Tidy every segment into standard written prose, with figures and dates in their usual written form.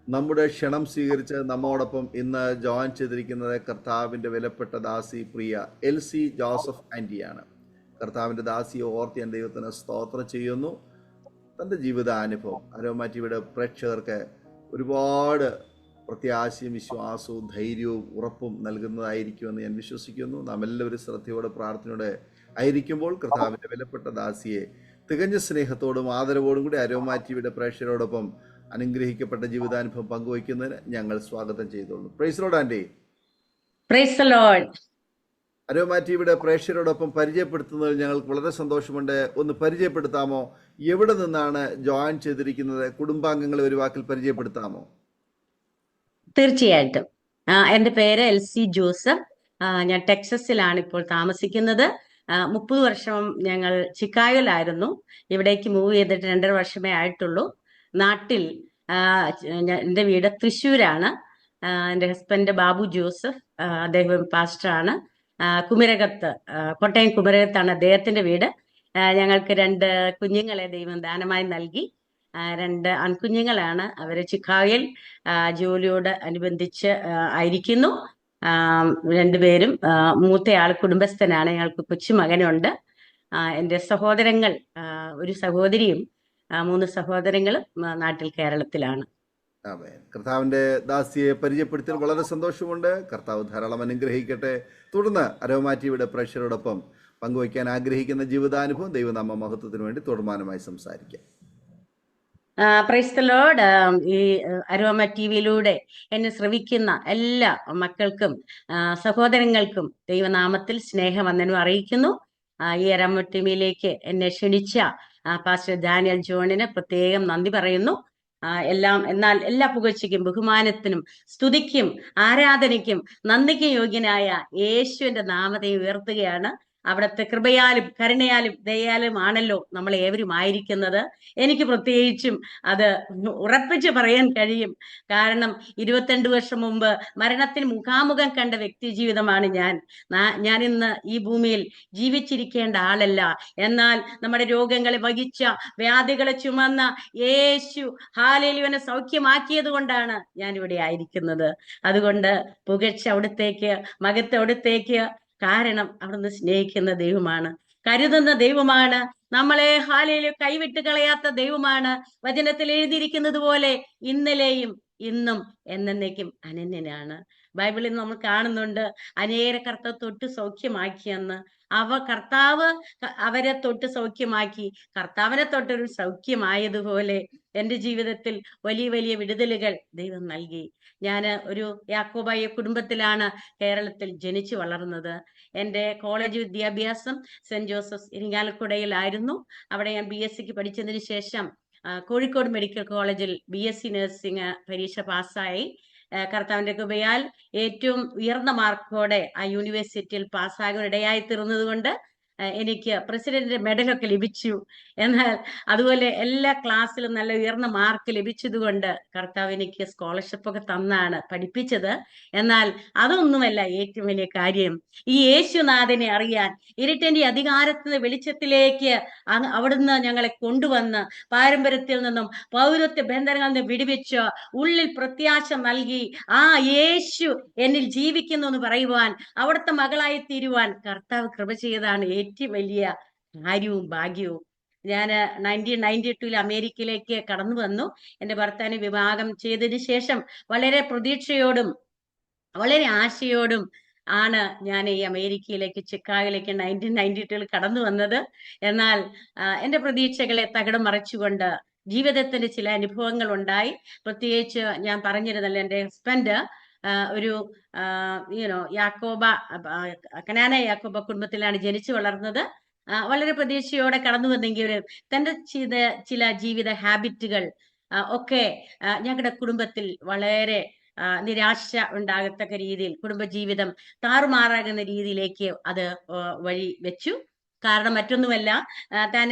നമ്മുടെ ക്ഷണം സ്വീകരിച്ച് നമ്മോടൊപ്പം ഇന്ന് ജോയിൻ ചെയ്തിരിക്കുന്നത് കർത്താവിൻ്റെ വിലപ്പെട്ട ദാസി പ്രിയ എൽസി ജോസഫ് ആൻറ്റിയാണ്. കർത്താവിൻ്റെ ദാസിയെ ഓർത്ത് ഞാൻ ദൈവത്തിന് സ്തോത്രം ചെയ്യുന്നു. തൻ്റെ ജീവിതാനുഭവം അരോമ ടിവിയുടെ പ്രേക്ഷകർക്ക് ഒരുപാട് പ്രത്യാശയും വിശ്വാസവും ധൈര്യവും ഉറപ്പും നൽകുന്നതായിരിക്കുമെന്ന് ഞാൻ വിശ്വസിക്കുന്നു. നാം എല്ലാവരും ശ്രദ്ധയോടെ പ്രാർത്ഥനയോടെ ആയിരിക്കുമ്പോൾ കർത്താവിൻ്റെ വിലപ്പെട്ട ദാസിയെ തികഞ്ഞ സ്നേഹത്തോടും ആദരവോടും കൂടി അരോമ ടിവിയുടെ പ്രേക്ഷകരോടൊപ്പം അനുഗ്രഹിക്കപ്പെട്ട ജീവിതാനുഭവം പങ്കുവയ്ക്കുന്നതിന് ഞങ്ങൾ സ്വാഗതം ചെയ്തോളൂ. Praise Lord aunty. Praise the Lord. Aroma ടിവിയുടെ പ്രേക്ഷകരോടൊപ്പം പരിചയപ്പെടുത്തുന്നതിൽ ഞങ്ങൾക്ക് വളരെ സന്തോഷമുണ്ട്. ഒന്ന് പരിചയപ്പെടുത്താമോ? എവിടെ നിന്നാണ് ജോയിൻ ചെയ്തിരിക്കുന്നത്? കുടുംബാംഗങ്ങളെ ഒരു വാക്കിൽ പരിചയപ്പെടുത്താമോ? തീർച്ചയായിട്ടും. എൻ്റെ പേര് എൽസി ജോസഫ്. ഞാൻ ടെക്സസിലാണ് ഇപ്പോൾ താമസിക്കുന്നത്. 30 വർഷം ഞങ്ങൾ ചിക്കാഗോയിലായിരുന്നു. ഇവിടേക്ക് മൂവ് ചെയ്തിട്ട് 2.5 വർഷമേ ആയിട്ടുള്ളൂ. നാട്ടിൽ എൻ്റെ വീട് തൃശ്ശൂരാണ്. എൻ്റെ ഹസ്ബൻഡ് ബാബു ജോസഫ്, അദ്ദേഹം പാസ്റ്ററാണ്. കുമരകത്ത്, കോട്ടയം കുമരകത്താണ് അദ്ദേഹത്തിന്റെ വീട്. ഞങ്ങൾക്ക് 2 കുഞ്ഞുങ്ങളെ ദൈവം ദാനമായി നൽകി. 2 ആൺകുഞ്ഞുങ്ങളാണ്. അവര് ചിക്കാഗോയിൽ ജോലിയോട് അനുബന്ധിച്ച് ആയിരിക്കുന്നു. 2 പേരും. മൂത്തയാൾ കുടുംബസ്ഥനാണ്. ഞങ്ങൾക്ക് കൊച്ചുമകനുണ്ട്. എൻ്റെ സഹോദരങ്ങൾ, ഒരു സഹോദരിയും 3 സഹോദരങ്ങളും നാട്ടിൽ കേരളത്തിലാണ്. കർത്താവിന്റെ ദാസിയെ പരിചയപ്പെടുത്തിയാൽ വളരെ സന്തോഷമുണ്ട്. കർത്താവ് ധാരാളം അനുഗ്രഹിക്കട്ടെ. തുടർന്ന് അരോമ ടിവിയുടെ പ്രേക്ഷകരോടൊപ്പം പങ്കുവയ്ക്കാൻ ആഗ്രഹിക്കുന്ന ജീവിതാനുഭവം ദൈവനാമ മഹത്വത്തിന് വേണ്ടി തുടർമാനമായി സംസാരിക്കാം. Price the Lord. ഈ അരോമ ടിവിയിലൂടെ എന്നെ ശ്രവിക്കുന്ന എല്ലാ മക്കൾക്കും സഹോദരങ്ങൾക്കും ദൈവനാമത്തിൽ സ്നേഹവന്ദനം അറിയിക്കുന്നു. ഈ അരോമ ടിവിയിലേക്ക് എന്നെ ക്ഷണിച്ച പാസ്റ്റർ ഡാനിയൽ ജോണിന് പ്രത്യേകം നന്ദി പറയുന്നു. എന്നാൽ എല്ലാ പുകഴ്ചയ്ക്കും ബഹുമാനത്തിനും സ്തുതിക്കും ആരാധനയ്ക്കും നന്ദിക്കും യോഗ്യനായ യേശുവിന്റെ നാമത്തെ ഉയർത്തുകയാണ്. അവിടുത്തെ കൃപയാലും കരുണയാലും ദയാലും ആണല്ലോ നമ്മൾ ഏവരും ആയിരിക്കുന്നത്. എനിക്ക് പ്രത്യേകിച്ചും അത് ഉറപ്പിച്ച് പറയാൻ കഴിയും. കാരണം 22 വർഷം മുമ്പ് മരണത്തിന് മുഖാമുഖം കണ്ട വ്യക്തി ജീവിതമാണ് ഞാൻ ഇന്ന് ഈ ഭൂമിയിൽ ജീവിച്ചിരിക്കേണ്ട ആളല്ല. എന്നാൽ നമ്മുടെ രോഗങ്ങളെ വഹിച്ച, വ്യാധികളെ ചുമന്ന യേശു ഹാലേലുവിനെ സൗഖ്യമാക്കിയത് കൊണ്ടാണ് ഞാൻ ഇവിടെ ആയിരിക്കുന്നത്. അതുകൊണ്ട് പുകഴ്ച അവിടത്തേക്ക്, മകത്ത് അവിടത്തേക്ക്. കാരണം അവിടുന്ന് സ്നേഹിക്കുന്ന ദൈവമാണ്, കരുതുന്ന ദൈവമാണ്, നമ്മളെ ഹാലേലു കൈവിട്ട് കളയാത്ത ദൈവമാണ്. വചനത്തിൽ എഴുതിയിരിക്കുന്നത് പോലെ ഇന്നലെയും ഇന്നും എന്നേക്കും അനന്യനാണ്. ബൈബിളിൽ നമ്മൾ കാണുന്നുണ്ട്, അനേക കർത്താവ് തൊട്ട് സൗഖ്യമാക്കിയെന്ന്. കർത്താവ് അവരെ തൊട്ട് സൗഖ്യമാക്കി. കർത്താവിനെ തൊട്ടൊരു സൗഖ്യമായതുപോലെ എൻ്റെ ജീവിതത്തിൽ വലിയ വലിയ വിടുതലുകൾ ദൈവം നൽകി. ഞാൻ ഒരു യാക്കോബായ കുടുംബത്തിലാണ് കേരളത്തിൽ ജനിച്ചു വളർന്നത്. എൻ്റെ കോളേജ് വിദ്യാഭ്യാസം സെന്റ് ജോസഫ്സ് ഇരിങ്ങാലക്കുടയിലായിരുന്നു. അവിടെ ഞാൻ BSc പഠിച്ചതിന് ശേഷം കോഴിക്കോട് മെഡിക്കൽ കോളേജിൽ BSc നഴ്സിംഗ് പരീക്ഷ പാസ്സായി. കർത്താവിന്റെ കൃപയാൽ ഏറ്റവും ഉയർന്ന മാർക്കോടെ ആ യൂണിവേഴ്സിറ്റിയിൽ പാസ്സാകാൻ ഇടയായി തീർന്നത് കൊണ്ട് എനിക്ക് പ്രസിഡന്റിന്റെ മെഡലൊക്കെ ലഭിച്ചു. എന്നാൽ അതുപോലെ എല്ലാ ക്ലാസ്സിലും നല്ല ഉയർന്ന മാർക്ക് ലഭിച്ചത് കൊണ്ട് കർത്താവ് എനിക്ക് സ്കോളർഷിപ്പ് ഒക്കെ തന്നാണ് പഠിപ്പിച്ചത്. എന്നാൽ അതൊന്നുമല്ല ഏറ്റവും വലിയ കാര്യം. ഈ യേശുനാഥനെ അറിയാൻ, ഇരുട്ടിന്റെ അധികാരത്തിന് വെളിച്ചത്തിലേക്ക് അവിടുന്ന് ഞങ്ങളെ കൊണ്ടുവന്ന് പാരമ്പര്യത്തിൽ നിന്നും പൗരത്വ ബന്ധനങ്ങളിൽ നിന്ന് വിടുവിച്ച് ഉള്ളിൽ പ്രത്യാശ നൽകി ആ യേശു എന്നിൽ ജീവിക്കുന്നു എന്ന് പറയുവാൻ, അവിടുത്തെ മകളായി തീരുവാൻ കർത്താവ് കൃപ ചെയ്തതാണ് ഏറ്റവും വലിയ കാര്യവും ഭാഗ്യവും. ഞാൻ 1992 അമേരിക്കയിലേക്ക് കടന്നു വന്നു. എൻ്റെ ഭർത്താവിനെ വിവാഹം ചെയ്തതിന് ശേഷം വളരെ പ്രതീക്ഷയോടും വളരെ ആശയോടും ആണ് ഞാൻ ഈ അമേരിക്കയിലേക്ക്, ചിക്കാഗോയിലേക്ക് 1992 കടന്നു വന്നത്. എന്നാൽ എൻ്റെ പ്രതീക്ഷകളെ തകിടം മറിച്ചുകൊണ്ട് ജീവിതത്തിന്റെ ചില അനുഭവങ്ങൾ ഉണ്ടായി. പ്രത്യേകിച്ച് ഞാൻ പറഞ്ഞിരുന്നല്ലോ, എൻ്റെ ഹസ്ബൻഡ് ഒരു കനാന യാക്കോബ കുടുംബത്തിലാണ് ജനിച്ചു വളർന്നത്. വളരെ പ്രതീക്ഷയോടെ കടന്നു വന്നെങ്കിലും തന്റെ ചില ജീവിത ഹാബിറ്റുകൾ ഒക്കെ ഞങ്ങളുടെ കുടുംബത്തിൽ വളരെ നിരാശ ഉണ്ടാകത്തക്ക രീതിയിൽ, കുടുംബജീവിതം താറുമാറാകുന്ന രീതിയിലേക്ക് അത് വഴി വെച്ചു. കാരണം മറ്റൊന്നുമല്ല, താൻ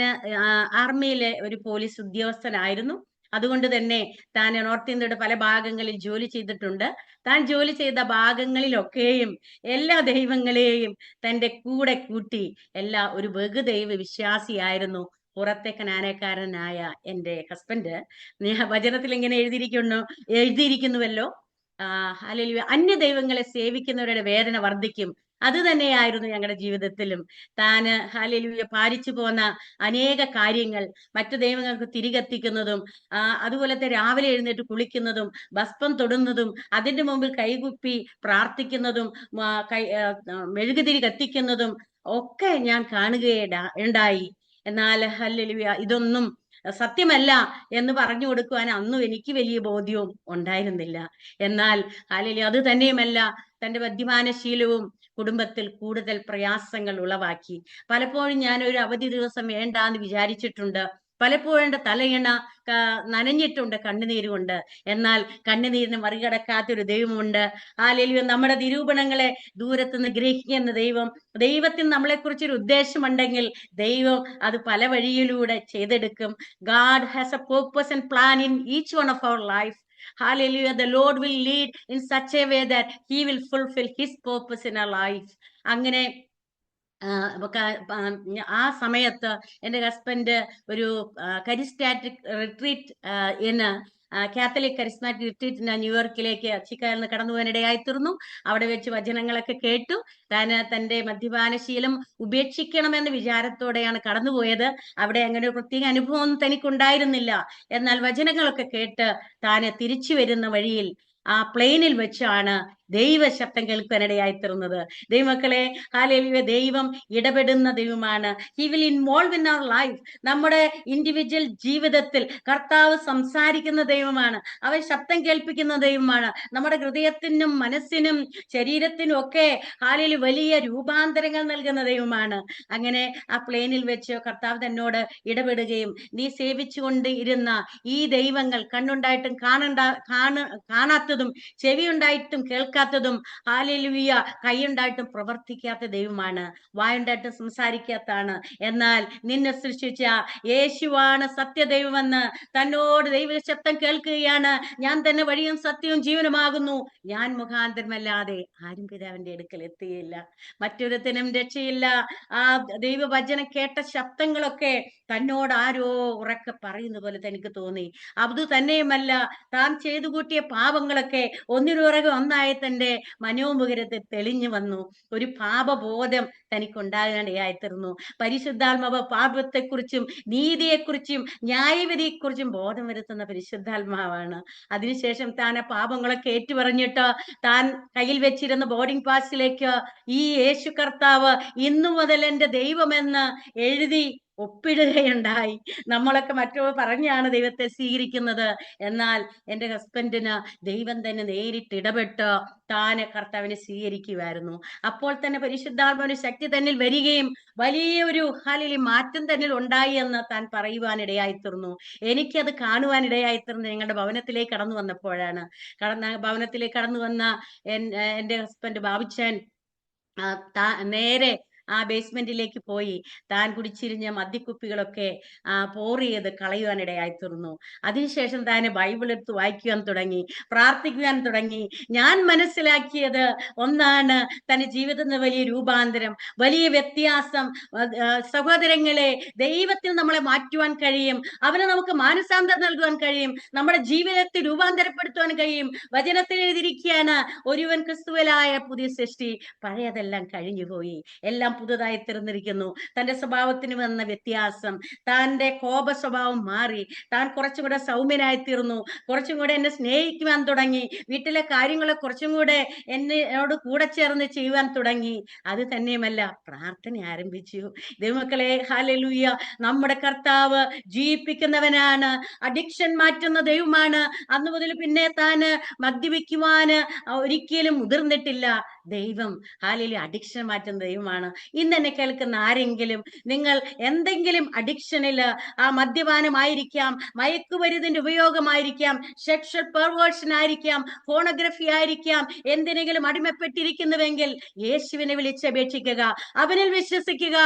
ആർമിയിലെ ഒരു പോലീസ് ഉദ്യോഗസ്ഥനായിരുന്നു. അതുകൊണ്ട് തന്നെ താൻ നോർത്ത് ഇന്ത്യയുടെ പല ഭാഗങ്ങളിൽ ജോലി ചെയ്തിട്ടുണ്ട്. താൻ ജോലി ചെയ്ത ഭാഗങ്ങളിലൊക്കെയും എല്ലാ ദൈവങ്ങളെയും തൻ്റെ കൂടെ കൂട്ടി ഒരു ബഹുദൈവ വിശ്വാസിയായിരുന്നു. പുറത്തെ കനാനക്കാരനായ എൻ്റെ ഹസ്ബൻഡ് വചനത്തിൽ ഇങ്ങനെ എഴുതിയിരിക്കുന്നുവല്ലോ, ഹല്ലേലൂയ, അന്യ ദൈവങ്ങളെ സേവിക്കുന്നവരുടെ വേദന വർദ്ധിക്കും. അത് തന്നെയായിരുന്നു ഞങ്ങളുടെ ജീവിതത്തിലും. താന് ഹല്ലേലൂയ പാലിച്ചു പോന്ന അനേക കാര്യങ്ങൾ, മറ്റു ദൈവങ്ങൾക്ക് തിരികത്തിക്കുന്നതും, അതുപോലത്തെ രാവിലെ എഴുന്നേറ്റ് കുളിക്കുന്നതും, ഭസ്മം തൊടുന്നതും, അതിന്റെ മുമ്പിൽ കൈകുപ്പി പ്രാർത്ഥിക്കുന്നതും, മെഴുകുതിരി കത്തിക്കുന്നതും ഒക്കെ ഞാൻ ഉണ്ടായി. എന്നാൽ ഹല്ലേലൂയ ഇതൊന്നും സത്യമല്ല എന്ന് പറഞ്ഞു കൊടുക്കുവാൻ അന്നും എനിക്ക് വലിയ ബോധ്യവും ഉണ്ടായിരുന്നില്ല. എന്നാൽ ഹല്ലേലൂയ അത് തന്നെയുമല്ല, തന്റെ മദ്യപാനശീലവും കുടുംബത്തിൽ കൂടുതൽ പ്രയാസങ്ങൾ ഉളവാക്കി. പലപ്പോഴും ഞാൻ ഒരു അവധി ദിവസം വേണ്ടാന്ന് വിചാരിച്ചിട്ടുണ്ട്. പലപ്പോഴും എൻ്റെ തലയിണ നനഞ്ഞിട്ടുണ്ട് കണ്ണുനീര് കൊണ്ട്. എന്നാൽ കണ്ണുനീരിന് മറികടക്കാത്തൊരു ദൈവമുണ്ട്. ഹല്ലേലൂയ, നമ്മുടെ നിരൂപണങ്ങളെ ദൂരത്തുനിന്ന് ഗ്രഹിക്കുന്ന ദൈവം. ദൈവത്തിന് നമ്മളെക്കുറിച്ചൊരു ഉദ്ദേശമുണ്ടെങ്കിൽ ദൈവം അത് പല വഴിയിലൂടെ ചെയ്തെടുക്കും. God has a purpose and plan in each one of our life. Hallelujah. The Lord will lead in such a way that He will fulfill His purpose in our life. അങ്ങനെ ആ സമയത്ത് എൻ്റെ ഹസ്ബൻഡ് ഒരു കരിസ്റ്റാറ്റിക് retreat Catholic charismatic റിട്രീറ്റിന് ന്യൂയോർക്കിലേക്ക് ചിക്കായിൽ നിന്ന് കടന്നു പോകാനിടയായി തീർന്നു. അവിടെ വെച്ച് വചനങ്ങളൊക്കെ കേട്ടു. തന്റെ മദ്യപാനശീലം ഉപേക്ഷിക്കണമെന്ന വിചാരത്തോടെയാണ് കടന്നുപോയത്. അവിടെ അങ്ങനെ ഒരു പ്രത്യേക അനുഭവം ഒന്നും തനിക്കുണ്ടായിരുന്നില്ല. എന്നാൽ വചനങ്ങളൊക്കെ കേട്ട് താന് തിരിച്ചു വരുന്ന വഴിയിൽ ആ പ്ലെയിനിൽ വെച്ചാണ് ദൈവശബ്ദം കേൾക്കാനിടയായി തീർന്നത്. ദൈവമക്കളെ, ഹല്ലേലൂയ, ദൈവം ഇടപെടുന്ന ദൈവമാണ്. He will involve in our life. നമ്മുടെ ഇൻഡിവിജ്വൽ ജീവിതത്തിൽ കർത്താവ് സംസാരിക്കുന്ന ദൈവമാണ്. അവൻ ശബ്ദം കേൾപ്പിക്കുന്ന ദൈവമാണ്. നമ്മുടെ ഹൃദയത്തിനും മനസ്സിനും ശരീരത്തിനും ഒക്കെ ഹല്ലേലൂയ വലിയ രൂപാന്തരങ്ങൾ നൽകുന്ന ദൈവമാണ്. അങ്ങനെ ആ പ്ലെയിനിൽ വെച്ച് കർത്താവ് തന്നോട് ഇടപെടുകയും, നീ സേവിച്ചുകൊണ്ട് ഇരുന്ന ഈ ദൈവങ്ങൾ കണ്ണുണ്ടായിട്ടും കാണാത്തതും, ചെവിയുണ്ടായിട്ടും കേൾക്കാത്തതും, ഹല്ലേലൂയ കൈയുണ്ടായിട്ടും പ്രവർത്തിക്കാത്ത ദൈവമാണ്, വായുണ്ടായിട്ടും സംസാരിക്കാത്താണ്. എന്നാൽ നിന്നെ സൃഷ്ടിച്ച യേശുവാണ് സത്യദൈവമെന്ന് തന്നോട് ദൈവ ശബ്ദം കേൾക്കുകയാണ്. ഞാൻ തന്നെ വഴിയും സത്യവും ജീവനുമാകുന്നു, ഞാൻ മുഖാന്തരമല്ലാതെ ആരും പിതാവിന്റെ അടുക്കൽ എത്തുകയില്ല, മറ്റൊരുത്തനും രക്ഷയില്ല. ആ ദൈവവചനം കേട്ട ശബ്ദങ്ങളൊക്കെ തന്നോട് ആരോ ഉറക്കെ പറയുന്ന പോലെ തനിക്ക് തോന്നി. അത് തന്നെയുമല്ല, താൻ ചെയ്തു കൂട്ടിയ പാപങ്ങളൊക്കെ ഒന്നിനുറകെ ഒന്നായി തന്റെ മനോമുഖരത്തിൽ തെളിഞ്ഞു വന്നു. ഒരു പാപബോധം തനിക്കുണ്ടാകാനിടയായിത്തീർന്നു. പരിശുദ്ധാത്മാവ് പാപത്തെക്കുറിച്ചും നീതിയെക്കുറിച്ചും ന്യായവിധിയെക്കുറിച്ചും ബോധം വരുത്തുന്ന പരിശുദ്ധാത്മാവാണ്. അതിനുശേഷം താൻ ആ പാപങ്ങളൊക്കെ ഏറ്റുപറഞ്ഞിട്ട് താൻ കയ്യിൽ വെച്ചിരുന്ന ബോർഡിംഗ് പാസിലേക്ക് ഈ യേശു കർത്താവ് ഇന്നു മുതൽ എൻ്റെ ദൈവമെന്ന് എഴുതി ഒപ്പിടുകയുണ്ടായി. നമ്മളൊക്കെ മറ്റുള്ളവർ പറഞ്ഞാണ് ദൈവത്തെ സ്വീകരിക്കുന്നത്. എന്നാൽ എൻ്റെ ഹസ്ബൻഡിന് ദൈവം തന്നെ നേരിട്ട് ഇടപെട്ട് താന് കർത്താവിനെ സ്വീകരിക്കുമായിരുന്നു. അപ്പോൾ തന്നെ പരിശുദ്ധാത്മാവിന്റെ ശക്തി തന്നിൽ വരികയും വലിയൊരു ഹല്ലേലൂയ മാറ്റം തന്നിൽ ഉണ്ടായി എന്ന് താൻ പറയുവാനിടയായിത്തീർന്നു. എനിക്കത് കാണുവാനിടയായിത്തീർന്നു ഞങ്ങളുടെ ഭവനത്തിലേക്ക് കടന്നു വന്നപ്പോഴാണ്. ഭവനത്തിലേക്ക് കടന്നു വന്ന എൻ്റെ ഹസ്ബൻഡ് ബാബുച്ചാൻ നേരെ ആ ബേസ്മെന്റിലേക്ക് പോയി താൻ കുടിച്ചിരിഞ്ഞ മദ്യക്കുപ്പികളൊക്കെ പോർ ചെയ്ത് കളയുവാനിടയായിത്തീർന്നു. അതിനുശേഷം താൻ ബൈബിൾ എടുത്ത് വായിക്കുവാൻ തുടങ്ങി, പ്രാർത്ഥിക്കുവാൻ തുടങ്ങി. ഞാൻ മനസ്സിലാക്കിയത് ഒന്നാണ്, തന്റെ ജീവിതത്തിന് വലിയ രൂപാന്തരം, വലിയ വ്യത്യാസം. സഹോദരങ്ങളെ, ദൈവത്തിൽ നമ്മളെ മാറ്റുവാൻ കഴിയും. അവന് നമുക്ക് മാനസാന്തരം നൽകുവാൻ കഴിയും. നമ്മുടെ ജീവിതത്തെ രൂപാന്തരപ്പെടുത്തുവാൻ കഴിയും. വചനത്തിൽ എഴുതിയിരിക്കുകയാണ്, ഒരുവൻ ക്രിസ്തുവിലായ പുതിയ സൃഷ്ടി, പഴയതെല്ലാം കഴിഞ്ഞുപോയി, എല്ലാം പുതുതായി തീർന്നിരിക്കുന്നു. തന്റെ സ്വഭാവത്തിന് വന്ന വ്യത്യാസം, തന്റെ കോപ സ്വഭാവം മാറി, താൻ കുറച്ചും കൂടെ സൗമ്യനായി തീർന്നു, കുറച്ചും കൂടെ എന്നെ സ്നേഹിക്കുവാൻ തുടങ്ങി, വീട്ടിലെ കാര്യങ്ങളെ കുറച്ചും കൂടെ എന്നോട് കൂടെ ചേർന്ന് ചെയ്യുവാൻ തുടങ്ങി. അത് തന്നെയുമല്ല, പ്രാർത്ഥന ആരംഭിച്ചു. ദൈവമക്കളെ, ഹല്ലേലൂയ, നമ്മുടെ കർത്താവ് ജീവിപ്പിക്കുന്നവനാണ്, അഡിക്ഷൻ മാറ്റുന്ന ദൈവമാണ്. അന്നു മുതൽ പിന്നെ താന് മദ്യപിക്കുവാന് ഒരിക്കലും മുതിർന്നിട്ടില്ല. ദൈവം ഹല്ലേലൂയ അഡിക്ഷൻ മാറ്റുന്ന ദൈവമാണ്. ഇന്ന് എന്നെ കേൾക്കുന്ന ആരെങ്കിലും നിങ്ങൾ എന്തെങ്കിലും അഡിക്ഷനില്, ആ മദ്യപാനമായിരിക്കാം, മയക്കുമരുന്നിന്റെ ഉപയോഗമായിരിക്കാം, സെക്ഷൽ പെർവേർഷൻ ആയിരിക്കാം, ഫോണോഗ്രഫി ആയിരിക്കാം, എന്തിനെങ്കിലും അടിമപ്പെട്ടിരിക്കുന്നുവെങ്കിൽ യേശുവിനെ വിളിച്ചപേക്ഷിക്കുക, അവനിൽ വിശ്വസിക്കുക.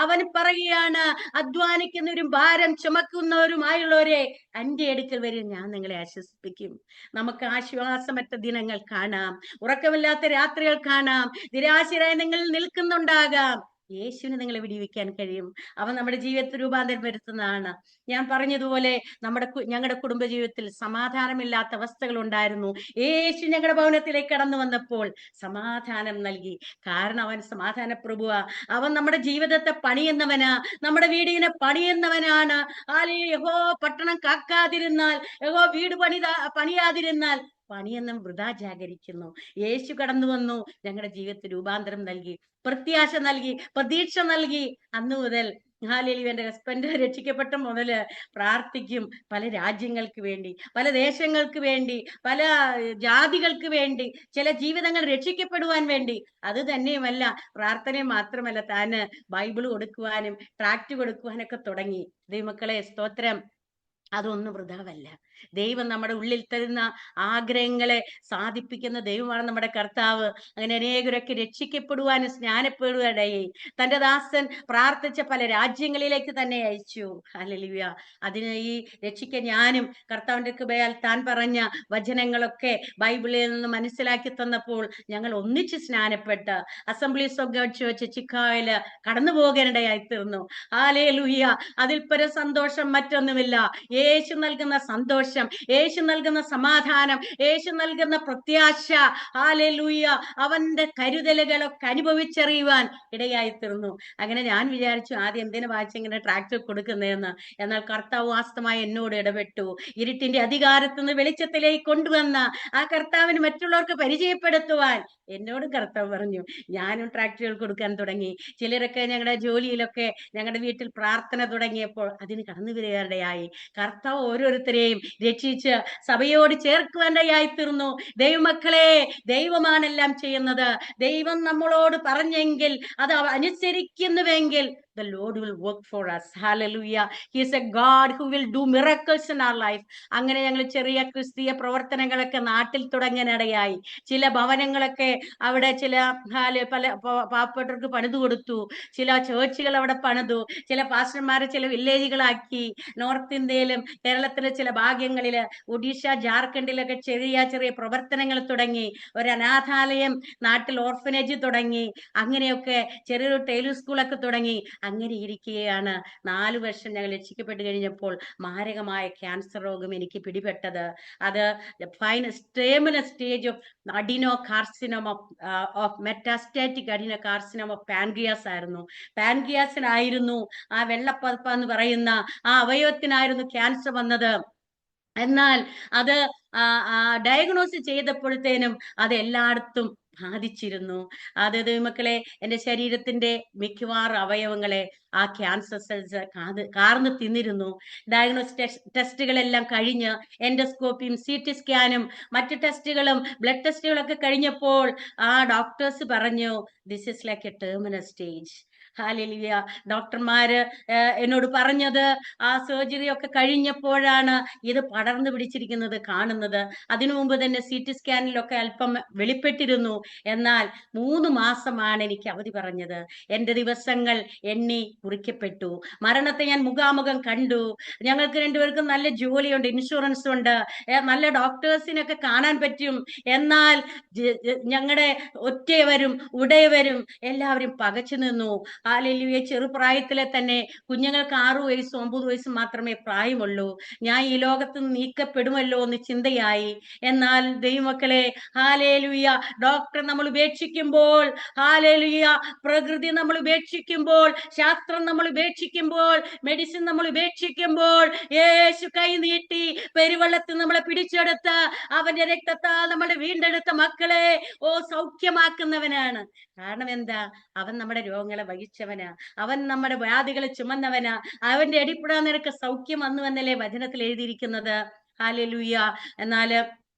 അവൻ പറയുകയാണ്, അധ്വാനിക്കുന്നവരും ഭാരം ചുമക്കുന്നവരുമായുള്ളവരെ എൻ്റെ അടുക്കൽ വരും, ഞാൻ നിങ്ങളെ ആശ്വസിപ്പിക്കും. നമുക്ക് ആശ്വാസമറ്റ ദിനങ്ങൾ കാണാം, ഉറക്കമില്ലാത്ത രാത്രികൾ കാണാം, നിരാശരായി നിങ്ങൾ നിൽക്കുന്നുണ്ടാകാം. യേശുവിന് നിങ്ങളെ വിടിവിക്കാൻ കഴിയും. അവൻ നമ്മുടെ ജീവിതത്തിൽ രൂപാന്തരം വരുത്തുന്നതാണ്. ഞാൻ പറഞ്ഞതുപോലെ ഞങ്ങളുടെ കുടുംബ ജീവിതത്തിൽ സമാധാനമില്ലാത്ത അവസ്ഥകൾ ഉണ്ടായിരുന്നു. യേശു ഞങ്ങളുടെ ഭവനത്തിലേക്ക് കടന്നു വന്നപ്പോൾ സമാധാനം നൽകി. കാരണം അവൻ സമാധാന പ്രഭുവാ. അവൻ നമ്മുടെ ജീവിതത്തെ പണിയുന്നവനാ, നമ്മുടെ വീടിനെ പണിയുന്നവനാണ്. യഹോ പട്ടണം കാക്കാതിരുന്നാൽ, യഹോ വീട് പണിയാതിരുന്നാൽ പണിയെന്നും വൃഥാ ജാഗരിക്കുന്നു. യേശു കടന്നു വന്നു, ഞങ്ങളുടെ ജീവിതത്തിൽ രൂപാന്തരം നൽകി, പ്രത്യാശ നൽകി, പ്രതീക്ഷ നൽകി. അന്നു മുതൽ എന്റെ ഹസ്ബൻഡ് രക്ഷിക്കപ്പെട്ട മുതല് പ്രാർത്ഥിക്കും. പല രാജ്യങ്ങൾക്ക് വേണ്ടി, പല ദേശങ്ങൾക്ക് വേണ്ടി, പല ജാതികൾക്ക് വേണ്ടി, ചില ജീവിതങ്ങൾ രക്ഷിക്കപ്പെടുവാൻ വേണ്ടി. അത് തന്നെയുമല്ല, പ്രാർത്ഥനയും മാത്രമല്ല, താന് ബൈബിൾ കൊടുക്കുവാനും ട്രാക്ട് കൊടുക്കുവാനൊക്കെ തുടങ്ങി. ദൈവമക്കളെ, സ്തോത്രം. അതൊന്നും വൃഥാവല്ല. ദൈവം നമ്മുടെ ഉള്ളിൽ തരുന്ന ആഗ്രഹങ്ങളെ സാധിപ്പിക്കുന്ന ദൈവമാണ് നമ്മുടെ കർത്താവ്. അങ്ങനെ അനേകരൊക്കെ രക്ഷിക്കപ്പെടുവാനും സ്നാനപ്പെടുവാനായി തന്റെ ദാസൻ പ്രാർത്ഥിച്ച പല രാജ്യങ്ങളിലേക്ക് തന്നെ അയച്ചു. ഹല്ലേലൂയ. അതിന് ഈ രക്ഷിക്കാൻ ഞാനും കർത്താവിന്റെ കൃപയാൽ താൻ പറഞ്ഞ വചനങ്ങളൊക്കെ ബൈബിളിൽ നിന്ന് മനസ്സിലാക്കി തന്നപ്പോൾ ഞങ്ങൾ ഒന്നിച്ച് സ്നാനപ്പെട്ട് അസംബ്ലീസ് ഓഫ് ഗോഡ് ചർച്ച് ചിക്കാഗോയില് കടന്നു പോകാനിടയായി തീർന്നു. ഹല്ലേലൂയ. അതിൽ പരം സന്തോഷം മറ്റൊന്നുമില്ല. യേശു നൽകുന്ന സന്തോഷം, യേശു നൽകുന്ന സമാധാനം, യേശു നൽകുന്ന പ്രത്യാശ. ഹല്ലേലൂയ. അവന്റെ കരുതലുകളൊക്കെ അനുഭവിച്ചറിയുവാൻ ഇടയായി തീർന്നു. അങ്ങനെ ഞാൻ വിചാരിച്ചു, ആദ്യം എന്തിനു വായിച്ചിങ്ങനെ ട്രാക്ടർ കൊടുക്കുന്നതെന്ന്. എന്നാൽ കർത്താവ് വാസ്തവമായി എന്നോട് ഇടപെട്ടു. ഇരുട്ടിന്റെ അധികാരത്തിൽ നിന്ന് വെളിച്ചത്തിലേക്ക് കൊണ്ടുവന്ന ആ കർത്താവിന് മറ്റുള്ളവർക്ക് പരിചയപ്പെടുത്തുവാൻ എന്നോട് കർത്താവ് പറഞ്ഞു. ഞാനും ട്രാക്ടറുകൾ കൊടുക്കാൻ തുടങ്ങി. ചിലരൊക്കെ ഞങ്ങളുടെ ജോലിയിലൊക്കെ, ഞങ്ങളുടെ വീട്ടിൽ പ്രാർത്ഥന തുടങ്ങിയപ്പോൾ അതിന് കടന്നു വരികയായി. കർത്താവ് ഓരോരുത്തരെയും രക്ഷിച്ച് സഭയോട് ചേർക്കുവാനായി തീർന്നു. ദൈവമക്കളെ, ദൈവമാണെല്ലാം ചെയ്യുന്നത്. ദൈവം നമ്മളോട് പറഞ്ഞെങ്കിൽ അത് അനുസരിക്കുന്നുവെങ്കിൽ the Lord will work for us. Hallelujah. He is a God who will do miracles in our life. അങ്ങനെ ഞങ്ങൾ ചെറിയ ക്രിസ്തീയ പ്രവർത്തനങ്ങളൊക്കെ നാട്ടിൽ തുടങ്ങാനിടയായി. ചില ഭവനങ്ങളൊക്കെ അവിടെ ചില പല പാവപ്പെട്ടവർക്ക് പണിതു കൊടുത്തു. ചില ചേർച്ചുകൾ അവിടെ പണിതു. ചില പാസ്റ്റർമാരെ ചില വില്ലേജുകളാക്കി. നോർത്ത് ഇന്ത്യയിലും കേരളത്തിലെ ചില ഭാഗ്യങ്ങളില്, ഒഡീഷ, ജാർഖണ്ഡിലൊക്കെ ചെറിയ ചെറിയ പ്രവർത്തനങ്ങൾ തുടങ്ങി. ഒരു അനാഥാലയം നാട്ടിൽ, ഓർഫനേജ് തുടങ്ങി. അങ്ങനെയൊക്കെ ചെറിയൊരു ടൈലർ സ്കൂളൊക്കെ തുടങ്ങി. അങ്ങനെ ഇരിക്കുകയാണ് 4 വർഷം ഞങ്ങൾ രക്ഷിക്കപ്പെട്ട് കഴിഞ്ഞപ്പോൾ മാരകമായ ക്യാൻസർ രോഗം എനിക്ക് പിടിപെട്ടത്. അത് terminal stage of adeno carcinoma of metastatic adeno carcinoma of pancreas ആയിരുന്നു. പാൻക്രിയാസിനായിരുന്നു, ആ വെള്ളപ്പതപ്പ എന്ന് പറയുന്ന ആ അവയവത്തിനായിരുന്നു ക്യാൻസർ വന്നത്. എന്നാൽ അത് ഡയഗ്നോസ് ചെയ്തപ്പോഴത്തേനും അത് എല്ലായിടത്തും ബാധിച്ചിരുന്നു. അത് ദൈവമക്കളെ, എൻ്റെ ശരീരത്തിന്റെ മിക്കവാറും അവയവങ്ങളെ ആ ക്യാൻസർ സെൽസ് കാർന്ന് തിന്നിരുന്നു. ഡയഗ്നോസ് ടെസ്റ്റുകളെല്ലാം കഴിഞ്ഞ്, എൻഡോസ്കോപ്പിയും CT സ്കാനും മറ്റു ടെസ്റ്റുകളും ബ്ലഡ് ടെസ്റ്റുകളൊക്കെ കഴിഞ്ഞപ്പോൾ ആ ഡോക്ടേഴ്സ് പറഞ്ഞു, this is like A terminal stage. Hallelujah. ഡോക്ടർമാര് എന്നോട് പറഞ്ഞത് ആ സർജറി ഒക്കെ കഴിഞ്ഞപ്പോഴാണ് ഇത് പടർന്നു പിടിച്ചിരിക്കുന്നത് കാണുന്നത്. അതിനു മുമ്പ് തന്നെ CT സ്കാനിലൊക്കെ അല്പം വെളിപ്പെട്ടിരുന്നു. എന്നാൽ 3 മാസമാണ് എനിക്ക് അവധി പറഞ്ഞത്. എൻ്റെ ദിവസങ്ങൾ എണ്ണി കുറിക്കപ്പെട്ടു. മരണത്തെ ഞാൻ മുഖാമുഖം കണ്ടു. ഞങ്ങൾക്ക് രണ്ടുപേർക്കും നല്ല ജോലിയുണ്ട്, ഇൻഷുറൻസ് ഉണ്ട്, നല്ല ഡോക്ടേഴ്സിനൊക്കെ കാണാൻ പറ്റും. എന്നാൽ ഞങ്ങളുടെ ഒറ്റയവരും ഉടയവരും എല്ലാവരും പകച്ചു നിന്നു. ഹല്ലേലൂയ. ചെറുപ്രായത്തിലെ തന്നെ കുഞ്ഞുങ്ങൾക്ക് 6 വയസ്സും 9 വയസ്സും മാത്രമേ പ്രായമുള്ളൂ. ഞാൻ ഈ ലോകത്ത് നിന്ന് നീക്കപ്പെടുമല്ലോ എന്ന് ചിന്തയായി. എന്നാൽ ദൈവമക്കളെ, ഹല്ലേലൂയ, ഡോക്ടർ നമ്മൾ ഉപേക്ഷിക്കുമ്പോൾ, ഹല്ലേലൂയ, പ്രകൃതി നമ്മൾ ഉപേക്ഷിക്കുമ്പോൾ, ശാസ്ത്രം നമ്മൾ ഉപേക്ഷിക്കുമ്പോൾ, മെഡിസിൻ നമ്മൾ ഉപേക്ഷിക്കുമ്പോൾ, യേശു കൈ നീട്ടി പെരുവെള്ളത്തിൽ നമ്മളെ പിടിച്ചെടുത്ത് അവന്റെ രക്തത്താൽ നമ്മളെ വീണ്ടെടുത്ത മക്കളെ സൗഖ്യമാക്കുന്നവനാണ്. കാരണം എന്താ? അവൻ നമ്മുടെ രോഗങ്ങളെ വഹിച്ചവനാ, അവൻ നമ്മുടെ വ്യാധികളെ ചുമന്നവനാ. അവന്റെ അടിപ്പെടാൻ നിനക്ക് സൗഖ്യം വന്നുവെന്നല്ലേ വചനത്തിൽ എഴുതിയിരിക്കുന്നത്. ഹല്ലേലൂയ. എന്നാല്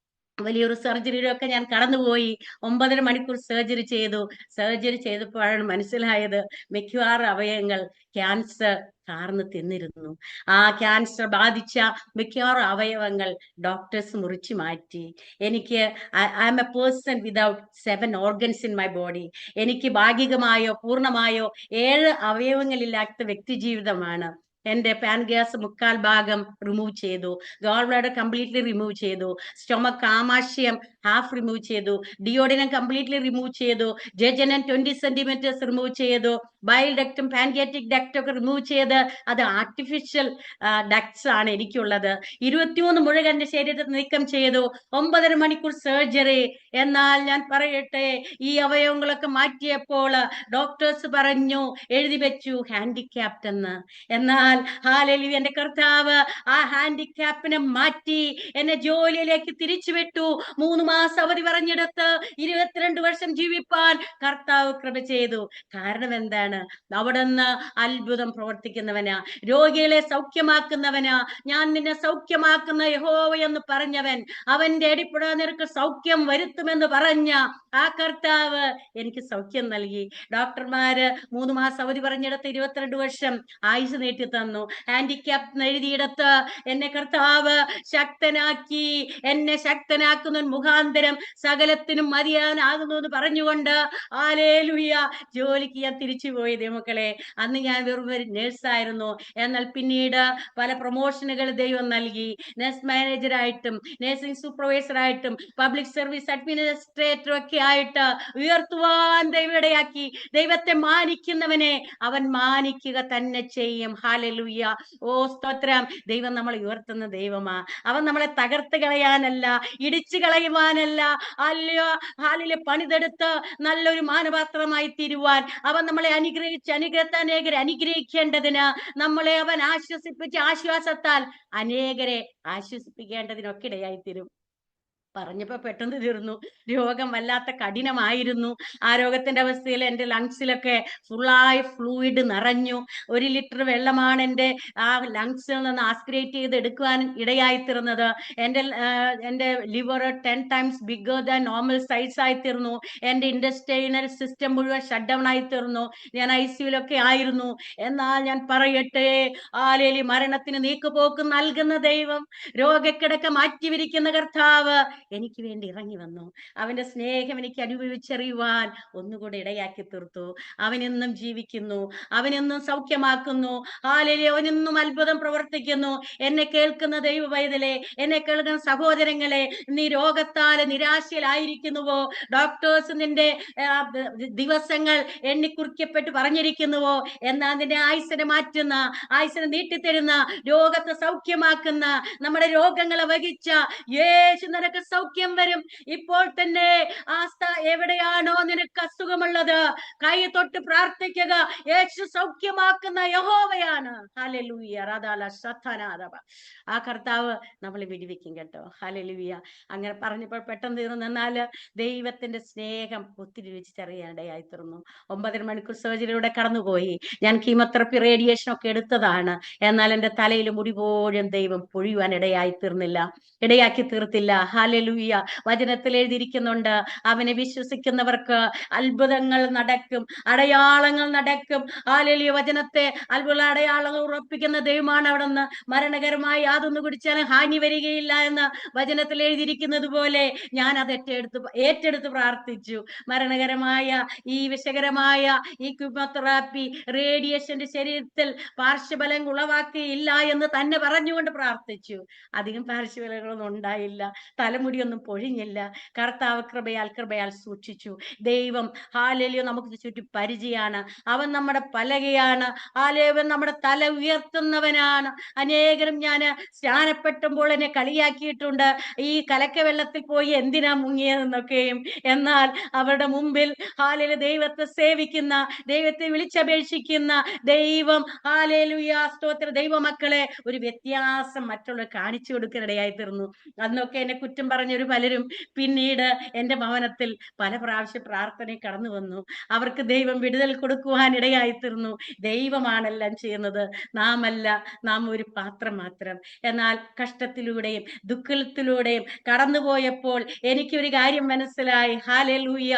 വലിയൊരു സർജറിയിലൊക്കെ ഞാൻ കടന്നുപോയി. 9.5 മണിക്കൂർ സർജറി ചെയ്തു. സർജറി ചെയ്തപ്പോഴാണ് മനസ്സിലായത്, മിക്കവാറും അവയവങ്ങൾ ക്യാൻസർ കാർന്ന് തിന്നിരുന്നു. ആ ക്യാൻസർ ബാധിച്ച മിക്കവാറും അവയവങ്ങൾ ഡോക്ടേഴ്സ് മുറിച്ചു മാറ്റി. എനിക്ക് I M A person without 7 organs in my body. എനിക്ക് ഭാഗികമായോ പൂർണ്ണമായോ 7 അവയവങ്ങളില്ലാത്ത വ്യക്തി ജീവിതമാണ്. എൻ്റെ പാൻഗ്യാസ് 1/4 ഭാഗം റിമൂവ് ചെയ്തു. ഗോൾ ബ്ലാഡർ കംപ്ലീറ്റ്ലി റിമൂവ് ചെയ്തു. സ്റ്റൊമക് ആമാശയം ഹാഫ് റിമൂവ് ചെയ്തു. ഡിയോഡിനം കംപ്ലീറ്റ്ലി റിമൂവ് ചെയ്തു. ജെജനം 20 സെന്റിമീറ്റേഴ്സ് റിമൂവ് ചെയ്തു. ബൈൽ ഡക്റ്റും പാൻക്രിയാറ്റിക് ഡക്റ്റും ഒക്കെ റിമൂവ് ചെയ്ത് അത് ആർട്ടിഫിഷ്യൽ ഡക്ട്സ് ആണ് എനിക്കുള്ളത്. 23 മുഴകൾ എന്റെ ശരീരത്തിൽ നീക്കം ചെയ്തു. 9.5 മണിക്കൂർ സർജറി. എന്നാൽ ഞാൻ പറയട്ടെ, ഈ അവയവങ്ങളൊക്കെ മാറ്റിയപ്പോൾ ഡോക്ടേഴ്സ് പറഞ്ഞു, എഴുതി വെച്ചു ഹാൻഡിക്യാപ്റ്റ് എന്ന്. എന്നാൽ ഹല്ലേലൂയ, എന്റെ കർത്താവ് ആ ഹാൻഡിക്യാപ്പിനെ മാറ്റി എന്നെ ജോലിയിലേക്ക് തിരിച്ചു വിട്ടു. 3 മാസം അവധി പറഞ്ഞെടുത്ത് 22 വർഷം ജീവിപ്പാൻ കർത്താവ് കൃപ ചെയ്തു. കാരണം എന്താണ്? അവിടുന്ന് അത്ഭുതം പ്രവർത്തിക്കുന്നവനാ, രോഗികളെ സൗഖ്യമാക്കുന്നവനാ. ഞാൻ നിന്നെ സൗഖ്യമാക്കുന്ന യഹോവ എന്ന് പറഞ്ഞവൻ, അവന്റെ അടിപ്പുഴ നിനക്ക് സൗഖ്യം വരുത്തുമെന്ന് പറഞ്ഞ ആ കർത്താവ് എനിക്ക് സൗഖ്യം നൽകി. ഡോക്ടർമാര് 3 മാസം അവധി പറഞ്ഞെടുത്ത് 22 വർഷം ആയുസ് നീട്ടി തന്നു. ഹാൻഡിക്യാപ്റ്റ് എഴുതിയിടത്ത് എന്നെ കർത്താവ് ശക്തനാക്കി. എന്നെ ശക്തനാക്കുന്നവൻ മുഖാന്തരം സകലത്തിനും മതിയാനാകുന്നു എന്ന് പറഞ്ഞുകൊണ്ട് ഹല്ലേലൂയ ജോലിക്ക് ഞാൻ തിരിച്ചുപോയി ദൈവമക്കളെ. അന്ന് ഞാൻ വെറും ഒരു നേഴ്സായിരുന്നു. എന്നാൽ പിന്നീട് പല പ്രൊമോഷനുകൾ ദൈവം നൽകി. നഴ്സ് മാനേജറായിട്ടും നഴ്സിംഗ് സൂപ്പർവൈസറായിട്ടും പബ്ലിക് സർവീസ് അഡ്മിനിസ്ട്രേറ്ററും ഒക്കെ ആയിട്ട് ഉയർത്തുവാൻ ദൈവം ഇടയാക്കി. ദൈവത്തെ മാനിക്കുന്നവനെ അവൻ മാനിക്കുക തന്നെ ചെയ്യും. ഹല്ലേലൂയ. ഓ സ്തോത്രം. ദൈവം നമ്മളെ ഉയർത്തുന്ന ദൈവമാ. അവൻ നമ്മളെ തകർത്ത് കളയാനല്ല, ഇടിച്ചു കളയുവാനല്ല, അല്ലയോ ഹാലിലെ പണിതെടുത്ത് നല്ലൊരു മാനപാത്രമായി തീരുവാൻ അവൻ നമ്മളെ അനുഗ്രഹിച്ച് അനുഗ്രഹത്താനേകരെ അനുഗ്രഹിക്കേണ്ടതിന്, നമ്മളെ അവൻ ആശ്വസിപ്പിച്ച് ആശ്വാസത്താൽ അനേകരെ ആശ്വസിപ്പിക്കേണ്ടതിനൊക്കെ ഇടയായി തീരും. പറഞ്ഞപ്പോ പെട്ടെന്ന് തീർന്നു. രോഗം വല്ലാത്ത കഠിനമായിരുന്നു. ആ രോഗത്തിന്റെ അവസ്ഥയിൽ എൻ്റെ ലങ്സിലൊക്കെ ഫുള്ളായി ഫ്ലൂയിഡ് നിറഞ്ഞു. 1 ലിറ്റർ വെള്ളമാണ് എൻ്റെ ആ ലങ്സിൽ നിന്ന് ആസ്പിറേറ്റ് ചെയ്ത് എടുക്കുവാൻ ഇടയായി തീർന്നത്. എൻ്റെ liver 10 times bigger than normal size ആയി തീർന്നു. എൻ്റെ ഇൻഡസ്ട്രിയൽ സിസ്റ്റം മുഴുവൻ ഷട്ട് ഡൗൺ ആയി തീർന്നു. ഞാൻ ICUലൊക്കെ ആയിരുന്നു. എന്നാൽ ഞാൻ പറയട്ടെ, ആലേലി മരണത്തിന് നീക്കുപോക്ക് നൽകുന്ന ദൈവം, രോഗക്കിടക്ക മാറ്റിവിരിക്കുന്ന കർത്താവ് എനിക്ക് വേണ്ടി ഇറങ്ങി വന്നു. അവന്റെ സ്നേഹം എനിക്ക് അനുഭവിച്ചറിയുവാൻ ഒന്നുകൂടെ ഇടയാക്കി തീർത്തു. അവനെന്നും ജീവിക്കുന്നു, അവനെന്നും സൗഖ്യമാക്കുന്നു. ഹല്ലേലൂയ, അവനെന്നും അത്ഭുതം പ്രവർത്തിക്കുന്നു. എന്നെ കേൾക്കുന്ന ദൈവ പൈതലേ, എന്നെ കേൾക്കുന്ന സഹോദരങ്ങളെ, നീ രോഗത്താൽ നിരാശയിലായിരിക്കുന്നുവോ? ഡോക്ടേഴ്സ് നിന്റെ ദിവസങ്ങൾ എണ്ണിക്കുറിക്കപ്പെട്ട് പറഞ്ഞിരിക്കുന്നുവോ? എന്നാൽ നിന്റെ ആയുസ്സിനെ മാറ്റുന്ന, ആയുസ്സിനെ നീട്ടിത്തരുന്ന, രോഗത്തെ സൗഖ്യമാക്കുന്ന, നമ്മുടെ രോഗങ്ങളെ വഹിച്ച യേശു നിനക്ക് സൗഖ്യം വരും. ഇപ്പോൾ തന്നെ എവിടെയാണോ നിനക്ക് അസുഖമുള്ളത്, കൈ തൊട്ട് പ്രാർത്ഥിക്കുക. യേശു സൗഖ്യമാക്കുന്ന യഹോവയാണ്. ഹല്ലേലൂയ. ആ കർത്താവ് നമ്മളെ വിടിവിക്കും കേട്ടോ. ഹല്ലേലൂയ. അങ്ങനെ പറഞ്ഞപ്പോൾ പെട്ടെന്ന് തീർന്നു. എന്നാൽ ദൈവത്തിന്റെ സ്നേഹം ഒത്തിരി രുചിച്ചറിയാനിടയായി തീർന്നു. 9.5 മണിക്കൂർ സർജറിയിലൂടെ കടന്നുപോയി. ഞാൻ കീമോതെറപ്പി റേഡിയേഷൻ ഒക്കെ എടുത്തതാണ്. എന്നാൽ എൻ്റെ തലയിൽ മുടി പോലും ദൈവം പൊഴിയുവാൻ ഇടയാക്കി തീർത്തില്ല. ഹല്ലേലൂയ. വചനത്തിൽ എഴുതിയിരിക്കുന്നുണ്ട്, അവനെ വിശ്വസിക്കുന്നവർക്ക് അത്ഭുതങ്ങൾ നടക്കും, അടയാളങ്ങൾ നടക്കും. ഹല്ലേലൂയ. വചനത്തെ അത്ഭുത അടയാളങ്ങൾ ഉറപ്പിക്കുന്ന ദൈവമാണ് അവിടുന്ന്. മരണകരമായി യാതൊന്നു കുടിച്ചാലും ഹാനി വരികയില്ല എന്ന് വചനത്തിൽ എഴുതിയിരിക്കുന്നത് പോലെ ഞാൻ അത് ഏറ്റെടുത്ത് പ്രാർത്ഥിച്ചു. മരണകരമായ ഈ വിഷകരമായ ഈ കീമോതെറാപ്പി റേഡിയേഷന്റെ ശരീരത്തിൽ പാർശ്വഫലങ്ങൾ ഉളവാക്കിയില്ല എന്ന് തന്നെ പറഞ്ഞുകൊണ്ട് പ്രാർത്ഥിച്ചു. അധികം പാർശ്വഫലങ്ങളൊന്നും ഉണ്ടായില്ല. തലമുടിയൊന്നും പൊഴിഞ്ഞില്ല. കർത്താവ് കൃപയാൽ സൂക്ഷിച്ചു. ദൈവം ഹല്ലേലൂയ നമുക്ക് ചുറ്റും പരിചയാണ്. അവൻ നമ്മുടെ പലകയാണ്. ഹല്ലേലൂയ, നമ്മുടെ തല ഉയർത്തുന്നവനാണ്. അനേകരും ഞാൻ സ്നാനപ്പെട്ടുമ്പോൾ എന്നെ കളിയാക്കിയിട്ടുണ്ട്, ഈ കലക്ക വെള്ളത്തിൽ പോയി എന്തിനാ മുങ്ങിയതെന്നൊക്കെയും. എന്നാൽ അവരുടെ മുമ്പിൽ ഹല്ലേലൂയ ദൈവത്തെ സേവിക്കുന്ന, ദൈവത്തെ വിളിച്ചപേക്ഷിക്കുന്ന ദൈവം, ഹല്ലേലൂയ സ്തോത്ര, ദൈവമക്കളെ ഒരു വ്യത്യാസം മറ്റുള്ളവർ കാണിച്ചു കൊടുക്കാനിടയായി തീർന്നു. അന്നൊക്കെ എന്നെ കുറ്റം പറഞ്ഞൊരു പലരും പിന്നീട് എൻ്റെ ഭവനത്തിൽ പല പ്രാവശ്യം പ്രാർത്ഥനയിൽ കടന്നു വന്നു. അവർക്ക് ദൈവം വിടുതൽ കൊടുക്കുവാൻ ഇടയായി തീർന്നു. ദൈവമാണെല്ലാം ചെയ്യുന്നത്, നാം ഒരു പാത്രം മാത്രം. എന്നാൽ കഷ്ടത്തിലൂടെയും ദുഃഖത്തിലൂടെയും കടന്നുപോയപ്പോൾ എനിക്കൊരു കാര്യം മനസ്സിലായി. ഹല്ലേലൂയ.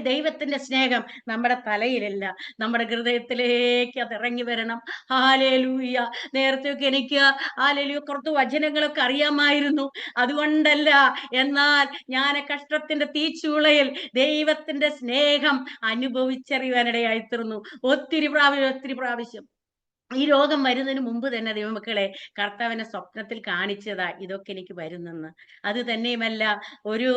ദൈവത്തിന്റെ സ്നേഹം നമ്മുടെ തലയിലല്ല, നമ്മുടെ ഹൃദയത്തിലേക്ക് അത് ഇറങ്ങി വരണം. ഹല്ലേലൂയ. നേരത്തെയൊക്കെ എനിക്ക് ഹല്ലേലൂയ കുറച്ച് വചനങ്ങളൊക്കെ അറിയാമായിരുന്നു, അതുകൊണ്ടല്ല. എന്നാൽ ഞാൻ കഷ്ടത്തിന്റെ തീച്ചൂളയിൽ ദൈവത്തിന്റെ സ്നേഹം അനുഭവിച്ചറിയാനിടയായി തീർന്നു. ഒത്തിരി പ്രാവശ്യം ഈ രോഗം വരുന്നതിന് മുമ്പ് തന്നെ ദൈവമക്കളെ കർത്താവിനെ സ്വപ്നത്തിൽ കാണിച്ചതാ ഇതൊക്കെ എനിക്ക് വരുന്നെന്ന്. അത് തന്നെയുമല്ല, ഒരു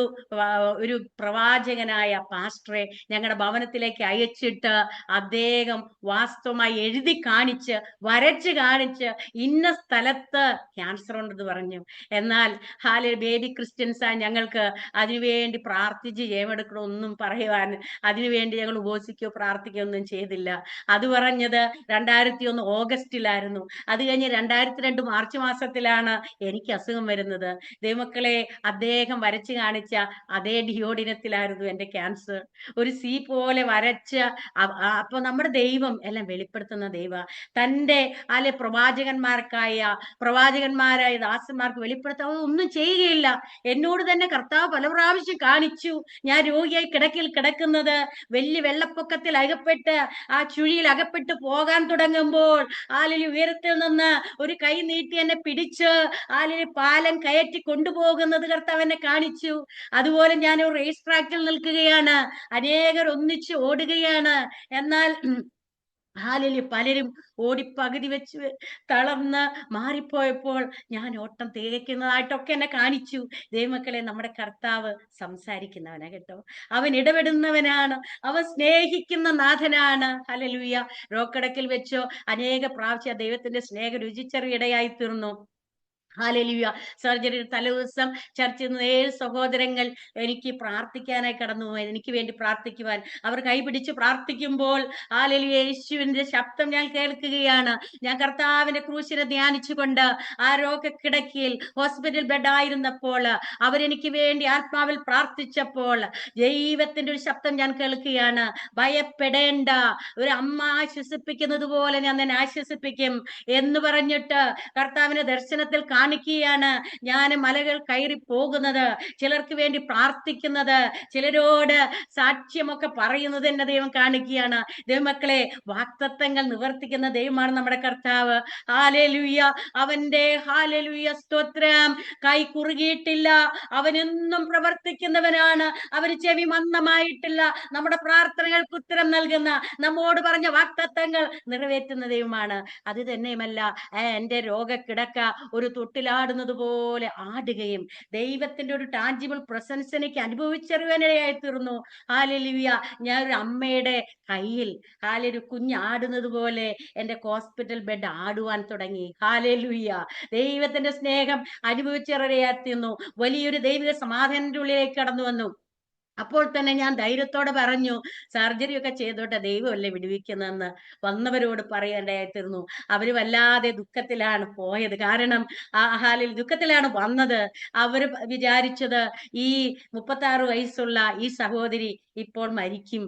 ഒരു പ്രവാചകനായ പാസ്റ്ററെ ഞങ്ങളുടെ ഭവനത്തിലേക്ക് അയച്ചിട്ട് അദ്ദേഹം വാസ്തവമായി എഴുതി കാണിച്ച്, വരച്ച് കാണിച്ച്, ഇന്ന സ്ഥലത്ത് ക്യാൻസർ ഉണ്ടെന്ന് പറഞ്ഞു. എന്നാൽ ബേബി ക്രിസ്ത്യൻസാ ഞങ്ങൾക്ക് അതിനുവേണ്ടി പ്രാർത്ഥിച്ച് ജയമെടുക്കണമെന്നും പറയുവാൻ, അതിനുവേണ്ടി ഞങ്ങൾ ഉപവസിക്കുകയോ പ്രാർത്ഥിക്കുകയോ ഒന്നും ചെയ്തില്ല. അത് പറഞ്ഞത് 2001 ഓഗസ്റ്റിലായിരുന്നു. അത് കഴിഞ്ഞ് 2002 മാർച്ച് മാസത്തിലാണ് എനിക്ക് അസുഖം വരുന്നത്. ദൈവമക്കളെ, അദ്ദേഹം വരച്ചു കാണിച്ച അതേ ഡിയോഡിനത്തിലായിരുന്നു എന്റെ ക്യാൻസർ. ഒരു സി പോലെ വരച്ച അപ്പൊ നമ്മുടെ ദൈവം എല്ലാം വെളിപ്പെടുത്തുന്ന ദൈവ തന്റെ പ്രവാചകന്മാരായ ദാസന്മാർക്ക് വെളിപ്പെടുത്താൻ ഒന്നും ചെയ്യുകയില്ല. എന്നോട് തന്നെ കർത്താവ് പല പ്രാവശ്യം കാണിച്ചു. ഞാൻ രോഗിയായി കിടക്കുന്നത് വലിയ വെള്ളപ്പൊക്കത്തിൽ അകപ്പെട്ട് ആ ചുഴിയിൽ അകപ്പെട്ട് പോകാൻ തുടങ്ങുമ്പോൾ ഉയരത്തിൽ നിന്ന് ഒരു കൈ നീട്ടി എന്നെ പിടിച്ച് പാലം കയറ്റി കൊണ്ടുപോകുന്നത് കർത്താവ് എന്നെ കാണിച്ചു. അതുപോലെ ഞാൻ ഒരു റേസ് ട്രാക്കിൽ നിൽക്കുകയാണ്, അനേകർ ഒന്നിച്ച് ഓടുകയാണ്. എന്നാൽ പലരും ഓടി പകുതി വെച്ച് തളർന്ന് മാറിപ്പോയപ്പോൾ ഞാൻ ഓട്ടം തികയ്ക്കുന്നതായിട്ടൊക്കെ എന്നെ കാണിച്ചു. ദൈവമക്കളെ, നമ്മുടെ കർത്താവ് സംസാരിക്കുന്നവനാ കേട്ടോ. അവൻ ഇടപെടുന്നവനാണ്, അവൻ സ്നേഹിക്കുന്ന നാഥനാണ്. ഹല്ലേലൂയ. റോക്കടക്കിൽ വെച്ചോ അനേക പ്രാവശ്യം ദൈവത്തിന്റെ സ്നേഹം രുചിച്ചറിയിടയായി തീർന്നു. ഹാലേലൂയ. സർജറിയുടെ തലേദിവസം ചർച്ചിൽ നിന്ന് 7 സഹോദരങ്ങൾ എനിക്ക് പ്രാർത്ഥിക്കാനായി കടന്നു പോയത്, എനിക്ക് വേണ്ടി പ്രാർത്ഥിക്കുവാൻ. അവർ കൈപിടിച്ച് പ്രാർത്ഥിക്കുമ്പോൾ യേശുവിന്റെ ശബ്ദം ഞാൻ കേൾക്കുകയാണ്. ഞാൻ കർത്താവിന്റെ ക്രൂശിനെ ധ്യാനിച്ചുകൊണ്ട് ആ രോഗക്കിടക്കയിൽ ഹോസ്പിറ്റൽ ബെഡ് ആയിരുന്നപ്പോൾ അവരെനിക്ക് വേണ്ടി ആത്മാവിൽ പ്രാർത്ഥിച്ചപ്പോൾ ദൈവത്തിന്റെ ഒരു ശബ്ദം ഞാൻ കേൾക്കുകയാണ്. ഭയപ്പെടേണ്ട, ഒരു അമ്മ ആശ്വസിപ്പിക്കുന്നത് പോലെ ഞാൻ നിന്നെ ആശ്വസിപ്പിക്കും എന്ന് പറഞ്ഞിട്ട് കർത്താവിന്റെ ദർശനത്തിൽ കാണിക്കുകയാണ്. ഞാൻ മലകൾ കയറി പോകുന്നത്, ചിലർക്ക് വേണ്ടി പ്രാർത്ഥിക്കുന്നത്, ചിലരോട് സാക്ഷ്യമൊക്കെ പറയുന്നത് എന്നെ ദൈവം കാണിക്കുകയാണ്. ദൈവമക്കളെ, വാഗ്ദത്തങ്ങൾ നിവർത്തിക്കുന്ന ദൈവമാണ് നമ്മുടെ കർത്താവ്. ഹാലേലൂയ. അവന്റെ സ്തോത്രം. കൈ കുറുകിയിട്ടില്ല, അവനെന്നും പ്രവർത്തിക്കുന്നവനാണ്. അവന് ചെവി മന്ദമായിട്ടില്ല. നമ്മുടെ പ്രാർത്ഥനകൾക്ക് ഉത്തരം നൽകുന്ന, നമ്മോട് പറഞ്ഞ വാഗ്ദത്തങ്ങൾ നിറവേറ്റുന്ന ദൈവമാണ്. അത് തന്നെയുമല്ല, എന്റെ രോഗക്കിടക്ക ഒരു തൊട്ടിലാടുന്നത് പോലെ ആടുകയും ദൈവത്തിന്റെ ഒരു ടാഞ്ചിബിൾ പ്രസൻസ് എനിക്ക് അനുഭവിച്ചറിയാനിടയായി തീർന്നു. ഹാലേലൂയ. ഞാൻ ഒരു അമ്മയുടെ കയ്യിൽ ഒരു കുഞ്ഞാടുന്നത് പോലെ എന്റെ ഹോസ്പിറ്റൽ ബെഡ് ആടുവാൻ തുടങ്ങി. ഹാലേലൂയ. ദൈവത്തിന്റെ സ്നേഹം അനുഭവിച്ചറിയായി തീർന്നു. വലിയൊരു ദൈവിക സമാധാനത്തിന്റെ ഉള്ളിലേക്ക് കടന്നു വന്നു. അപ്പോൾ തന്നെ ഞാൻ ധൈര്യത്തോടെ പറഞ്ഞു, സർജറി ഒക്കെ ചെയ്തോട്ടെ, ദൈവമല്ലേ വിടുവിക്കുന്നതെന്ന് വന്നവരോട് പറയേണ്ടതായിത്തീർന്നു. അവര് വല്ലാതെ ദുഃഖത്തിലാണ് പോയത്. കാരണം ദുഃഖത്തിലാണ് വന്നത്. അവര് വിചാരിച്ചത് ഈ 36 വയസ്സുള്ള ഈ സഹോദരി ഇപ്പോൾ മരിക്കും.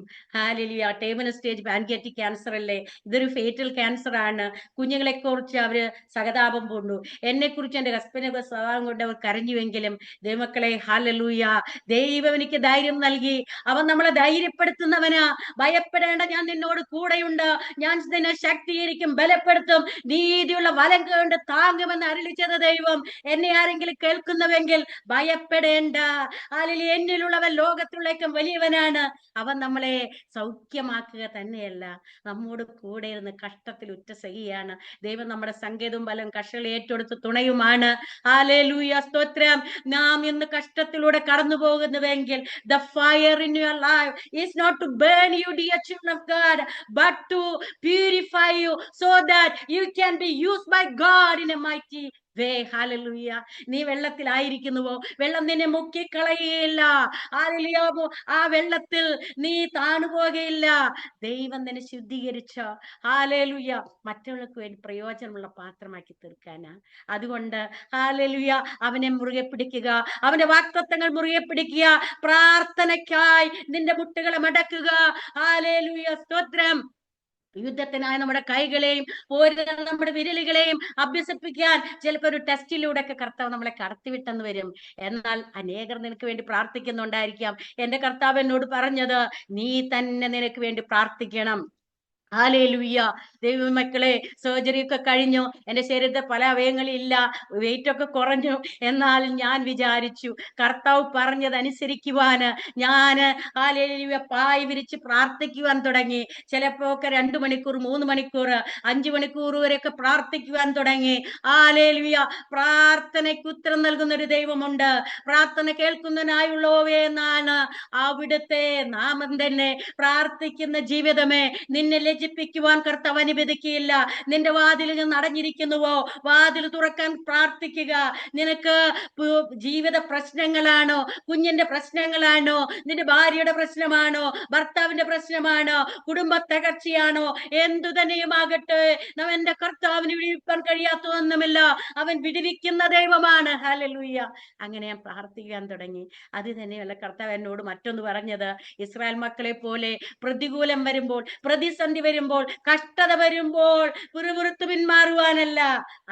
ടേമിനൽ സ്റ്റേജ് പാൻക്രിയാറ്റിക് ക്യാൻസർ അല്ലേ, ഇതൊരു ഫേറ്റൽ ക്യാൻസർ ആണ്. കുഞ്ഞുങ്ങളെ കുറിച്ച് അവര് സഹതാപം പൂണ്ടു. എന്നെ കുറിച്ച് എന്റെ ഹസ്ബൻഡിന്റെ സ്വഭാവം കൊണ്ട് അവർ കരഞ്ഞുവെങ്കിലും ദൈവമക്കളെ, ഹല്ലേലൂയ, ദൈവം എനിക്ക് ധൈര്യം നൽകി. അവൻ നമ്മളെ ധൈര്യപ്പെടുത്തുന്നവനാ. ഭയപ്പെടേണ്ട, ഞാൻ നിന്നോട് കൂടെയുണ്ട്, ഞാൻ നിന്നെ ശക്തീകരിക്കും, ബലപ്പെടുത്തും, നീതിയുള്ള വലം കൊണ്ട് താങ്ങുമെന്ന് അരുളിച്ചത് ദൈവം. എന്നെ ആരെങ്കിലും കേൾക്കുന്നുവെങ്കിൽ ഭയപ്പെടേണ്ട. എന്നിലുള്ളവൻ ലോകത്തിലേക്കും വലിയവനാണ്. അവൻ നമ്മളെ സൗഖ്യമാക്കുക തന്നെയല്ല, നമ്മോട് കൂടെ ഇരുന്ന് കഷ്ടത്തിൽ ഉറ്റ സഹിയാണ്. ദൈവം നമ്മുടെ സങ്കേതവും ബലം കഷകൾ ഏറ്റെടുത്ത് തുണയുമാണ്. ഹല്ലേലൂയ, സ്തോത്രം. നാം ഇന്ന് കഷ്ടത്തിലൂടെ കടന്നു പോകുന്നുവെങ്കിൽ the fire in your life is not to burn you, dear children of God, but to purify you so that you can be used by God in a mighty way. Hallelujah. നീ വെള്ളത്തിലായിരിക്കുന്നുവോ, വെള്ളം നിന്നെ മുക്കിക്കളയുകയില്ല. ആ വെള്ളത്തിൽ നീ താണുപോകുകയില്ല. ദൈവം നിന്നെ ശുദ്ധീകരിച്ച hallelujah മറ്റുള്ളവർക്ക് വേണ്ടി പ്രയോജനമുള്ള പാത്രമാക്കി തീർക്കാനാ. അതുകൊണ്ട് ഹാലേലുയ, അവനെ മുറുകെ പിടിക്കുക, അവന്റെ വാഗ്ദത്തങ്ങൾ മുറുകെ പിടിക്കുക. പ്രാർത്ഥനയ്ക്കായി നിന്റെ മുട്ടുകളെ മടക്കുക. ഹാലേലുയ, സ്തോത്രം. യുദ്ധത്തിനായി നമ്മുടെ കൈകളെയും നമ്മുടെ വിരലുകളെയും അഭ്യസിപ്പിക്കാൻ ചിലപ്പോൾ ഒരു ടെസ്റ്റിലൂടെ ഒക്കെ കർത്താവ് നമ്മളെ കടത്തിവിട്ടെന്ന് വരും. എന്നാൽ അനേകർ നിനക്ക് വേണ്ടി പ്രാർത്ഥിക്കുന്നുണ്ടായിരിക്കാം. എന്റെ കർത്താവ് എന്നോട് പറഞ്ഞത്, നീ തന്നെ നിനക്ക് വേണ്ടി പ്രാർത്ഥിക്കണം. ഹല്ലേലൂയ. ദൈവമക്കളെ, സർജറി ഒക്കെ കഴിഞ്ഞു. എന്റെ ശരീരത്തെ പല അവയവങ്ങളില്ല, വെയിറ്റ് ഒക്കെ കുറഞ്ഞു. എന്നാൽ ഞാൻ വിചാരിച്ചു കർത്താവ് പറഞ്ഞത് അനുസരിക്കുവാന് ഞാന് ഹല്ലേലൂയ പായ് വിരിച്ച് പ്രാർത്ഥിക്കുവാൻ തുടങ്ങി. ചിലപ്പോ ഒക്കെ 2 മണിക്കൂർ, 3 മണിക്കൂർ, 5 മണിക്കൂർ വരെയൊക്കെ പ്രാർത്ഥിക്കുവാൻ തുടങ്ങി. ഹല്ലേലൂയ. പ്രാർത്ഥനയ്ക്ക് ഉത്തരം നൽകുന്ന ഒരു ദൈവമുണ്ട്. പ്രാർത്ഥന കേൾക്കുന്നതിനായുള്ളവേ എന്നാണ് അവിടുത്തെ നാമം തന്നെ. പ്രാർത്ഥിക്കുന്ന ജീവിതമേ, നിന്നെ ലജ്ജിപ്പിക്കുവാൻ കർത്താവ് അനുവദിക്കുകയില്ല. നിന്റെ വാതിലുകൾ അടഞ്ഞിരിക്കുന്നുവോ, വാതിൽ തുറക്കാൻ പ്രാർത്ഥിക്കുക. നിനക്ക് ജീവിത പ്രശ്നങ്ങളാണോ, കുഞ്ഞിന്റെ പ്രശ്നങ്ങളാണോ, നിന്റെ ഭാര്യയുടെ പ്രശ്നമാണോ, ഭർത്താവിന്റെ പ്രശ്നമാണോ, കുടുംബ തകർച്ചയാണോ, എന്തു തന്നെയുമാകട്ടെ, എന്റെ കർത്താവിന് വിടുവിക്കാൻ കഴിയാത്തതൊന്നുമില്ല. അവൻ വിടുവിക്കുന്ന ദൈവമാണ്. ഹല്ലേലൂയ. അങ്ങനെ ഞാൻ പ്രാർത്ഥിക്കാൻ തുടങ്ങി. അത് തന്നെയല്ല കർത്താവ് എന്നോട് മറ്റൊന്ന് പറഞ്ഞത്, ഇസ്രായേൽ മക്കളെ പോലെ പ്രതികൂലം വരുമ്പോൾ, പ്രതിസന്ധി വരുമ്പോൾ, കഷ്ടത വരുമ്പോൾ പിറുപിറുത്ത് പിന്മാറുവാനല്ല.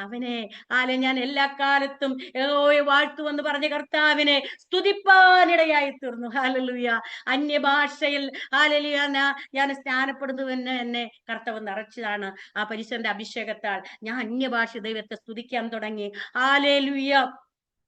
അവനെ ഞാൻ എല്ലാ കാലത്തും യഹോവയെ വാഴ്ത്തുവെന്ന് പറഞ്ഞ കർത്താവിനെ സ്തുതിപ്പാനിടയായി തീർന്നു. ഹല്ലേലൂയ. അന്യഭാഷയിൽ ഹല്ലേലൂയ ഞാൻ സ്നാനപ്പെടുന്നുവെന്ന് എന്നെ കർത്താവ് നിറച്ചതാണ്. ആ പരിശുദ്ധ അഭിഷേകത്താൽ ഞാൻ അന്യഭാഷ ദൈവത്തെ സ്തുതിക്കാൻ തുടങ്ങി. ഹല്ലേലൂയ.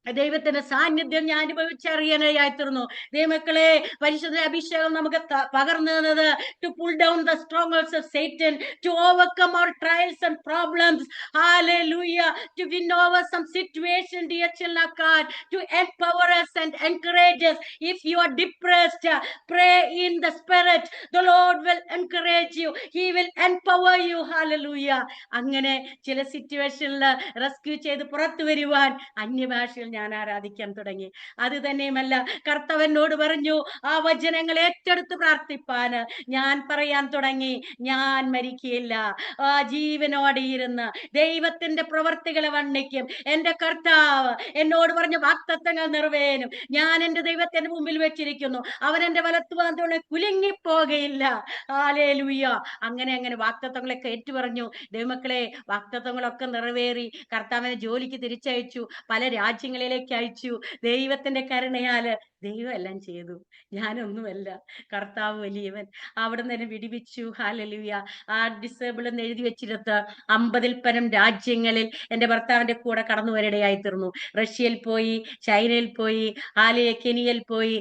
ദൈവത്തിന്റെ സാന്നിധ്യം ഞാൻ അനുഭവിച്ചറിയാനായി തീർന്നു. ദൈവമക്കളെ, പരിശുദ്ധ അഭിഷേകം നമുക്ക് പകർന്നു തന്നത് to pull down the strongholds of Satan, to overcome our trials and problems. Hallelujah. To win over some situation, dear children of God, to empower us and encourage us. If you are depressed, pray in the spirit. The Lord will encourage you. He will empower you. Hallelujah. അങ്ങനെ ചില സിറ്റുവേഷനിൽ rescue ചെയ്ത് പുറത്തു വരുവാൻ അന്യഭാഷയിൽ ഞാൻ ആരാധിക്കാൻ തുടങ്ങി. അത് തന്നെയുമല്ല, കർത്താവിനോട് പറഞ്ഞു ആ വചനങ്ങൾ ഏറ്റെടുത്ത് പ്രാർത്ഥിപ്പാന് ഞാൻ പറയാൻ തുടങ്ങി. ഞാൻ മരിക്കുകയില്ല, ആ ജീവനോടെ ഇരുന്ന് ദൈവത്തിന്റെ പ്രവർത്തികളെ വർണ്ണിക്കും. എന്റെ കർത്താവ് എന്നോട് പറഞ്ഞ വാഗ്ദത്തങ്ങൾ നിറവേനും. ഞാൻ എന്റെ ദൈവത്തിന്റെ മുമ്പിൽ വെച്ചിരിക്കുന്നു, അവൻ എന്റെ വലത്തുഭാഗത്തോടെ കുലുങ്ങിപ്പോകയില്ല. ഹല്ലേലൂയ. അങ്ങനെ വാഗ്ദത്തങ്ങളൊക്കെ ഏറ്റുപറഞ്ഞു. ദൈവമക്കളെ, വാഗ്ദത്തങ്ങളൊക്കെ നിറവേറി. കർത്താവിനെ ജോലിക്ക് തിരിച്ചയച്ചു, പല രാജ്യങ്ങളിലേക്ക് അയച്ചു. ദൈവത്തിന്റെ കരുണയാല് ദൈവം എല്ലാം ചെയ്തു. ഞാനൊന്നുമല്ല, കർത്താവ് വലിയവൻ. അവിടെ നിന്ന് വിടിവിച്ചു. ഹല്ലേലൂയ. ആ ഡിസേബിൾ എന്ന് എഴുതി വെച്ചിരുത്ത് 50-ൽ പരം രാജ്യങ്ങളിൽ എന്റെ ഭർത്താവിന്റെ കൂടെ കടന്നു വരയിടയായി തീർന്നു. റഷ്യയിൽ പോയി, ചൈനയിൽ പോയി, കെനിയയിൽ പോയി,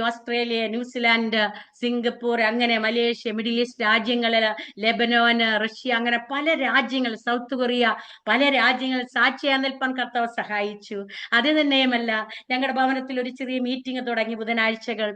ഓസ്ട്രേലിയ, ന്യൂസിലാൻഡ്, സിംഗപ്പൂർ, അങ്ങനെ മലേഷ്യ, മിഡിൽ ഈസ്റ്റ് രാജ്യങ്ങളിൽ, ലെബനോന്, റഷ്യ, അങ്ങനെ പല രാജ്യങ്ങൾ, സൗത്ത് കൊറിയ, പല രാജ്യങ്ങളിൽ സാക്ഷിയാ നിൽപ്പാൻ കർത്താവ് സഹായിച്ചു. അത് തന്നെയുമല്ല, ഞങ്ങളുടെ ഭവനത്തിൽ ഒരു ചെറിയ മീറ്റിംഗ് തുടങ്ങി ബുധനാഴ്ചകൾ.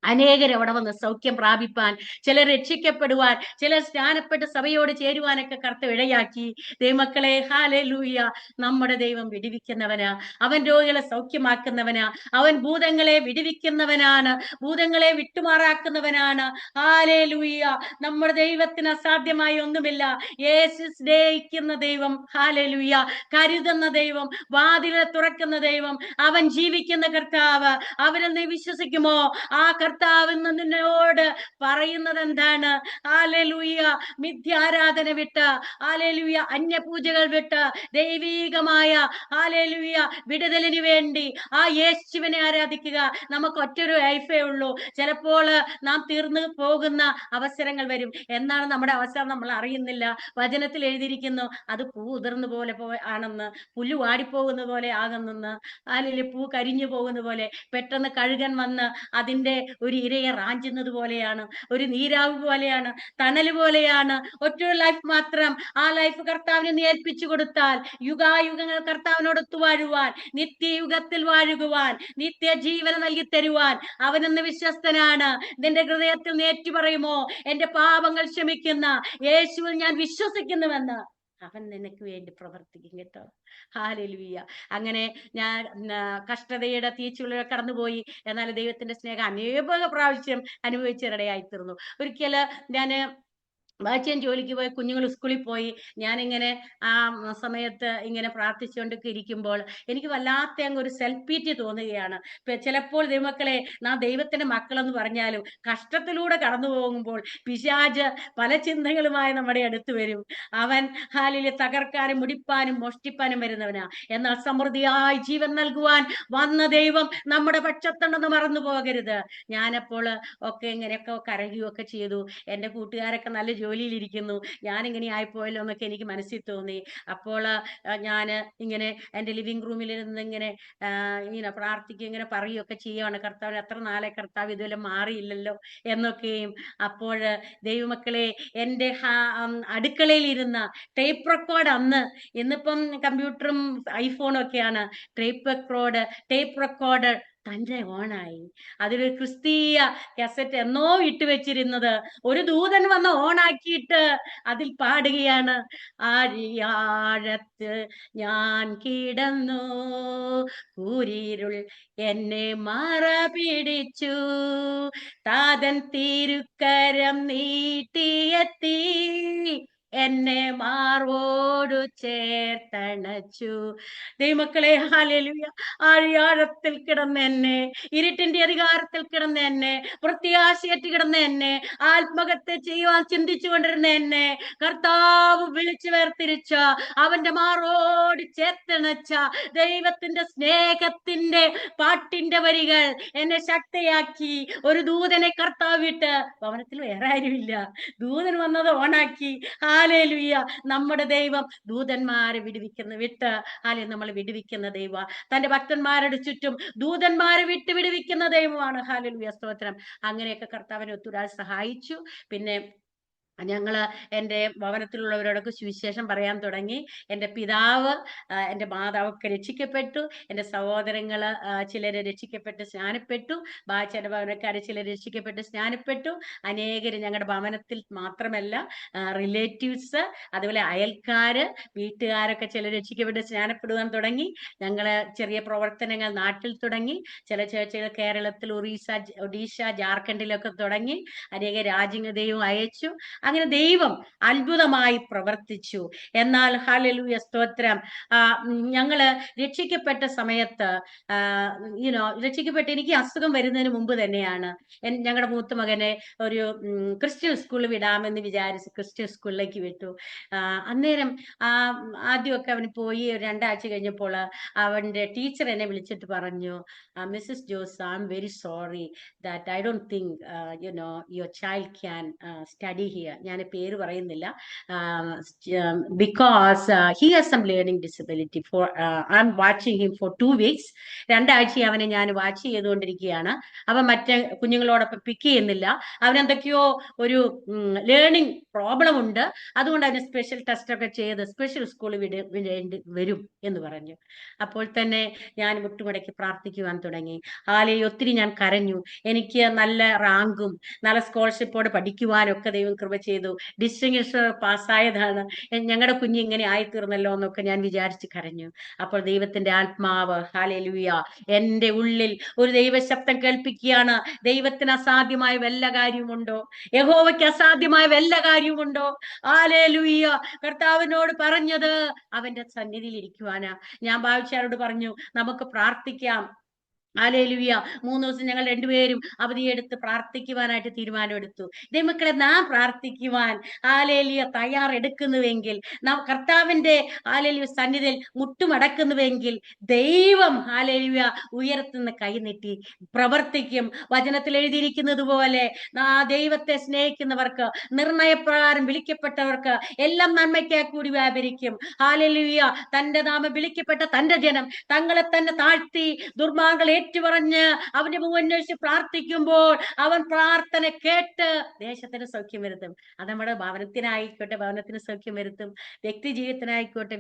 അനേകർ അവിടെ വന്ന് സൗഖ്യം പ്രാപിപ്പാൻ, ചിലർ രക്ഷിക്കപ്പെടുവാൻ, ചിലർ സ്നാനപ്പെട്ട് സഭയോട് ചേരുവാനൊക്കെ കർത്താവ് ഇടയാക്കി. ദൈവമക്കളെ, ഹല്ലേലൂയ. നമ്മുടെ ദൈവം വിടുവിക്കുന്നവനാ, അവൻ രോഗികളെ സൗഖ്യമാക്കുന്നവനാ, അവൻ ഭൂതങ്ങളെ വിടുവിക്കുന്നവനാണ്, ഭൂതങ്ങളെ വിട്ടുമാറാക്കുന്നവനാണ്. ഹല്ലേലൂയ. നമ്മുടെ ദൈവത്തിന് അസാധ്യമായി ഒന്നുമില്ല. യേശുസ് ഡേയിക്കുന്ന ദൈവം, ഹല്ലേലൂയ, കരുതുന്ന ദൈവം, വാതിലെ തുറക്കുന്ന ദൈവം, അവൻ ജീവിക്കുന്ന കർത്താവ്. അവനെ നീ വിശ്വസിക്കുമോ? ആ കർത്താവ് നിന്നോട് പറയുന്നത് എന്താണ്? ഹല്ലേലൂയ. മിഥ്യാരാധന വിട്ട്, ഹല്ലേലൂയ, അന്യപൂജകൾ വിട്ട് ദൈവീകമായ ഹല്ലേലൂയ വിടുതലിന് വേണ്ടി ആ യേശുവിനെ ആരാധിക്കുക. നമുക്ക് ഒറ്റൊരു ലൈഫേ ഉള്ളൂ. ചിലപ്പോൾ നാം തീർന്നു പോകുന്ന അവസരങ്ങൾ വരും. എന്നാണ് നമ്മുടെ അവസരം നമ്മൾ അറിയുന്നില്ല. വചനത്തിൽ എഴുതിയിരിക്കുന്നു, അത് പൂ ഉതിർന്നു പോലെ ആണെന്ന്, പുല്ല് വാടിപ്പോകുന്ന പോലെ ആകുന്നെന്ന്, അല്ലെങ്കിൽ പൂ കരിഞ്ഞു പോകുന്ന പോലെ. പെട്ടെന്ന് കഴുകൻ വന്ന് അതിന്റെ ഒരു ഇരയെ റാഞ്ചുന്നത് പോലെയാണ്, ഒരു നീരാവ് പോലെയാണ്, തണൽ പോലെയാണ്. ഒറ്റ ലൈഫ് മാത്രം. ആ ലൈഫ് കർത്താവിനെ നീ ഏൽപ്പിച്ചു കൊടുത്താൽ യുഗായുഗങ്ങൾ കർത്താവിനോടൊത്തു വാഴുവാൻ, നിത്യയുഗത്തിൽ വാഴുകുവാൻ, നിത്യജീവൻ നൽകി തരുവാൻ അവനെന്ന് വിശ്വസ്തനാണ്. നിന്റെ ഹൃദയത്തിൽ നേറ്റു പറയുമോ, എന്റെ പാപങ്ങൾ ക്ഷമിക്കുന്ന യേശുവിൽ ഞാൻ വിശ്വസിക്കുന്നുവെന്ന്? അവൻ നിനക്ക് വേണ്ടി പ്രവർത്തിക്കും കേട്ടോ. ഹല്ലേലൂയ. അങ്ങനെ ഞാൻ കഷ്ടതയുടെ തീച്ചുള്ളിൽ കടന്നുപോയി. എന്നാൽ ദൈവത്തിന്റെ സ്നേഹം അനേക പ്രാവശ്യം അനുഭവിച്ചിടയായി തീർന്നു. ഒരിക്കല് ഞാന് വാച്യൻ ജോലിക്ക് പോയി, കുഞ്ഞുങ്ങൾ സ്കൂളിൽ പോയി. ഞാനിങ്ങനെ ആ സമയത്ത് ഇങ്ങനെ പ്രാർത്ഥിച്ചുകൊണ്ടൊക്കെ ഇരിക്കുമ്പോൾ എനിക്ക് വല്ലാത്ത അങ്ങ് ഒരു സെൽഫ് പീറ്റി തോന്നുകയാണ്. ചിലപ്പോൾ ദൈവമക്കളെ, നാം ദൈവത്തിന്റെ മക്കളെന്ന് പറഞ്ഞാലും കഷ്ടത്തിലൂടെ കടന്നു പോകുമ്പോൾ പിശാച് പല ചിന്തകളുമായി നമ്മുടെ അടുത്ത് വരും. അവൻ ഹാലിലെ തകർക്കാനും മുടിപ്പാനും മോഷ്ടിപ്പാനും വരുന്നവനാ. എന്നാൽ സമൃദ്ധിയായി ജീവൻ നൽകുവാൻ വന്ന ദൈവം നമ്മുടെ പക്ഷത്തുണ്ടെന്ന് മറന്നു പോകരുത്. ഞാനപ്പോൾ ഒക്കെ ഇങ്ങനെയൊക്കെ കരയുകയൊക്കെ ചെയ്തു. എൻ്റെ കൂട്ടുകാരൊക്കെ നല്ല ജോലിയിലിരിക്കുന്നു, ഞാനിങ്ങനെ ആയിപ്പോയല്ലോ എന്നൊക്കെ എനിക്ക് മനസ്സിൽ തോന്നി. അപ്പോൾ ഞാൻ ഇങ്ങനെ എൻ്റെ ലിവിങ് റൂമിലിരുന്ന് ഇങ്ങനെ പ്രാർത്ഥിക്കുക, ഇങ്ങനെ പറയുകയൊക്കെ ചെയ്യുകയാണ്, കർത്താവ് എത്ര നാളെ കർത്താവ് ഇതുവരെ മാറിയില്ലല്ലോ എന്നൊക്കെയും. അപ്പോൾ ദൈവമക്കളെ, എൻ്റെ അടുക്കളയിൽ ഇരുന്ന ടേപ്പ് റെക്കോർഡ് അന്ന്, ഇന്നിപ്പം കമ്പ്യൂട്ടറും ഐഫോണും ഒക്കെയാണ്, ടേപ്പ് റെക്കോർഡ് തന്നെ ഓണായി. അതിലൊരു ക്രിസ്തീയ കാസറ്റ് എന്നോ ഇട്ടുവെച്ചിരുന്നത് ഒരു ദൂതൻ വന്ന് ഓണാക്കിയിട്ട് അതിൽ പാടുകയാണ്, ആഴിയാഴത്ത് ഞാൻ കിടന്നു, കൂരിരുൾ എന്നെ മറ പിടിച്ചു, താതൻ തിരുക്കരം നീട്ടിയെത്തി, എന്നെ മാർവോടു ചേർത്തണച്ചു. ദൈവമക്കളെ, ഹല്ലേലൂയ. ആഴിയാഴത്തിൽ കിടന്ന എന്നെ, ഇരുട്ടിന്റെ അധികാരത്തിൽ കിടന്ന എന്നെ, പ്രത്യാശയറ്റ് കിടന്ന എന്നെ, ആത്മഹത്യ ചെയ്യുവാൻ ചിന്തിച്ചു കൊണ്ടിരുന്ന എന്നെ കർത്താവ് വിളിച്ചു വേർതിരിച്ച, അവന്റെ മാറോട് ചേർത്തണച്ച ദൈവത്തിന്റെ സ്നേഹത്തിന്റെ പാട്ടിന്റെ വരികൾ എന്നെ ശക്തിയാക്കി. ഒരു ദൂതനെ കർത്താവ് വിട്ട്, ഭവനത്തിൽ വേറെ ആരുമില്ല, ദൂതൻ വന്നത് ഓണാക്കി. ഹല്ലേലൂയ. നമ്മുടെ ദൈവം ദൂതന്മാരെ വിട്ട് നമ്മൾ വിടുവിക്കുന്ന ദൈവ, തന്റെ ഭക്തന്മാരുടെ ചുറ്റും ദൂതന്മാരെ വിടുവിക്കുന്ന ദൈവമാണ്. ഹല്ലേലൂയ, സ്തോത്രം. അങ്ങനെയൊക്കെ കർത്താവിനെ ഒത്തുരാൾ സഹായിച്ചു. പിന്നെ ഞങ്ങള് എൻ്റെ ഭവനത്തിലുള്ളവരോടൊക്കെ സുവിശേഷം പറയാൻ തുടങ്ങി. എൻ്റെ പിതാവ്, എൻ്റെ മാതാവൊക്കെ രക്ഷിക്കപ്പെട്ടു. എൻ്റെ സഹോദരങ്ങള് ചിലര് രക്ഷിക്കപ്പെട്ട് സ്നാനപ്പെട്ടു. ബാച്ചയുടെ ഭവനക്കാര് ചിലർ രക്ഷിക്കപ്പെട്ട് സ്നാനപ്പെട്ടു. അനേകര് ഞങ്ങളുടെ ഭവനത്തിൽ മാത്രമല്ല, റിലേറ്റീവ്സ്, അതുപോലെ അയൽക്കാര്, വീട്ടുകാരൊക്കെ ചിലർ രക്ഷിക്കപ്പെട്ട് സ്നാനപ്പെടുവാൻ തുടങ്ങി. ഞങ്ങള് ചെറിയ പ്രവർത്തനങ്ങൾ നാട്ടിൽ തുടങ്ങി. ചില ചേർച്ചകൾ കേരളത്തിൽ, ഒഡീഷ, ജാർഖണ്ഡിലൊക്കെ തുടങ്ങി. അനേക രാജ്യങ്ങൾ ദൈവം അയച്ചു. അങ്ങനെ ദൈവം അത്ഭുതമായി പ്രവർത്തിച്ചു. എന്നാൽ ഹല്ലേലൂയ, സ്തോത്രം, ഞങ്ങള് രക്ഷിക്കപ്പെട്ട സമയത്ത്, രക്ഷിക്കപ്പെട്ട് എനിക്ക് അസുഖം വരുന്നതിന് മുമ്പ് തന്നെയാണ് ഞങ്ങളുടെ മൂത്ത മകനെ ഒരു ക്രിസ്ത്യൻ സ്കൂളിൽ വിടാമെന്ന് വിചാരിച്ച് ക്രിസ്ത്യൻ സ്കൂളിലേക്ക് വിട്ടു. അന്നേരം ആദ്യമൊക്കെ അവന് പോയി. 2 ആഴ്ച കഴിഞ്ഞപ്പോൾ അവന്റെ ടീച്ചർ എന്നെ വിളിച്ചിട്ട് പറഞ്ഞു, Mrs Jose, I'm very sorry that I don't think your child can study here. ഞാൻ പേര് പറയുന്നില്ല. Because he has some learning disability. I'm watching him for 2 weeks. 2 ആഴ്ച അവനെ ഞാൻ വാച്ച് ചെയ്തുകൊണ്ടിരിക്കുകയാണ്. അവൻ മറ്റേ കുഞ്ഞുങ്ങളോടൊപ്പം പിക്ക് ചെയ്യുന്നില്ല. അവനെന്തൊക്കെയോ ഒരു ലേണിംഗ് പ്രോബ്ലം ഉണ്ട്. അതുകൊണ്ട് അതിന് സ്പെഷ്യൽ ടെസ്റ്റ് ഒക്കെ ചെയ്ത് സ്പെഷ്യൽ സ്കൂളിൽ വിടേണ്ടി വരും എന്ന് പറഞ്ഞു. അപ്പോൾ തന്നെ ഞാൻ മുട്ടുമടക്കി പ്രാർത്ഥിക്കുവാൻ തുടങ്ങി. ഒത്തിരി ഞാൻ കരഞ്ഞു. എനിക്ക് നല്ല റാങ്കും നല്ല സ്കോളർഷിപ്പോടെ പഠിക്കുവാനൊക്കെ ദൈവം കൃപ ചെയ്തു. ഡിസ്റ്റിങ്ഷൻ പാസ്സായതാണ്. ഞങ്ങളുടെ കുഞ്ഞ് ഇങ്ങനെ ആയിത്തീർന്നല്ലോ എന്നൊക്കെ ഞാൻ വിചാരിച്ച് കരഞ്ഞു. അപ്പോൾ ദൈവത്തിന്റെ ആത്മാവ്, ഹല്ലേലൂയ, എൻ്റെ ഉള്ളിൽ ഒരു ദൈവശബ്ദം കേൾപ്പിക്കുകയാണ്. ദൈവത്തിന് അസാധ്യമായ വല്ല കാര്യമുണ്ടോ? യഹോവയ്ക്ക് അസാധ്യമായ വല്ല കാര്യമുണ്ടോ? ഹല്ലേലൂയ. കർത്താവിനോട് പറഞ്ഞത് അവന്റെ സന്നിധിയിൽ ഇരിക്കുവാനാ. ഞാൻ ഭാവിച്ചാരോട് പറഞ്ഞു, നമുക്ക് പ്രാർത്ഥിക്കാം. ഹല്ലേലൂയ. 3 ദിവസം ഞങ്ങൾ രണ്ടുപേരും അവധിയെടുത്ത് പ്രാർത്ഥിക്കുവാനായിട്ട് തീരുമാനമെടുത്തു. ദൈവമക്കളെ, നാം പ്രാർത്ഥിക്കുവാൻ ഹല്ലേലൂയ തയ്യാറെടുക്കുന്നുവെങ്കിൽ, നാം കർത്താവിന്റെ ഹല്ലേലൂയ സന്നിധിയിൽ മുട്ടുമടക്കുന്നുവെങ്കിൽ, ദൈവം ഹല്ലേലൂയ ഉയരത്തുനിന്ന് കൈനീട്ടി പ്രവർത്തിക്കും. വചനത്തിൽ എഴുതിയിരിക്കുന്നത് പോലെ ദൈവത്തെ സ്നേഹിക്കുന്നവർക്ക്, നിർണയപ്രകാരം വിളിക്കപ്പെട്ടവർക്ക് എല്ലാം നന്മയ്ക്കായി കൂടി വ്യാപരിക്കും. ഹല്ലേലൂയ. തന്റെ നാമം വിളിക്കപ്പെട്ട തന്റെ ജനം തങ്ങളെ തന്നെ താഴ്ത്തി ദുർമാർഗ്ഗങ്ങൾ ഏറ്റുപറഞ്ഞ് അവന്റെ മുന്നേഷിച്ച് പ്രാർത്ഥിക്കുമ്പോൾ അവൻ പ്രാർത്ഥന കേട്ട് ദേശത്തിന് സൗഖ്യം വരുത്തും. അത് നമ്മുടെ ഭവനത്തിനായിക്കോട്ടെ, ഭവനത്തിന് സൗഖ്യം വരുത്തും. വ്യക്തി ജീവിതത്തിനായിക്കോട്ടെ,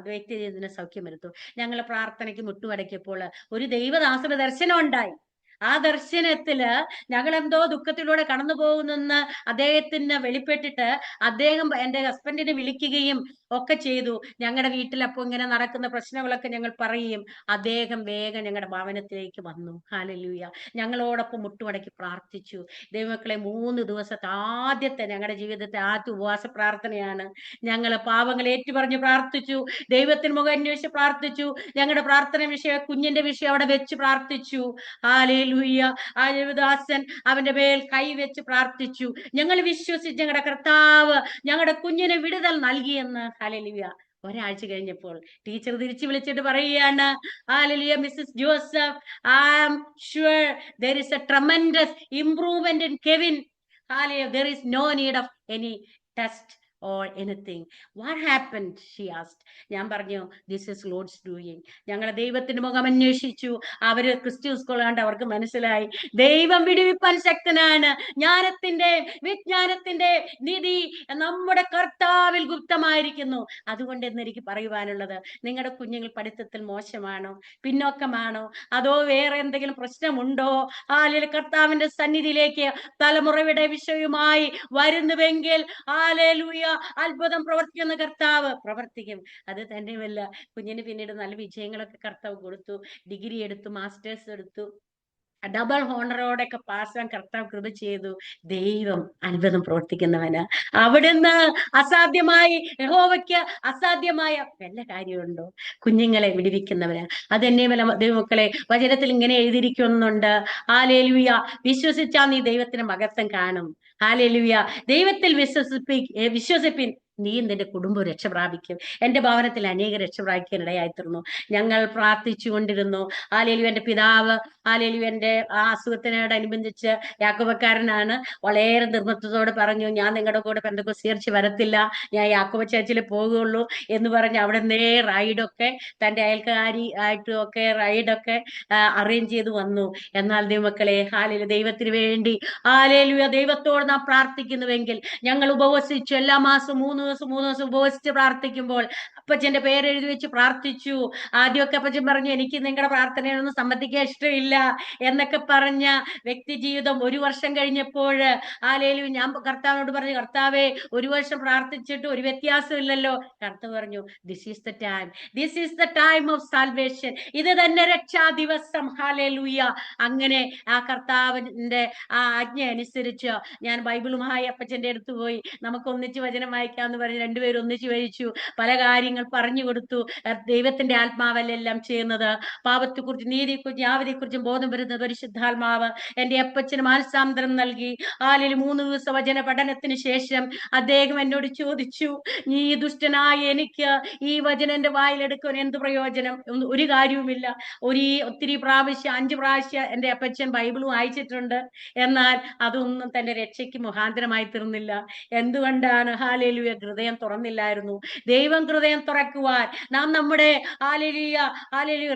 വ്യക്തി ജീവിതത്തിന് സൗഖ്യം വരുത്തും. ഞങ്ങൾ പ്രാർത്ഥനയ്ക്ക് മുട്ടുമടക്കിയപ്പോൾ ഒരു ദൈവദാസന്റെ ദർശനം ഉണ്ടായി. ആ ദർശനത്തില് ഞങ്ങൾ എന്തോ ദുഃഖത്തിലൂടെ കടന്നു പോകുന്നെന്ന് അദ്ദേഹത്തിന് വെളിപ്പെട്ടിട്ട് അദ്ദേഹം എൻ്റെ ഹസ്ബൻഡിനെ വിളിക്കുകയും ഒക്കെ ചെയ്തു. ഞങ്ങളുടെ വീട്ടിൽ അപ്പോൾ ഇങ്ങനെ നടക്കുന്ന പ്രശ്നങ്ങളൊക്കെ ഞങ്ങൾ പറയുകയും അദ്ദേഹം വേഗം ഞങ്ങളുടെ ഭവനത്തിലേക്ക് വന്നു. ഹല്ലേലൂയ. ഞങ്ങളോടൊപ്പം മുട്ടുമടക്കി പ്രാർത്ഥിച്ചു. ദൈവമക്കളെ, 3 ദിവസത്തെ ആദ്യത്തെ ഞങ്ങളുടെ ജീവിതത്തെ ആദ്യ ഉപവാസ പ്രാർത്ഥനയാണ്. ഞങ്ങൾ പാവങ്ങൾ ഏറ്റുപറഞ്ഞ് പ്രാർത്ഥിച്ചു. ദൈവത്തിന് മുഖം അന്വേഷിച്ച് പ്രാർത്ഥിച്ചു. ഞങ്ങളുടെ പ്രാർത്ഥന വിഷയം, കുഞ്ഞിന്റെ വിഷയം അവിടെ വെച്ച് പ്രാർത്ഥിച്ചു. ഹല്ലേലൂയ. ആ ദേവദാസൻ അവന്റെ മേൽ കൈവെച്ച് പ്രാർത്ഥിച്ചു. ഞങ്ങൾ വിശ്വസിച്ച് ഞങ്ങളുടെ കർത്താവ് ഞങ്ങളുടെ കുഞ്ഞിന് വിടുതൽ നൽകിയെന്ന്. ഹല്ലേലൂയ. ഒരാഴ്ച കഴിഞ്ഞപ്പോൾ ടീച്ചർ തിരിച്ചു വിളിച്ചിട്ട് പറയുകയാണ്, ഹല്ലേലൂയ, Mrs Joseph, I am sure there is a tremendous improvement in Kevin. Hallelujah. There is no need of any test or anything. What happened? She asked. ഞാൻ പറഞ്ഞു, this is Lord's doing. ഞങ്ങളെ ദൈവത്തിന്റെ മുഖം അന്വേഷിച്ചു. അവര് ക്രിസ്ത്യൻ സ്കൂൾ കണ്ട് അവർക്ക് മനസ്സിലായി ദൈവം വിടുവിപ്പാൻ ശക്തനാണ്. ജ്ഞാനത്തിന്റെ വിജ്ഞാനത്തിന്റെ നിധി നമ്മുടെ കർത്താവിൽ ഗുപ്തമായിരിക്കുന്നു. അതുകൊണ്ട് എന്ന് എനിക്ക് പറയുവാനുള്ളത്, നിങ്ങളുടെ കുഞ്ഞുങ്ങൾ പഠിത്തത്തിൽ മോശമാണോ, പിന്നോക്കമാണോ, അതോ വേറെ എന്തെങ്കിലും പ്രശ്നമുണ്ടോ, അല്ലെങ്കിൽ കർത്താവിന്റെ സന്നിധിയിലേക്ക് തലമുറയുടെ വിഷയവുമായി വരുന്നുവെങ്കിൽ ഹല്ലേലൂയ, അത്ഭുതം പ്രവർത്തിക്കുന്ന കർത്താവ് പ്രവർത്തിക്കും. അത് തന്നെയുമല്ല, കുഞ്ഞിന് പിന്നീട് നല്ല വിജയങ്ങളൊക്കെ കർത്താവ് കൊടുത്തു. ഡിഗ്രി എടുത്തു, മാസ്റ്റേഴ്സ് എടുത്തു, ഡബിൾ ഹോണറോടൊക്കെ പാസ്സാൻ കർത്താവ് കൃപ ചെയ്തു. ദൈവം അത്ഭുതം പ്രവർത്തിക്കുന്നവന്. അവിടുന്ന് അസാധ്യമായി, യഹോവയ്ക്ക് അസാധ്യമായ വല്ല കാര്യമുണ്ടോ? കുഞ്ഞുങ്ങളെ വിടുവിക്കുന്നവന്. അതെന്നെ ദൈവമക്കളെ, വചനത്തിൽ ഇങ്ങനെ എഴുതിയിരിക്കുന്നുണ്ട്. ഹല്ലേലൂയ, വിശ്വസിച്ചാൽ നീ ദൈവത്തിന്റെ മഹത്വം കാണും. ഹല്ലേലൂയ, ദൈവത്തിൽ വിശ്വസിപ്പിൻ, നീയും നിന്റെ കുടുംബം രക്ഷ പ്രാപിക്കും. എന്റെ ഭവനത്തിൽ അനേക രക്ഷ പ്രാപിക്കാൻ ഇടയായിത്തീർന്നു. ഞങ്ങൾ പ്രാർത്ഥിച്ചു കൊണ്ടിരുന്നു. ഹല്ലേലൂയ, എന്റെ പിതാവ് ഹല്ലേലൂയ എന്റെ ആ അസുഖത്തിനോടനുബന്ധിച്ച് യാക്കോബക്കാരനാണ്. വളരെ നിർബന്ധത്തോടെ പറഞ്ഞു, ഞാൻ നിങ്ങളുടെ കൂടെ പെന്തക്കോസ്ത് ചർച്ചിൽ വരത്തില്ല, ഞാൻ യാക്കോബ ചർച്ചിൽ പോകുള്ളൂ എന്ന് പറഞ്ഞ് അവിടെ നിന്നേ റൈഡൊക്കെ തന്റെ അയൽക്കാരി ആയിട്ടും ഒക്കെ റൈഡൊക്കെ അറേഞ്ച് ചെയ്ത് വന്നു. എന്നാൽ ദൈവമക്കളെ, ഹല്ലേലൂയ, ദൈവത്തിന് വേണ്ടി ഹല്ലേലൂയ ദൈവത്തോട് നാം പ്രാർത്ഥിക്കുന്നുവെങ്കിൽ, ഞങ്ങൾ ഉപവസിച്ചു എല്ലാ മാസവും 3 ദിവസം ഉപവസിച്ച് പ്രാർത്ഥിക്കുമ്പോൾ അപ്പച്ചന്റെ പേരെഴുതി വെച്ച് പ്രാർത്ഥിച്ചു. ആദ്യമൊക്കെ അപ്പച്ചൻ പറഞ്ഞു, എനിക്ക് നിങ്ങളുടെ പ്രാർത്ഥനയൊന്നും സമ്മതിക്കാൻ ഇഷ്ടമില്ല എന്നൊക്കെ പറഞ്ഞ വ്യക്തി ജീവിതം 1 വർഷം കഴിഞ്ഞപ്പോൾ ഹല്ലേലൂയ ഞാൻ കർത്താവിനോട് പറഞ്ഞു, കർത്താവേ, 1 വർഷം പ്രാർത്ഥിച്ചിട്ട് ഒരു വ്യത്യാസം ഇല്ലല്ലോ. കർത്താവ് പറഞ്ഞു, this is the time, this is the time of salvation. ഇത് തന്നെ രക്ഷാ ദിവസം. ഹല്ലേലൂയ. അങ്ങനെ ആ കർത്താവിന്റെ ആ ആജ്ഞ അനുസരിച്ച് ഞാൻ ബൈബിളുമായി അപ്പച്ചന്റെ അടുത്ത് പോയി, നമുക്ക് ഒന്നിച്ച് വചനം വായിക്കാന്ന് പറഞ്ഞ് രണ്ടുപേരും ഒന്നിച്ച് വായിച്ചു. പല കാര്യങ്ങൾ പറഞ്ഞു കൊടുത്തു. ദൈവത്തിന്റെ ആത്മാവല്ലെല്ലാം ചെയ്യുന്നത്. പാപത്തെക്കുറിച്ച്, നീതിയെക്കുറിച്ച്, യാവതിയെക്കുറിച്ചും ബോധം വരുന്ന പരിശുദ്ധാത്മാവ് എന്റെ അപ്പച്ചന് മാനസാന്തരം നൽകി. ആലിൽ 3 ദിവസ വചന പഠനത്തിന് ശേഷം അദ്ദേഹം എന്നോട് ചോദിച്ചു, നീ ദുഷ്ടനായ എനിക്ക് ഈ വചനം എന്റെ വായിലെടുക്കാൻ എന്ത് പ്രയോജനം? ഒരു കാര്യവുമില്ല. ഒത്തിരി പ്രാവശ്യം 5 പ്രാവശ്യം എന്റെ അപ്പച്ചൻ ബൈബിൾ വായിച്ചിട്ടുണ്ട്. എന്നാൽ അതൊന്നും തന്റെ രക്ഷയ്ക്ക് മുഖാന്തരമായി തീർന്നില്ല. എന്തുകൊണ്ടാണ്? ഹല്ലേലൂയ, ഹൃദയം തുറന്നില്ലായിരുന്നു. ദൈവം ഹൃദയം തുറക്കുവാൻ നാം നമ്മുടെ ഹല്ലേലൂയ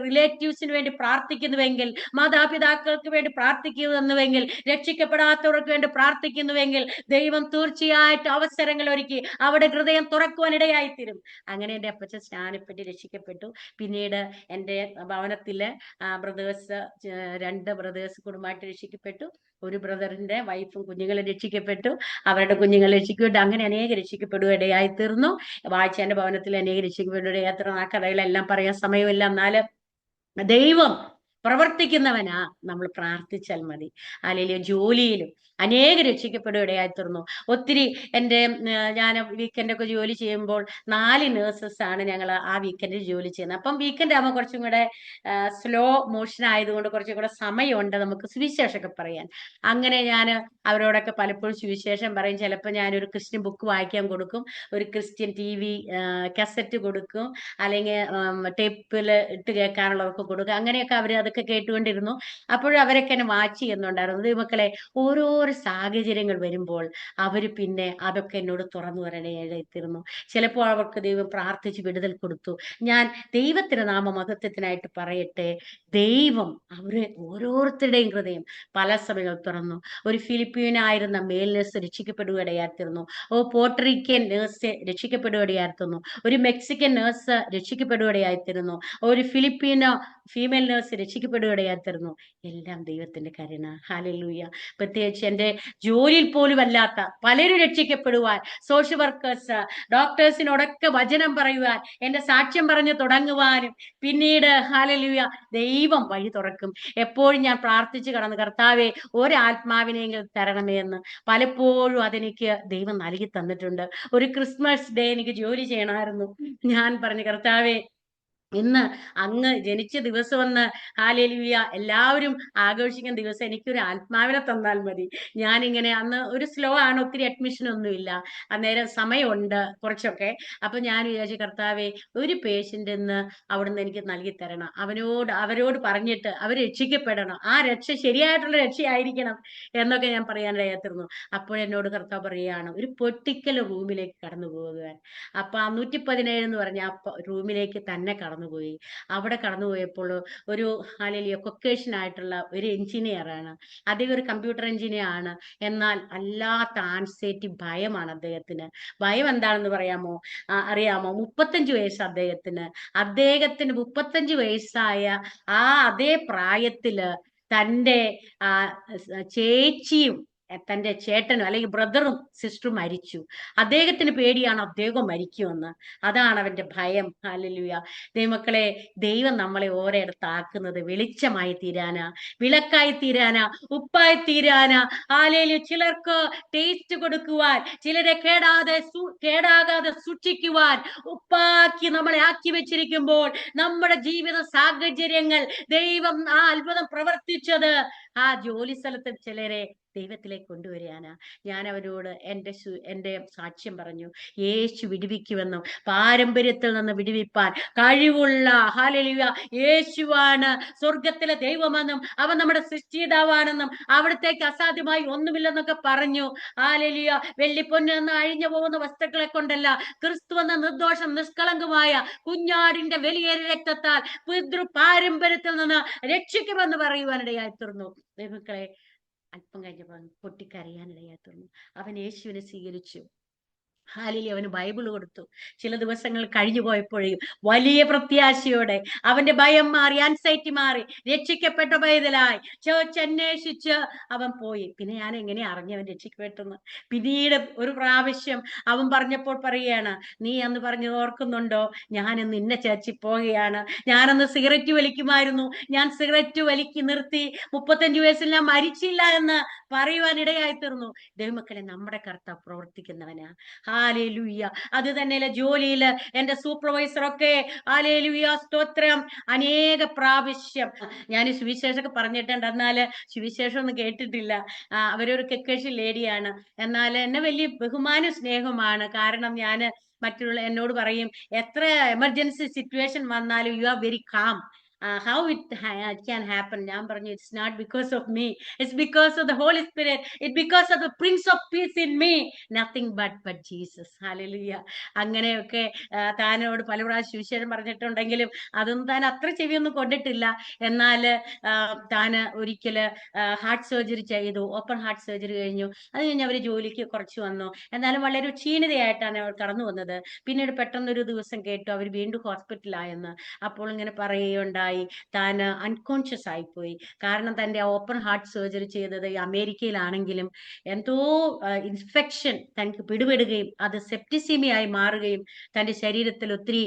റിലേറ്റീവ്സിന് വേണ്ടി പ്രാർത്ഥിക്കുന്നുവെങ്കിൽ, മാതാപിതാക്കൾക്ക് വേണ്ടി പ്രാർത്ഥിക്കുന്നുവെങ്കിൽ, രക്ഷിക്കപ്പെടാത്തവർക്ക് വേണ്ടി പ്രാർത്ഥിക്കുന്നുവെങ്കിൽ, ദൈവം തീർച്ചയായിട്ടും അവസരങ്ങൾ ഒരുക്കി അവിടെ ഹൃദയം തുറക്കുവാൻ ഇടയായിത്തീരും. അങ്ങനെ എന്റെ അപ്പച്ചൻ സ്നാനപ്പെട്ട് രക്ഷിക്കപ്പെട്ടു. പിന്നീട് എന്റെ ഭവനത്തിലെ ബ്രദേഴ്സ്, 2 ബ്രദേഴ്സ് കുടുംബമായിട്ട് രക്ഷിക്കപ്പെട്ടു. ഒരു ബ്രദറിന്റെ വൈഫും കുഞ്ഞുങ്ങളും രക്ഷിക്കപ്പെട്ടു. അവരുടെ കുഞ്ഞുങ്ങൾ രക്ഷിക്കപ്പെട്ടു. അങ്ങനെ അനേക രക്ഷിക്കപ്പെടുക ഇടയായി തീർന്നു. വാഴ്ചന്റെ ഭവനത്തിൽ അനേക രക്ഷിക്കപ്പെടുക ഇടയായി തീർന്നു. ആ കഥകളെല്ലാം പറയാൻ സമയമില്ല. എന്നാല് ദൈവം പ്രവർത്തിക്കുന്നവനാ, നമ്മൾ പ്രാർത്ഥിച്ചാൽ മതി. അല്ലെങ്കിൽ ജോലിയിലും അനേക രക്ഷിക്കപ്പെടുക ഇടയായി തീർന്നു. ഒത്തിരി ഞാൻ വീക്കെൻഡൊക്കെ ജോലി ചെയ്യുമ്പോൾ 4 നേഴ്സസ് ആണ് ഞങ്ങൾ ആ വീക്കെൻഡിൽ ജോലി ചെയ്യുന്നത്. അപ്പം വീക്കെൻഡ് ആകുമ്പോൾ കുറച്ചും കൂടെ സ്ലോ മോഷൻ ആയതുകൊണ്ട് കുറച്ചും കൂടെ സമയമുണ്ട് നമുക്ക് സുവിശേഷമൊക്കെ പറയാൻ. അങ്ങനെ ഞാൻ അവരോടൊക്കെ പലപ്പോഴും സുവിശേഷം പറയും. ചിലപ്പോൾ ഞാനൊരു ക്രിസ്ത്യൻ ബുക്ക് വായിക്കാൻ കൊടുക്കും, ഒരു ക്രിസ്ത്യൻ TV കാസറ്റ് കൊടുക്കും, അല്ലെങ്കിൽ ടേപ്പിൽ ഇട്ട് കേൾക്കാനുള്ളവർക്ക് കൊടുക്കും. അങ്ങനെയൊക്കെ അവർ അതൊക്കെ കേട്ടുകൊണ്ടിരുന്നു. അപ്പോഴും അവരൊക്കെ എന്നെ വാച്ച് ചെയ്യുന്നുണ്ടായിരുന്നു. ദൈവമക്കളെ, ഓരോരോ സാഹചര്യങ്ങൾ വരുമ്പോൾ അവർ പിന്നെ അതൊക്കെ എന്നോട് തുറന്നു വരണേത്തിരുന്നു. ചിലപ്പോൾ അവർക്ക് ദൈവം പ്രാർത്ഥിച്ച് വിടുതൽ കൊടുത്തു. ഞാൻ ദൈവത്തിന്റെ നാമമഹത്വത്തിനായിട്ട് പറയട്ടെ, ദൈവം അവരെ ഓരോരുത്തരുടെയും ഹൃദയം പല സമയങ്ങൾ തുറന്നു. ഒരു ഫിലിപ്പീനായിരുന്ന മെയിൽ നേഴ്സ് രക്ഷിക്കപ്പെടുകയിടയായിരുന്നു. പോർട്ടറിക്കൻ നേഴ്സ് രക്ഷിക്കപ്പെടുകയിടയായിരുന്നു. ഒരു മെക്സിക്കൻ നേഴ്സ് രക്ഷിക്കപ്പെടുകയിടയായിരുന്നു. ഒരു ഫിലിപ്പീനോ ഫീമെയിൽ നേഴ്സ് രക്ഷിക്കപ്പെടുകയിടയായിരുന്നു. എല്ലാം ദൈവത്തിന്റെ കരുണ. ഹല്ലേലൂയ. പ്രത്യേകിച്ച് എന്റെ ജോലിയിൽ പോലും അല്ലാത്ത പലരും രക്ഷിക്കപ്പെടുവാൻ, സോഷ്യൽ വർക്കേഴ്സ്, ഡോക്ടേഴ്സിനോടൊക്കെ വചനം പറയുവാൻ, എന്റെ സാക്ഷ്യം പറഞ്ഞു തുടങ്ങുവാനും പിന്നീട് ഹല്ലേലൂയ ദൈവം വഴി തുറക്കും. എപ്പോഴും ഞാൻ പ്രാർത്ഥിച്ചു കടന്നു, കർത്താവെ, ഒരാത്മാവിനെങ്കിലും തരണമേ എന്ന്. പലപ്പോഴും അതെനിക്ക് ദൈവം നൽകി തന്നിട്ടുണ്ട്. ഒരു ക്രിസ്മസ് ഡേ എനിക്ക് ജോലി ചെയ്യണമായിരുന്നു. ഞാൻ പറഞ്ഞു, കർത്താവെ, ഇന്ന് അങ്ങ് ജനിച്ച ദിവസമെന്ന് ഹല്ലേലൂയ എല്ലാവരും ആഘോഷിക്കുന്ന ദിവസം എനിക്കൊരു ആത്മാവിനെ തന്നാൽ മതി. ഞാനിങ്ങനെ അന്ന് ഒരു സ്ലോ ആണ്, ഒത്തിരി അഡ്മിഷൻ ഒന്നുമില്ല, അന്നേരം സമയമുണ്ട് കുറച്ചൊക്കെ. അപ്പൊ ഞാൻ വിചാരിച്ചു, കർത്താവെ ഒരു പേഷ്യന്റ് ഇന്ന് അവിടുന്ന് എനിക്ക് നൽകി തരണം, അവരോട് പറഞ്ഞിട്ട് അവർ രക്ഷിക്കപ്പെടണം, ആ രക്ഷ ശരിയായിട്ടുള്ള രക്ഷയായിരിക്കണം എന്നൊക്കെ ഞാൻ പറയാനിടയായിരുന്നു. അപ്പോഴെന്നോട് കർത്താവ് പറയുകയാണ്, ഒരു പൊട്ടിക്കൽ റൂമിലേക്ക് കടന്നു പോകുവാൻ. അപ്പൊ ആ 117 എന്ന് പറഞ്ഞ ആ റൂമിലേക്ക് തന്നെ കടന്നുപോയി. അവിടെ കടന്നുപോയപ്പോൾ ഒരു ഹല്ലേലൂയ കൊക്കേഷൻ ആയിട്ടുള്ള ഒരു എഞ്ചിനീയർ ആണ്, അദ്ദേഹം ഒരു കമ്പ്യൂട്ടർ എഞ്ചിനീയർ ആണ്. എന്നാൽ അല്ലാത്ത ആൻസൈറ്റി, ഭയമാണ് അദ്ദേഹത്തിന്. ഭയം എന്താണെന്ന് അറിയാമോ? 35 വയസ്സ് അദ്ദേഹത്തിന്. 35 വയസ്സായ ആ അതേ പ്രായത്തില് തൻ്റെ ആ ചേച്ചിയും തൻ്റെ ചേട്ടനും അല്ലെങ്കിൽ ബ്രദറും സിസ്റ്ററും മരിച്ചു. അദ്ദേഹത്തിന് പേടിയാണ് അദ്ദേഹം മരിക്കുമെന്ന്. അതാണ് അവന്റെ ഭയം. ഹല്ലേലൂയ. ദൈവമക്കളെ, ദൈവം നമ്മളെ ഓരോയിടത്താക്കുന്നത് വെളിച്ചമായി തീരാനാ, വിളക്കായി തീരാനാ, ഉപ്പായി തീരാനാ. ഹല്ലേലൂയ. ചിലർക്ക് ടേസ്റ്റ് കൊടുക്കുവാൻ, ചിലരെ കേടാകാതെ സൂക്ഷിക്കുവാൻ ഉപ്പാക്കി നമ്മളെ ആക്കി വെച്ചിരിക്കുമ്പോൾ നമ്മുടെ ജീവിത സാഹചര്യങ്ങൾ ദൈവം ആ അത്ഭുതം പ്രവർത്തിച്ചത് ആ ജോലി സ്ഥലത്ത് ചിലരെ ദൈവത്തിലേക്ക് കൊണ്ടുവരികയാണ്. ഞാൻ അവരോട് എൻ്റെ സാക്ഷ്യം പറഞ്ഞു. യേശു വിടുവിക്കുമെന്നും പാരമ്പര്യത്തിൽ നിന്ന് വിടുവിപ്പാൻ കഴിവുള്ള ഹല്ലേലൂയ യേശുവാണ് സ്വർഗത്തിലെ ദൈവമെന്നും അവൻ നമ്മുടെ സൃഷ്ടിതാവാണെന്നും അവിടത്തേക്ക് അസാധ്യമായി ഒന്നുമില്ലെന്നൊക്കെ പറഞ്ഞു. ഹല്ലേലൂയ. വെള്ളിപ്പൊന്ന് എന്ന അഴിഞ്ഞു പോകുന്ന വസ്തുക്കളെ കൊണ്ടല്ല, ക്രിസ്തു എന്ന നിർദോഷം നിഷ്കളങ്കമായ കുഞ്ഞാടിന്റെ വലിയ രക്തത്താൽ പിതൃ പാരമ്പര്യത്തിൽ നിന്ന് രക്ഷിക്കുമെന്ന് പറയുവാനിടയായി തീർന്നു. ദൈവമക്കളെ, അല്പം കഴിഞ്ഞപ്പോൾ പൊട്ടിക്കരയാനിടയായി തീർന്നു. അവൻ യേശുവിനെ സ്വീകരിച്ചു. ഹാലിലി അവന് ബൈബിൾ കൊടുത്തു. ചില ദിവസങ്ങൾ കഴിഞ്ഞു പോയപ്പോഴേയും വലിയ പ്രത്യാശയോടെ അവന്റെ ഭയം മാറി, ആൻസൈറ്റി മാറി, രക്ഷിക്കപ്പെട്ട പൈതലായി ചേർച്ച് അന്വേഷിച്ച് അവൻ പോയി. പിന്നെ ഞാൻ എങ്ങനെ അറിഞ്ഞവൻ രക്ഷിക്കപ്പെട്ടെന്ന്? പിന്നീട് ഒരു പ്രാവശ്യം അവൻ പറഞ്ഞപ്പോൾ പറയുകയാണ്, നീ അന്ന് പറഞ്ഞത് ഓർക്കുന്നുണ്ടോ? ഞാനിന്ന് ഇന്ന ചേർച്ചിൽ പോവുകയാണ്, ഞാനന്ന് സിഗരറ്റ് വലിക്കുമായിരുന്നു, ഞാൻ സിഗരറ്റ് നിർത്തി, 35 വയസ്സിൽ ഞാൻ മരിച്ചില്ല എന്ന് പറയുവാൻ ഇടയായി തീർന്നു. ദൈവമക്കളെ, നമ്മുടെ കർത്താവ് പ്രവർത്തിക്കുന്നവനാ. ഹല്ലേലൂയ. അത് തന്നെയല്ല, ജോലിയില് എന്റെ സൂപ്പർവൈസറൊക്കെ ഹല്ലേലൂയ സ്തോത്രം അനേക പ്രാവശ്യം ഞാൻ സുവിശേഷമൊക്കെ പറഞ്ഞിട്ടുണ്ട്, എന്നാല് സുവിശേഷം ഒന്നും കേട്ടിട്ടില്ല. അവരൊരു കക്കേഷൻ ലേഡിയാണ്, എന്നാൽ എന്നെ വലിയ ബഹുമാന സ്നേഹമാണ്. കാരണം ഞാന് എന്നോട് പറയും, എത്ര എമർജൻസി സിറ്റുവേഷൻ വന്നാലും you are very calm. How it can happen? ഞാൻ പറഞ്ഞു, it's not because of me, it's because of the Holy Spirit, it's because of the Prince of Peace in me, nothing but Jesus. Hallelujah. അങ്ങനെയൊക്കെ താനോട് പല പ്രാവശ്യം വിശേഷം പറഞ്ഞിട്ടുണ്ടെങ്കിലും അതൊന്നും താൻ അത്ര ചെവിയൊന്നും കൊണ്ടിട്ടില്ല. എന്നാൽ താന് ഒരിക്കല് ഹാർട്ട് സർജറി ചെയ്തു, ഓപ്പൺ ഹാർട്ട് സർജറി കഴിഞ്ഞു. അത് കഴിഞ്ഞ് അവര് ജോലിക്ക് കുറച്ച് വന്നു. എന്നാലും വളരെ ക്ഷീണിതയായിട്ടാണ് അവർ കടന്നു വന്നത്. പിന്നീട് പെട്ടെന്നൊരു ദിവസം കേട്ടു അവർ വീണ്ടും ഹോസ്പിറ്റലായെന്ന്. അപ്പോൾ ഇങ്ങനെ പറയുകയുണ്ടായി, താൻ അൺകോൺഷ്യസ് ആയിപ്പോയി. കാരണം തൻ്റെ ഓപ്പൺ ഹാർട്ട് സർജറി ചെയ്തത് അമേരിക്കയിലാണെങ്കിലും എന്തോ ഇൻഫെക്ഷൻ തനിക്ക് പിടിപെടുകയും അത് സെപ്റ്റിസീമിയായി മാറുകയും തൻ്റെ ശരീരത്തിൽ ഒത്തിരി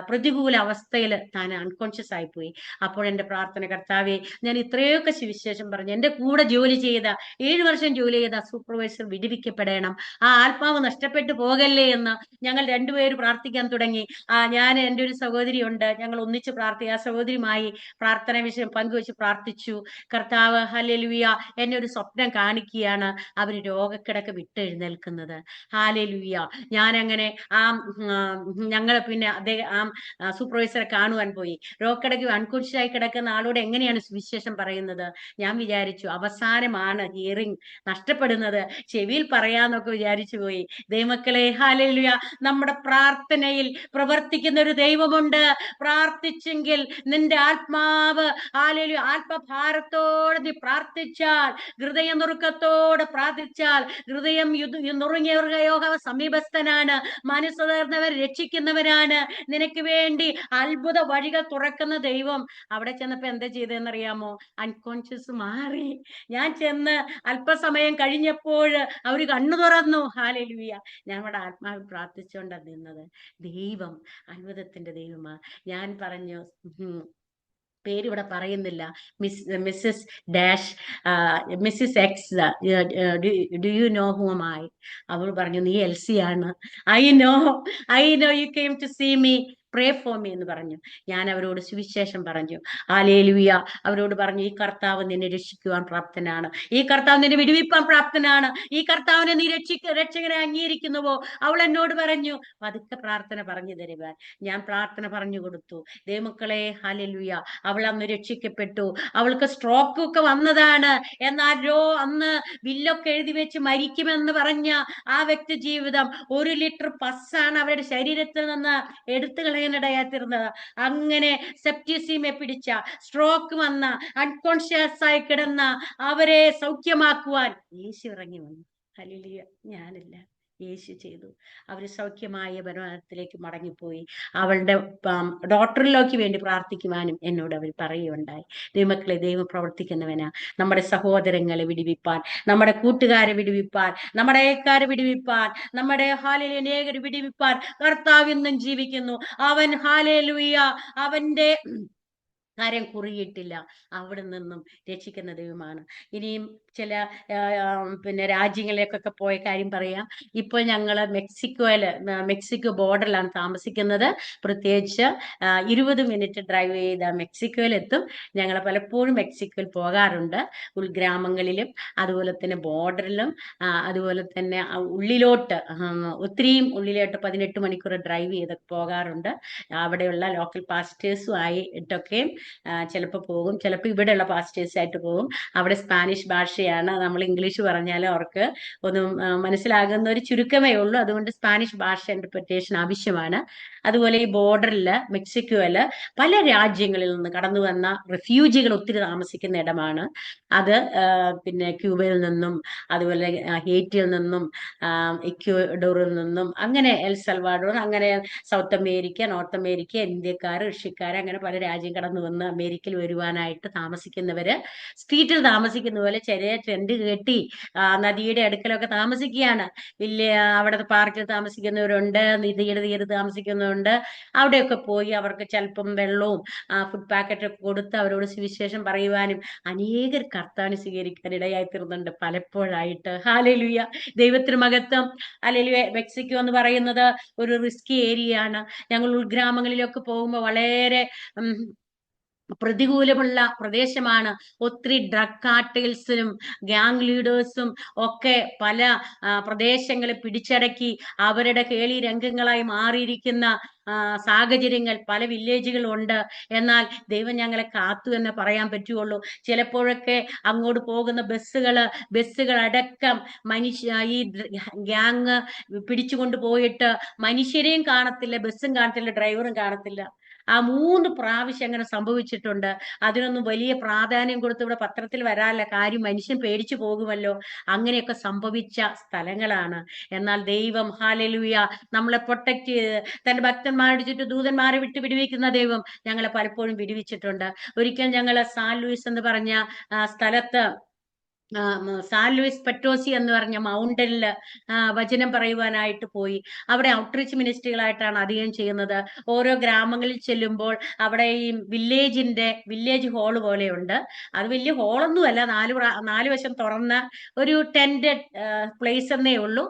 പ്രതികൂല അവസ്ഥയിൽ താൻ അൺകോൺഷ്യസ് ആയിപ്പോയി. അപ്പോൾ എൻ്റെ പ്രാർത്ഥന, കർത്താവെ, ഞാൻ ഇത്രയൊക്കെ സുവിശേഷം പറഞ്ഞു, എൻ്റെ കൂടെ ജോലി ചെയ്ത 7 വർഷം ജോലി ചെയ്ത സൂപ്പർവൈസർ വിടുവിക്കപ്പെടണം, ആ ആത്മാവ് നഷ്ടപ്പെട്ടു പോകല്ലേ എന്ന് ഞങ്ങൾ രണ്ടുപേരും പ്രാർത്ഥിക്കാൻ തുടങ്ങി. ഞാൻ എൻ്റെ ഒരു സഹോദരി ഉണ്ട്, ഞങ്ങൾ ഒന്നിച്ച് ആ സഹോദരിയുമായി പ്രാർത്ഥന വിഷയം പങ്കുവെച്ച് പ്രാർത്ഥിച്ചു. കർത്താവ് ഹല്ലേലൂയ എന്നെ ഒരു സ്വപ്നം കാണിക്കുകയാണ്, അവര് രോഗക്കിടക്ക് വിട്ടെഴുന്നേൽക്കുന്നത്. ഹല്ലേലൂയ. ഞാനങ്ങനെ ഞങ്ങൾ പിന്നെ അദ്ദേഹം സൂപ്പർവൈസറെ കാണുവാൻ പോയി. രോഗക്കിടക്ക് അൺകോൺഷ്യസ് ആയി കിടക്കുന്ന ആളോട് എങ്ങനെയാണ് സുവിശേഷം പറയുന്നത്? ഞാൻ വിചാരിച്ചു അവസാനമാണ് ഹിയറിംഗ് നഷ്ടപ്പെടുന്നത്, ചെവിയിൽ പറയാന്നൊക്കെ വിചാരിച്ചു പോയി. ദൈവമക്കളെ, ഹല്ലേലൂയ, നമ്മുടെ പ്രാർത്ഥനയിൽ പ്രവർത്തിക്കുന്ന ഒരു ദൈവമുണ്ട്. പ്രാർത്ഥിച്ചെങ്കിൽ നിന്റെ ആത്മാവ് ഹല്ലേലൂയ ആത്മഭാരത്തോടെ നീ പ്രാർത്ഥിച്ചാൽ, ഹൃദയനുറുക്കത്തോടെ പ്രാർത്ഥിച്ചാൽ, ഹൃദയം നുറുങ്ങിയവരുടെ യോഗ സമീപസ്ഥനാണ്, മനസ്സ് തകർന്നവർ രക്ഷിക്കുന്നവരാണ്, നിനക്ക് വേണ്ടി അത്ഭുത വഴികൾ തുറക്കുന്ന ദൈവം. അവിടെ ചെന്നപ്പോ എന്താ ചെയ്തതെന്നറിയാമോ? അൺകോൺഷ്യസ് മാറി. ഞാൻ ചെന്ന് അല്പസമയം കഴിഞ്ഞപ്പോൾ അവര് കണ്ണു തുറന്നു. ഹല്ലേലൂയ. ഞങ്ങളുടെ ആത്മാവിൽ പ്രാർത്ഥിച്ചുകൊണ്ടാണ് നിന്നത്. ദൈവം അത്ഭുതത്തിന്റെ ദൈവമാ. ഞാൻ പറഞ്ഞു, പേര് ഇവിടെ പറയുന്നില്ല, Mrs dash, Mrs X, do you know whom I? അവൾ പറഞ്ഞു, നീ എൽസി ആണ്. I know you came to see me. Pray for me എന്ന് പറഞ്ഞു. ഞാൻ അവരോട് സുവിശേഷം പറഞ്ഞു. ഹല്ലേലൂയ. അവരോട് പറഞ്ഞു, ഈ കർത്താവ് നിന്നെ രക്ഷിക്കുവാൻ പ്രാപ്തനാണ്, ഈ കർത്താവ് നിന്നെ വിടുവിപ്പാൻ പ്രാപ്തനാണ്, ഈ കർത്താവിനെ നീ രക്ഷകനെ അംഗീകരിക്കുന്നുവോ? അവൾ എന്നോട് പറഞ്ഞു പതുക്കെ പ്രാർത്ഥന പറഞ്ഞു തരുവാൻ. ഞാൻ പ്രാർത്ഥന പറഞ്ഞു കൊടുത്തു. ദൈവമക്കളെ, ഹല്ലേലൂയ. അവൾ അന്ന് രക്ഷിക്കപ്പെട്ടു. അവൾക്ക് സ്ട്രോക്ക് ഒക്കെ വന്നതാണ്. എന്നാലോ അന്ന് വില്ലൊക്കെ എഴുതി വെച്ച് മരിക്കുമെന്ന് പറഞ്ഞ ആ വ്യക്തി ജീവിതം 1 ലിറ്റർ പസ്സാണ് അവരുടെ ശരീരത്തിൽ നിന്ന് എടുത്തു കളയാനിടയാത്തിരുന്നത്. അങ്ങനെ സെപ്റ്റിസീമെ പിടിച്ച, സ്ട്രോക്ക് വന്ന, അൺകോൺഷ്യസ് ആയി കിടന്ന അവരെ സൗഖ്യമാക്കുവാൻ യേശു ഇറങ്ങി വന്നു. ഹല്ലേലൂയ. ഞാനല്ല, യേശു ചെയ്തു. അവര് സൗഖ്യമായ ഭവനത്തിലേക്ക് മടങ്ങിപ്പോയി. അവളുടെ ഡോക്ടറിലേക്ക് വേണ്ടി പ്രാർത്ഥിക്കുവാനും എന്നോട് അവർ പറയുകയുണ്ടായി. ദൈവമക്കളെ, ദൈവം പ്രവർത്തിക്കുന്നവനാ. നമ്മുടെ സഹോദരങ്ങളെ വിടുവിപ്പാൻ, നമ്മുടെ കൂട്ടുകാരെ വിടുവിപ്പാൻ, നമ്മുടെ അയൽക്കാരെ വിടുവിപ്പാൻ, നമ്മുടെ ഹാലേലൂയ അനേകരെ വിടുവിപ്പാൻ കർത്താവ് ഇന്നും ജീവിക്കുന്നു. അവൻ ഹാലേലൂയ അവന്റെ കാര്യം കുറിയിട്ടില്ല. അവിടെ നിന്നും രക്ഷിക്കുന്ന ദൈവമാണ്. ഇനിയും ചില പിന്നെ രാജ്യങ്ങളിലേക്കൊക്കെ പോയ കാര്യം പറയാം. ഇപ്പോൾ ഞങ്ങൾ മെക്സിക്കോ ബോർഡറിലാണ് താമസിക്കുന്നത്. പ്രത്യേകിച്ച് 20 മിനിറ്റ് ഡ്രൈവ് ചെയ്ത മെക്സിക്കോയിലെത്തും. ഞങ്ങൾ പലപ്പോഴും മെക്സിക്കോയിൽ പോകാറുണ്ട്, ഉൾഗ്രാമങ്ങളിലും അതുപോലെ തന്നെ ബോർഡറിലും. അതുപോലെ തന്നെ ഉള്ളിലോട്ട്, ഒത്തിരിയും ഉള്ളിലോട്ട് 18 മണിക്കൂർ ഡ്രൈവ് ചെയ്ത് പോകാറുണ്ട്. അവിടെയുള്ള ലോക്കൽ പാസ്റ്റേഴ്സുമായിട്ടൊക്കെയും ചിലപ്പോൾ പോകും. ചിലപ്പോൾ ഇവിടെയുള്ള പാസ്റ്റേഴ്സായിട്ട് പോകും. അവിടെ സ്പാനിഷ് ഭാഷയാണ്. നമ്മൾ ഇംഗ്ലീഷ് പറഞ്ഞാൽ അവർക്ക് ഒന്നും മനസ്സിലാകുന്ന ഒരു ചുരുക്കമേ ഉള്ളൂ. അതുകൊണ്ട് സ്പാനിഷ് ഭാഷ ഇന്റർപ്രിറ്റേഷൻ ആവശ്യമാണ്. അതുപോലെ ഈ ബോർഡറിൽ മെക്സിക്കോയില് പല രാജ്യങ്ങളിൽ നിന്ന് കടന്നു വന്ന റെഫ്യൂജികൾ ഒത്തിരി താമസിക്കുന്ന ഇടമാണ് അത്. പിന്നെ ക്യൂബയിൽ നിന്നും, അതുപോലെ ഹേറ്റിയിൽ നിന്നും, ഇക്വഡോറിൽ നിന്നും, അങ്ങനെ എൽ സൽവാഡോർ, അങ്ങനെ സൗത്ത് അമേരിക്ക, നോർത്ത് അമേരിക്ക, ഇന്ത്യക്കാർ, റഷ്യക്കാർ, അങ്ങനെ പല രാജ്യം കടന്നു വന്ന് അമേരിക്കയിൽ വരുവാനായിട്ട് താമസിക്കുന്നവര് സ്ട്രീറ്റിൽ താമസിക്കുന്ന പോലെ ചെറിയ ടെന്റ് കെട്ടി നദിയുടെ അടുക്കലൊക്കെ താമസിക്കുകയാണ്. വലിയ അവിടെ പാർക്കിൽ താമസിക്കുന്നവരുണ്ട്, നദിയുടെ തീരത്ത് താമസിക്കുന്നവരുണ്ട്. അവിടെയൊക്കെ പോയി അവർക്ക് ചിലപ്പം വെള്ളവും ഫുഡ് പാക്കറ്റൊക്കെ കൊടുത്ത് അവരോട് സുവിശേഷം പറയുവാനും അനേകർ കർത്താവിനെ സ്വീകരിക്കാൻ ഇടയായി തീർന്നുണ്ട് പലപ്പോഴായിട്ട്. ഹല്ലേലൂയ. ദൈവത്തിന് മഹത്വം. ഹല്ലേലൂയ. മെക്സിക്കോ എന്ന് പറയുന്നത് ഒരു റിസ്കി ഏരിയ ആണ്. ഞങ്ങൾ ഉൾഗ്രാമങ്ങളിലൊക്കെ പോകുമ്പോൾ വളരെ പ്രതികൂലമുള്ള പ്രദേശമാണ്. ഒത്തിരി ഡ്രഗ് കാർട്ടൽസിനും ഗ്യാങ് ലീഡേഴ്സും ഒക്കെ പല പ്രദേശങ്ങളെ പിടിച്ചടക്കി അവരുടെ കേളി രംഗങ്ങളായി മാറിയിരിക്കുന്ന സാഹചര്യങ്ങൾ പല വില്ലേജുകളും ഉണ്ട്. എന്നാൽ ദൈവം ഞങ്ങളെ കാത്തു എന്ന് പറയാൻ പറ്റുള്ളൂ. ചിലപ്പോഴൊക്കെ അങ്ങോട്ട് പോകുന്ന ബസ്സുകൾ അടക്കം ഈ ഗ്യാങ് പിടിച്ചുകൊണ്ട് പോയിട്ട് മനുഷ്യരെയും കാണത്തില്ല, ബസ്സും കാണത്തില്ല, ഡ്രൈവറും കാണത്തില്ല. 3 പ്രാവശ്യം അങ്ങനെ സംഭവിച്ചിട്ടുണ്ട്. അതിനൊന്നും വലിയ പ്രാധാന്യം കൊടുത്ത് ഇവിടെ പത്രത്തിൽ വരാല്ല, കാര്യം മനുഷ്യൻ പേടിച്ചു പോകുമല്ലോ. അങ്ങനെയൊക്കെ സംഭവിച്ച സ്ഥലങ്ങളാണ്. എന്നാൽ ദൈവം ഹല്ലേലൂയ നമ്മളെ പ്രൊട്ടക്ട് ചെയ്ത് തന്റെ ഭക്തന്മാരുടെ ചുറ്റും ദൂതന്മാരെ വിടുവിക്കുന്ന ദൈവം ഞങ്ങളെ പലപ്പോഴും വിടുവിച്ചിട്ടുണ്ട്. ഒരിക്കൽ ഞങ്ങൾ സാൻ ലൂയിസ് എന്ന് പറഞ്ഞ സ്ഥലത്ത്, സാൻ ലൂയിസ് പെറ്റോസി എന്ന് പറഞ്ഞ മൗണ്ടനില് വചനം പറയുവാനായിട്ട് പോയി. അവിടെ ഔട്ട്റീച്ച് മിനിസ്ട്രികളായിട്ടാണ് അധികം ചെയ്യുന്നത്. ഓരോ ഗ്രാമങ്ങളിൽ ചെല്ലുമ്പോൾ അവിടെ ഈ വില്ലേജ് ഹാള് പോലെയുണ്ട്. അത് വലിയ ഹാളൊന്നുമല്ല, 4 വശം തുറന്ന ഒരു ടെന്റഡ് പ്ലേസ് എന്നേ ഉള്ളൂ.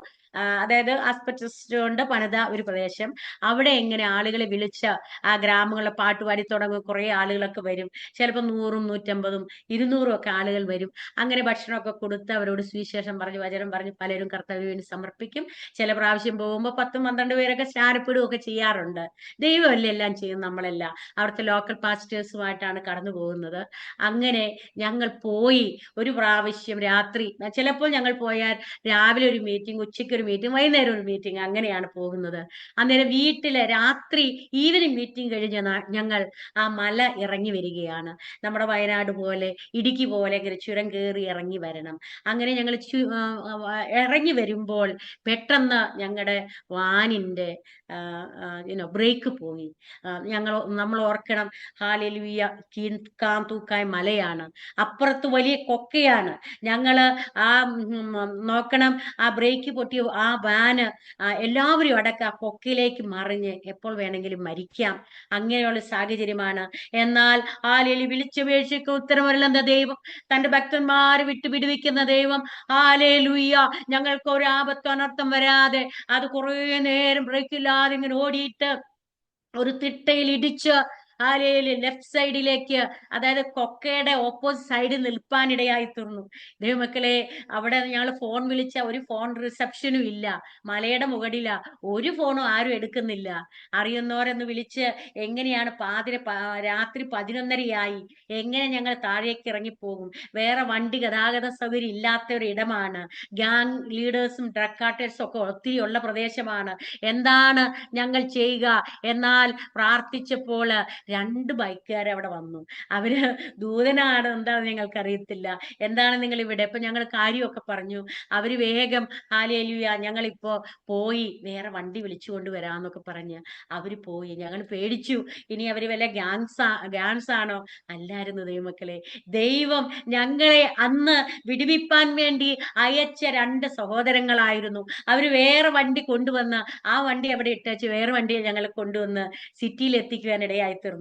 അതായത് ആസ്പെറ്റോസ് കൊണ്ട് പണിത ഒരു പ്രദേശം. അവിടെ ഇങ്ങനെ ആളുകളെ വിളിച്ച് ആ ഗ്രാമങ്ങളിലെ പാട്ടുപാടി തുടങ്ങും. കുറെ ആളുകളൊക്കെ വരും. ചിലപ്പോൾ 100, 150, 200 ഒക്കെ ആളുകൾ വരും. അങ്ങനെ ഭക്ഷണമൊക്കെ കൊടുത്ത് അവരോട് സുവിശേഷം പറഞ്ഞ് വചനം പറഞ്ഞ് പലരും കർത്താവിന് വേണ്ടി സമർപ്പിക്കും. ചില പ്രാവശ്യം പോകുമ്പോൾ 10, 12 പേരൊക്കെ സ്നാനപ്പെടുകയൊക്കെ ചെയ്യാറുണ്ട്. ദൈവമല്ലേ എല്ലാം ചെയ്യും, നമ്മളല്ല. അവിടുത്തെ ലോക്കൽ പാസ്റ്റേഴ്സുമായിട്ടാണ് കടന്നു പോകുന്നത്. അങ്ങനെ ഞങ്ങൾ പോയി ഒരു പ്രാവശ്യം രാത്രി, ചിലപ്പോൾ ഞങ്ങൾ പോയാൽ രാവിലെ ഒരു മീറ്റിംഗ്, ഉച്ചയ്ക്ക് ഒരു മീറ്റിംഗ്, വൈകുന്നേരം ഒരു മീറ്റിംഗ്, അങ്ങനെയാണ് പോകുന്നത്. അന്നേരം വീട്ടിലെ രാത്രി ഈവനിങ് മീറ്റിംഗ് കഴിഞ്ഞ് ഞങ്ങൾ ആ മല ഇറങ്ങി വരികയാണ്. നമ്മുടെ വയനാട് പോലെ, ഇടുക്കി പോലെ ഇങ്ങനെ ചുരം കയറി ഇറങ്ങി വരണം. അങ്ങനെ ഞങ്ങൾ ഇറങ്ങി വരുമ്പോൾ പെട്ടെന്ന് ഞങ്ങളുടെ വാനിന്റെ ബ്രേക്ക് പോയി. നമ്മൾ ഓർക്കണം, ഹല്ലേലൂയ, കീഴ്ക്കാൻ തൂക്കായ മലയാണ്, അപ്പുറത്ത് വലിയ കൊക്കയാണ്. ഞങ്ങള് നോക്കണം, ആ ബ്രേക്ക് പൊട്ടി ആ വാന് എല്ലാവരും അടക്കം ആ കൊക്കയിലേക്ക് മറിഞ്ഞ് എപ്പോൾ വേണമെങ്കിലും മരിക്കാം. അങ്ങനെയുള്ള സാഹചര്യമാണ്. എന്നാൽ ഹല്ലേലൂയ, വിളിച്ചപേക്ഷയ്ക്ക് ഉത്തരമരുളുന്ന ദൈവം, തന്റെ ഭക്തന്മാരെ വിടുവിക്കുന്ന ദൈവം. ഹല്ലേലൂയ. ഞങ്ങൾക്ക് ഒരു ആപത്തും അനർത്ഥം വരാതെ അത് കുറേ നേരം ബ്രേക്ക് ഇല്ലാതെ ഇങ്ങനെ ഓടിയിട്ട് ഒരു തിട്ടയിൽ ഇടിച്ച് ആലയിൽ ലെഫ്റ്റ് സൈഡിലേക്ക്, അതായത് കൊക്കയുടെ ഓപ്പോസിറ്റ് സൈഡിൽ നിൽപ്പാനിടയായി തീർന്നു. ദൈവമക്കളെ, അവിടെ ഞങ്ങൾ ഫോൺ വിളിച്ച ഒരു ഫോൺ റിസപ്ഷനും ഇല്ല. മലയുടെ മുകളില, ഒരു ഫോണും ആരും എടുക്കുന്നില്ല. അറിയുന്നവരെന്ന് വിളിച്ച് എങ്ങനെയാണ് രാത്രി 11:30 എങ്ങനെ ഞങ്ങൾ താഴേക്ക് ഇറങ്ങിപ്പോകും? വേറെ വണ്ടി ഗതാഗത സൗകര്യം ഇല്ലാത്ത ഒരു ഇടമാണ്. ഗ്യാങ് ലീഡേഴ്സും ഡ്രഗ് കാർട്ടേഴ്സും ഒക്കെ ഒത്തിരി ഉള്ള പ്രദേശമാണ്. എന്താണ് ഞങ്ങൾ ചെയ്യുക? എന്നാൽ പ്രാർത്ഥിച്ചപ്പോൾ 2 ബൈക്കുകാർ അവിടെ വന്നു. അവര് ദൂതനാണ് എന്താണെന്ന് ഞങ്ങൾക്ക് അറിയത്തില്ല. എന്താണ് നിങ്ങൾ ഇവിടെ? അപ്പൊ ഞങ്ങൾ കാര്യമൊക്കെ പറഞ്ഞു. അവര് വേഗം ഹല്ലേലൂയ, ഞങ്ങളിപ്പോ പോയി വേറെ വണ്ടി വിളിച്ചു കൊണ്ടുവരാന്നൊക്കെ പറഞ്ഞ് അവര് പോയി. ഞങ്ങൾ പേടിച്ചു, ഇനി അവര് വല്ല ഗാങ്സ് ആണോ? അല്ലായിരുന്നു ദൈവമക്കളെ. ദൈവം ഞങ്ങളെ അന്ന് വിടുവിപ്പാൻ വേണ്ടി അയച്ച 2 സഹോദരങ്ങളായിരുന്നു. അവര് വേറെ വണ്ടി കൊണ്ടുവന്ന് ആ വണ്ടി അവിടെ ഇട്ടേച്ച് വേറെ വണ്ടിയെ ഞങ്ങളെ കൊണ്ടുവന്ന് സിറ്റിയിൽ എത്തിക്കുവാൻ ഇടയായി തീർന്നു.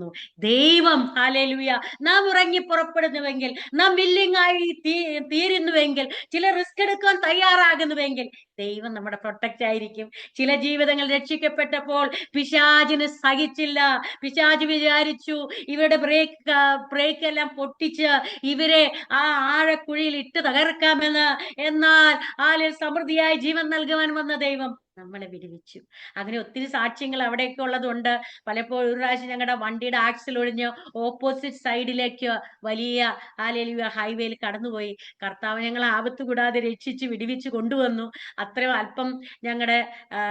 ദൈവം ഹല്ലേലൂയ, നാം ഉറങ്ങി പുറപ്പെടുന്നുവെങ്കിൽ, നാം വില്ലിംഗ് ആയി തീരുന്നുവെങ്കിൽ, ചില റിസ്ക് എടുക്കാൻ തയ്യാറാകുന്നുവെങ്കിൽ ദൈവം നമ്മുടെ പ്രൊട്ടക്റ്റ് ആയിരിക്കും. ചില ജീവിതങ്ങൾ രക്ഷിക്കപ്പെട്ടപ്പോൾ പിശാചിന് സഹിച്ചില്ല. പിശാച് വിചാരിച്ചു ഇവരുടെ ബ്രേക്ക് എല്ലാം പൊട്ടിച്ച് ഇവരെ ആ ആഴക്കുഴിയിൽ ഇട്ട് തകർക്കാമെന്ന്. എന്നാൽ ആലിൽ സമൃദ്ധിയായി ജീവൻ നൽകുവാൻ വന്ന ദൈവം നമ്മളെ വിടുവിച്ചു. അങ്ങനെ ഒത്തിരി സാക്ഷ്യങ്ങൾ അവിടെയൊക്കെ ഉള്ളതുണ്ട്. പലപ്പോഴും ഒരു പ്രാവശ്യം ഞങ്ങളുടെ വണ്ടിയുടെ ആക്സിൽ ഒഴിഞ്ഞ് ഓപ്പോസിറ്റ് സൈഡിലേക്ക് വലിയ ഹല്ലേലൂയ ഹൈവേയിൽ കടന്നുപോയി. കർത്താവ് ഞങ്ങളെ ആപത്ത് കൂടാതെ രക്ഷിച്ച് വിടുവിച്ച് കൊണ്ടുവന്നു. അത്രയും അല്പം ഞങ്ങളുടെ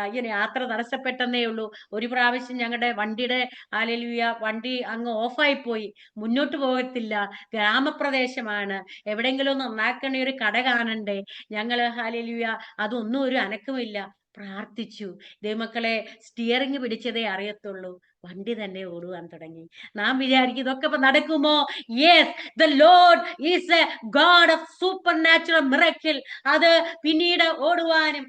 ഇങ്ങനെ യാത്ര തടസ്സപ്പെട്ടെന്നേ ഉള്ളൂ. ഒരു പ്രാവശ്യം ഞങ്ങളുടെ വണ്ടിയുടെ ഹല്ലേലൂയ വണ്ടി അങ്ങ് ഓഫായി പോയി. മുന്നോട്ട് പോകത്തില്ല. ഗ്രാമപ്രദേശമാണ്. എവിടെയെങ്കിലും ഒന്ന് നന്നാക്കണേ, ഒരു കട കാണണ്ടേ. ഞങ്ങള് ഹല്ലേലൂയ അതൊന്നും ഒരു അനക്കമില്ല. പ്രാർത്ഥിച്ചു. ദൈവമക്കളെ, സ്റ്റിയറിംഗ് പിടിച്ചതേ അറിയത്തുള്ളൂ, വണ്ടി തന്നെ ഓടുവാൻ തുടങ്ങി. നാം വിചാരിക്കും ഇതൊക്കെ ഇപ്പൊ നടക്കുമോ? Yes, the Lord is A God of super natural miracle. അത് പിന്നീട് ഓടുവാനും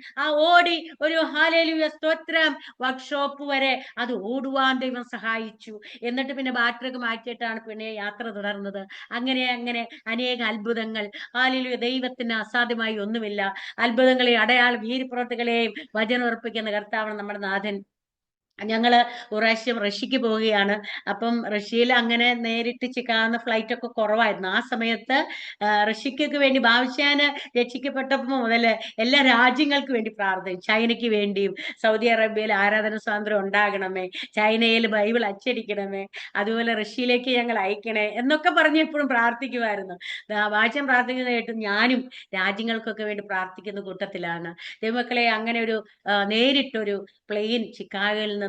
ഓടി ഒരു ഹല്ലേലൂയ സ്തോത്രം വർക്ക്ഷോപ്പ് വരെ അത് ഓടുവാൻ ദൈവം സഹായിച്ചു. എന്നിട്ട് പിന്നെ ബാറ്ററിയൊക്കെ മാറ്റിയിട്ടാണ് പിന്നെ യാത്ര തുടർന്നത്. അങ്ങനെ അങ്ങനെ അനേക അത്ഭുതങ്ങൾ. ഹല്ലേലൂയ, ദൈവത്തിന് അസാധ്യമായി ഒന്നുമില്ല. അത്ഭുതങ്ങളെയും അടയാള വീരപ്രവൃത്തികളെയും വചനം ഉറപ്പിക്കുന്ന കർത്താവാണ് നമ്മുടെ നാഥൻ. ഞങ്ങള് ഒരു പ്രാവശ്യം റഷ്യക്ക് പോവുകയാണ്. അപ്പം റഷ്യയിൽ അങ്ങനെ നേരിട്ട് ചിക്കാവുന്ന ഫ്ലൈറ്റ് ഒക്കെ കുറവായിരുന്നു. ആ സമയത്ത് റഷ്യക്കൊക്കെ വേണ്ടി ബാബുശാന് രക്ഷിക്കപ്പെട്ടപ്പോൾ മുതല് എല്ലാ രാജ്യങ്ങൾക്ക് വേണ്ടി പ്രാർത്ഥിക്കും. ചൈനയ്ക്ക് വേണ്ടിയും, സൗദി അറേബ്യയിൽ ആരാധന സ്വാതന്ത്ര്യം ഉണ്ടാകണമേ, ചൈനയിൽ ബൈബിൾ അച്ചടിക്കണമേ, അതുപോലെ റഷ്യയിലേക്ക് ഞങ്ങൾ അയക്കണേ എന്നൊക്കെ പറഞ്ഞ് എപ്പോഴും പ്രാർത്ഥിക്കുമായിരുന്നു. ബാബുശാൻ പ്രാർത്ഥിക്കുന്ന കേട്ട് ഞാനും രാജ്യങ്ങൾക്കൊക്കെ വേണ്ടി പ്രാർത്ഥിക്കുന്ന കൂട്ടത്തിലാണ്. ദൈവമക്കളെ, അങ്ങനെ ഒരു നേരിട്ടൊരു പ്ലെയിൻ ചിക്കാഗോയിൽ നിന്ന്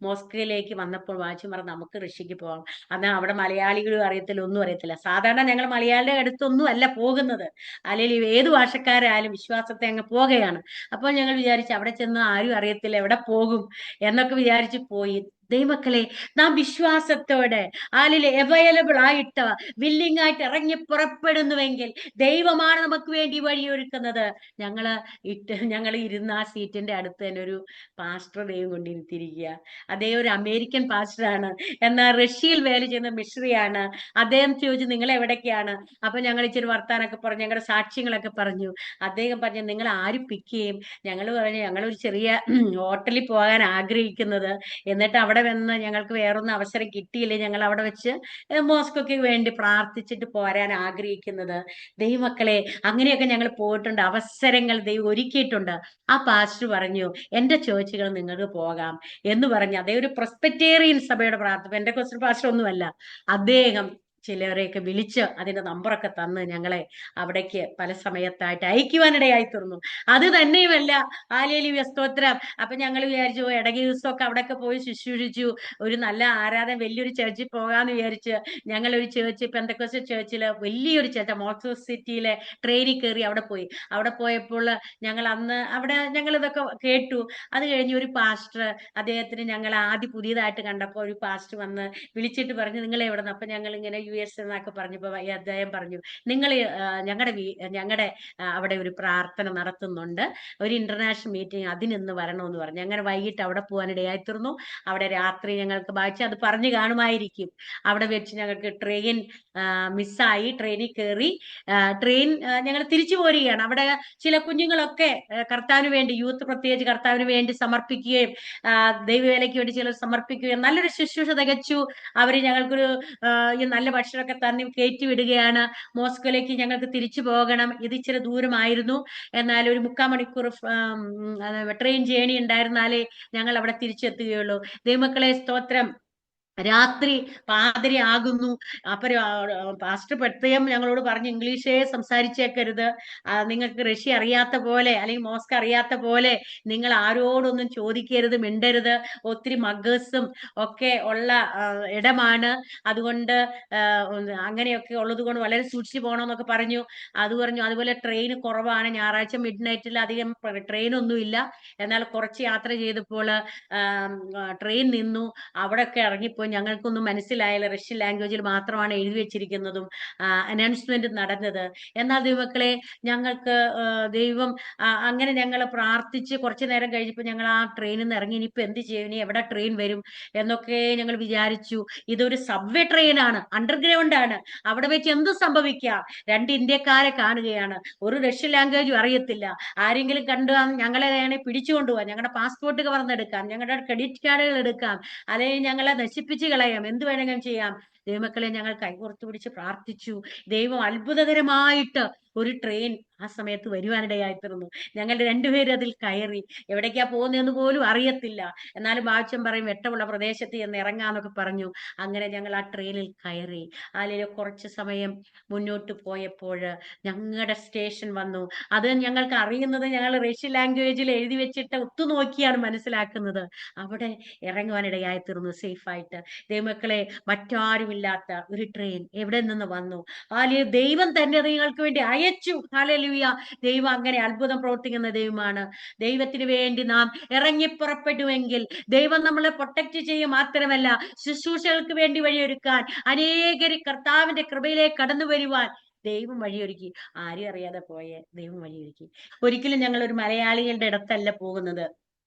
മോസ്കോയിലേക്ക് വന്നപ്പോൾ വാച്ചു പറഞ്ഞു നമുക്ക് റഷ്യക്ക് പോവാം. എന്നാൽ അവിടെ മലയാളികളും അറിയത്തില്ല, ഒന്നും അറിയത്തില്ല. സാധാരണ ഞങ്ങൾ മലയാളിയുടെ അടുത്തൊന്നും അല്ല പോകുന്നത്, അല്ലെങ്കിൽ ഏത് ഭാഷക്കാരായാലും വിശ്വാസത്തെ അങ്ങ് പോകുകയാണ്. അപ്പോൾ ഞങ്ങൾ വിചാരിച്ചു അവിടെ ചെന്ന് ആരും അറിയത്തില്ല, എവിടെ പോകും എന്നൊക്കെ വിചാരിച്ച് പോയി. ദൈവമക്കളെ, നാം വിശ്വാസത്തോടെ ആലിൽ അവൈലബിൾ ആയിട്ട് വില്ലിംഗ് ആയിട്ട് ഇറങ്ങി പുറപ്പെടുന്നുവെങ്കിൽ ദൈവമാണ് നമുക്ക് വേണ്ടി വഴിയൊരുക്കുന്നത്. ഞങ്ങൾ ഇരുന്ന ആ സീറ്റിന്റെ അടുത്ത് തന്നെ ഒരു പാസ്റ്റർ ദൈവം കൊണ്ടിരുത്തിയിരിക്കുക. അദ്ദേഹം ഒരു അമേരിക്കൻ പാസ്റ്ററാണ്, എന്നാൽ റഷ്യയിൽ വേല ചെയ്യുന്ന മിഷണറിയാണ്. അദ്ദേഹം ചോദിച്ചു നിങ്ങൾ എവിടേക്കാണ്? അപ്പൊ ഞങ്ങൾ ഇച്ചിരി വർത്താനൊക്കെ പറഞ്ഞു, ഞങ്ങളുടെ സാക്ഷ്യങ്ങളൊക്കെ പറഞ്ഞു. അദ്ദേഹം പറഞ്ഞു നിങ്ങൾ ആര് പിക്ക് ചെയ്യും? ഞങ്ങൾ പറഞ്ഞു ഞങ്ങളൊരു ചെറിയ ഹോട്ടലിൽ പോകാൻ ആഗ്രഹിക്കുന്നത്, എന്നിട്ട് അവിടെ വന്ന് ഞങ്ങൾക്ക് വേറൊന്നും അവസരം കിട്ടിയില്ലേ, ഞങ്ങൾ അവിടെ വെച്ച് മോസ്കോയ്ക്ക് വേണ്ടി പ്രാർത്ഥിച്ചിട്ട് പോരാൻ ആഗ്രഹിക്കുന്നത്. ദൈവമക്കളെ, അങ്ങനെയൊക്കെ ഞങ്ങൾ പോയിട്ടുണ്ട്, അവസരങ്ങൾ ദൈവം ഒരുക്കിയിട്ടുണ്ട്. ആ പാസ്റ്റർ പറഞ്ഞു എന്റെ ചോദിച്ചുകൾ നിങ്ങൾക്ക് പോകാം എന്ന് പറഞ്ഞു. അദ്ദേഹം ഒരു പ്രസ്ബിറ്റേറിയൻ സഭയുടെ പെന്തക്കോസ്തൽ പാസ്റ്റർ ഒന്നുമല്ല. അദ്ദേഹം ചിലരെയൊക്കെ വിളിച്ച് അതിന്റെ നമ്പറൊക്കെ തന്ന് ഞങ്ങളെ അവിടേക്ക് പല സമയത്തായിട്ട് അയക്കുവാനിടയായി തീർന്നു. അത് തന്നെയുമല്ല, ഹല്ലേലൂയ സ്തോത്രം. അപ്പൊ ഞങ്ങൾ വിചാരിച്ചു ഇടയ്ക്ക് ദിവസമൊക്കെ അവിടെയൊക്കെ പോയി ശുശ്രൂഷിച്ചു. ഒരു നല്ല ആരാധന, വലിയൊരു ചർച്ചിൽ പോകാന്ന് വിചാരിച്ച് ഞങ്ങളൊരു പെന്തക്കോസ്തൽ ചേർച്ചില് വലിയൊരു ചേർച്ച മോസ്കോ സിറ്റിയിലെ ട്രെയിനിൽ കയറി അവിടെ പോയി. അവിടെ പോയപ്പോൾ ഞങ്ങൾ അന്ന് അവിടെ ഞങ്ങൾ ഇതൊക്കെ കേട്ടു. അത് കഴിഞ്ഞ് ഒരു പാസ്റ്റർ, അദ്ദേഹത്തിന് ഞങ്ങൾ ആദ്യം പുതിയതായിട്ട് കണ്ടപ്പോൾ ഒരു പാസ്റ്റർ വന്ന് വിളിച്ചിട്ട് പറഞ്ഞു നിങ്ങൾ എവിടെ നിന്ന്? അപ്പൊ ഞങ്ങൾ ഇങ്ങനെ US എന്നൊക്കെ പറഞ്ഞപ്പോൾ ഈ അദ്ദേഹം പറഞ്ഞു, നിങ്ങൾ ഞങ്ങളുടെ അവിടെ ഒരു പ്രാർത്ഥന നടത്തുന്നുണ്ട്, ഒരു ഇന്റർനാഷണൽ മീറ്റിംഗ്, അതിനിന്ന് വരണമെന്ന് പറഞ്ഞു. അങ്ങനെ വൈകിട്ട് അവിടെ പോകാനിടയായി തീർന്നു. അവിടെ രാത്രി ഞങ്ങൾക്ക് വായിച്ച് അത് പറഞ്ഞു കാണുമായിരിക്കും. അവിടെ വെച്ച് ഞങ്ങൾക്ക് ട്രെയിൻ മിസ്സായി. ട്രെയിനിൽ കയറി ഞങ്ങൾ തിരിച്ചു പോരുകയാണ്. അവിടെ ചില കുഞ്ഞുങ്ങളൊക്കെ കർത്താവിന് വേണ്ടി, യൂത്ത് പ്രത്യേകിച്ച് കർത്താവിന് വേണ്ടി സമർപ്പിക്കുകയും ദൈവവേലയ്ക്ക് വേണ്ടി ചിലർ സമർപ്പിക്കുകയും നല്ലൊരു ശുശ്രൂഷ തികച്ചു. അവര് ഞങ്ങൾക്കൊരു ഈ നല്ല ഭക്ഷണമൊക്കെ തന്നെ കയറ്റി വിടുകയാണ്. മോസ്കോയിലേക്ക് ഞങ്ങൾക്ക് തിരിച്ചു പോകണം. ഇത് ഇച്ചിരി ദൂരമായിരുന്നു, എന്നാൽ ഒരു 3/4 മണിക്കൂർ ട്രെയിൻ ജേണി ഉണ്ടായിരുന്നാലേ ഞങ്ങൾ അവിടെ തിരിച്ചെത്തുകയുള്ളൂ. ദൈവമക്കളെ സ്തോത്രം. രാത്രി പാതിരി ആകുന്നു. അപ്പൊ പാസ്റ്റർ പ്രത്യേകം ഞങ്ങളോട് പറഞ്ഞു, ഇംഗ്ലീഷേ സംസാരിച്ചേക്കരുത്, നിങ്ങൾക്ക് റഷ്യ അറിയാത്ത പോലെ അല്ലെങ്കിൽ മോസ്കോ അറിയാത്ത പോലെ നിങ്ങൾ ആരോടൊന്നും ചോദിക്കരുത്, മിണ്ടരുത്, ഒത്തിരി മഗേഴ്സും ഒക്കെ ഉള്ള ഇടമാണ്, അതുകൊണ്ട് അങ്ങനെയൊക്കെ ഉള്ളത് കൊണ്ട് വളരെ സൂക്ഷിച്ചു പോകണമെന്നൊക്കെ പറഞ്ഞു. അതുപോലെ ട്രെയിൻ കുറവാണ്, ഞായറാഴ്ച മിഡ് നൈറ്റിൽ അധികം ട്രെയിൻ ഒന്നുമില്ല. എന്നാൽ കുറച്ച് യാത്ര ചെയ്തപ്പോൾ ട്രെയിൻ നിന്നു. അവിടെയൊക്കെ ഇറങ്ങിപ്പോയി. ഞങ്ങൾക്കൊന്നും മനസ്സിലായില്ല, റഷ്യൻ ലാംഗ്വേജിൽ മാത്രമാണ് എഴുതി വെച്ചിരിക്കുന്നതും അനൗൺസ്മെന്റ് നടന്നത്. എന്നാൽ ദൈവമക്കളെ, ഞങ്ങൾക്ക് ദൈവം അങ്ങനെ ഞങ്ങൾ പ്രാർത്ഥിച്ച് കുറച്ചു നേരം കഴിഞ്ഞപ്പോൾ ഞങ്ങൾ ആ ട്രെയിനിൽ നിന്ന് ഇറങ്ങി. ഇനിയിപ്പോ എന്ത് ചെയ്യും, ഇനി എവിടെ ട്രെയിൻ വരും എന്നൊക്കെ ഞങ്ങൾ വിചാരിച്ചു. ഇതൊരു സബ്വേ ട്രെയിനാണ്, അണ്ടർഗ്രൗണ്ട് ആണ്, അവിടെ വെച്ച് എന്ത് സംഭവിക്കാം. 2 ഇന്ത്യക്കാരെ കാണുകയാണ്, ഒരു റഷ്യൻ ലാംഗ്വേജും അറിയത്തില്ല. ആരെങ്കിലും കണ്ടു ഞങ്ങളെ പിടിച്ചു കൊണ്ടുപോകാം, ഞങ്ങളുടെ പാസ്പോർട്ട് കവർന്നെടുക്കാം, ഞങ്ങളുടെ ക്രെഡിറ്റ് കാർഡുകൾ എടുക്കാം, അല്ലെങ്കിൽ ഞങ്ങളെ നശിപ്പിച്ച് കളയാം, എന്ത് വേണമെങ്കിലും ചെയ്യാം. ദൈവമക്കളെ, ഞങ്ങൾ കൈകോർത്ത് പിടിച്ച് പ്രാർത്ഥിച്ചു. ദൈവം അത്ഭുതകരമായിട്ട് ഒരു ട്രെയിൻ ആ സമയത്ത് വരുവാനിടയായി തീർന്നു. ഞങ്ങൾ രണ്ടുപേരും അതിൽ കയറി. എവിടേക്കാ പോകുന്നതെന്ന് പോലും അറിയത്തില്ല. എന്നാലും ബാച്ചൻ പറയും വെട്ടമുള്ള പ്രദേശത്ത് ചെന്ന് ഇറങ്ങാന്നൊക്കെ പറഞ്ഞു. അങ്ങനെ ഞങ്ങൾ ആ ട്രെയിനിൽ കയറി. അതിൽ കുറച്ച് സമയം മുന്നോട്ട് പോയപ്പോൾ ഞങ്ങളുടെ സ്റ്റേഷൻ വന്നു. അത് ഞങ്ങൾക്ക് അറിയുന്നത് ഞങ്ങൾ റഷ്യൻ ലാംഗ്വേജിൽ എഴുതി വെച്ചിട്ട് ഒത്തുനോക്കിയാണ് മനസ്സിലാക്കുന്നത്. അവിടെ ഇറങ്ങുവാനിടയായി തീർന്നു സേഫായിട്ട്. ദൈവമക്കളെ, മറ്റാരുമില്ലാത്ത ഒരു ട്രെയിൻ എവിടെ നിന്ന് വന്നു. ദൈവം തന്നെ നിങ്ങൾക്ക് വേണ്ടി അയച്ചു. ഹല്ലേലൂയ. ദൈവം അങ്ങനെ അത്ഭുതം പ്രവർത്തിക്കുന്ന ദൈവമാണ്. ദൈവത്തിന് വേണ്ടി നാം ഇറങ്ങി പുറപ്പെടുമെങ്കിൽ ദൈവം നമ്മളെ പ്രൊട്ടക്ട് ചെയ്യും. മാത്രമല്ല, ശുശ്രൂഷകൾക്ക് വേണ്ടി വഴിയൊരുക്കാൻ, അനേകര് കർത്താവിന്റെ കൃപയിലേക്ക് കടന്നു വരുവാൻ ദൈവം വഴിയൊരുക്കി. ആരും അറിയാതെ പോയെ ദൈവം വഴിയൊരുക്കി. ഒരിക്കലും ഞങ്ങൾ ഒരു മലയാളികളുടെ ഇടത്തല്ല പോകുന്നത്.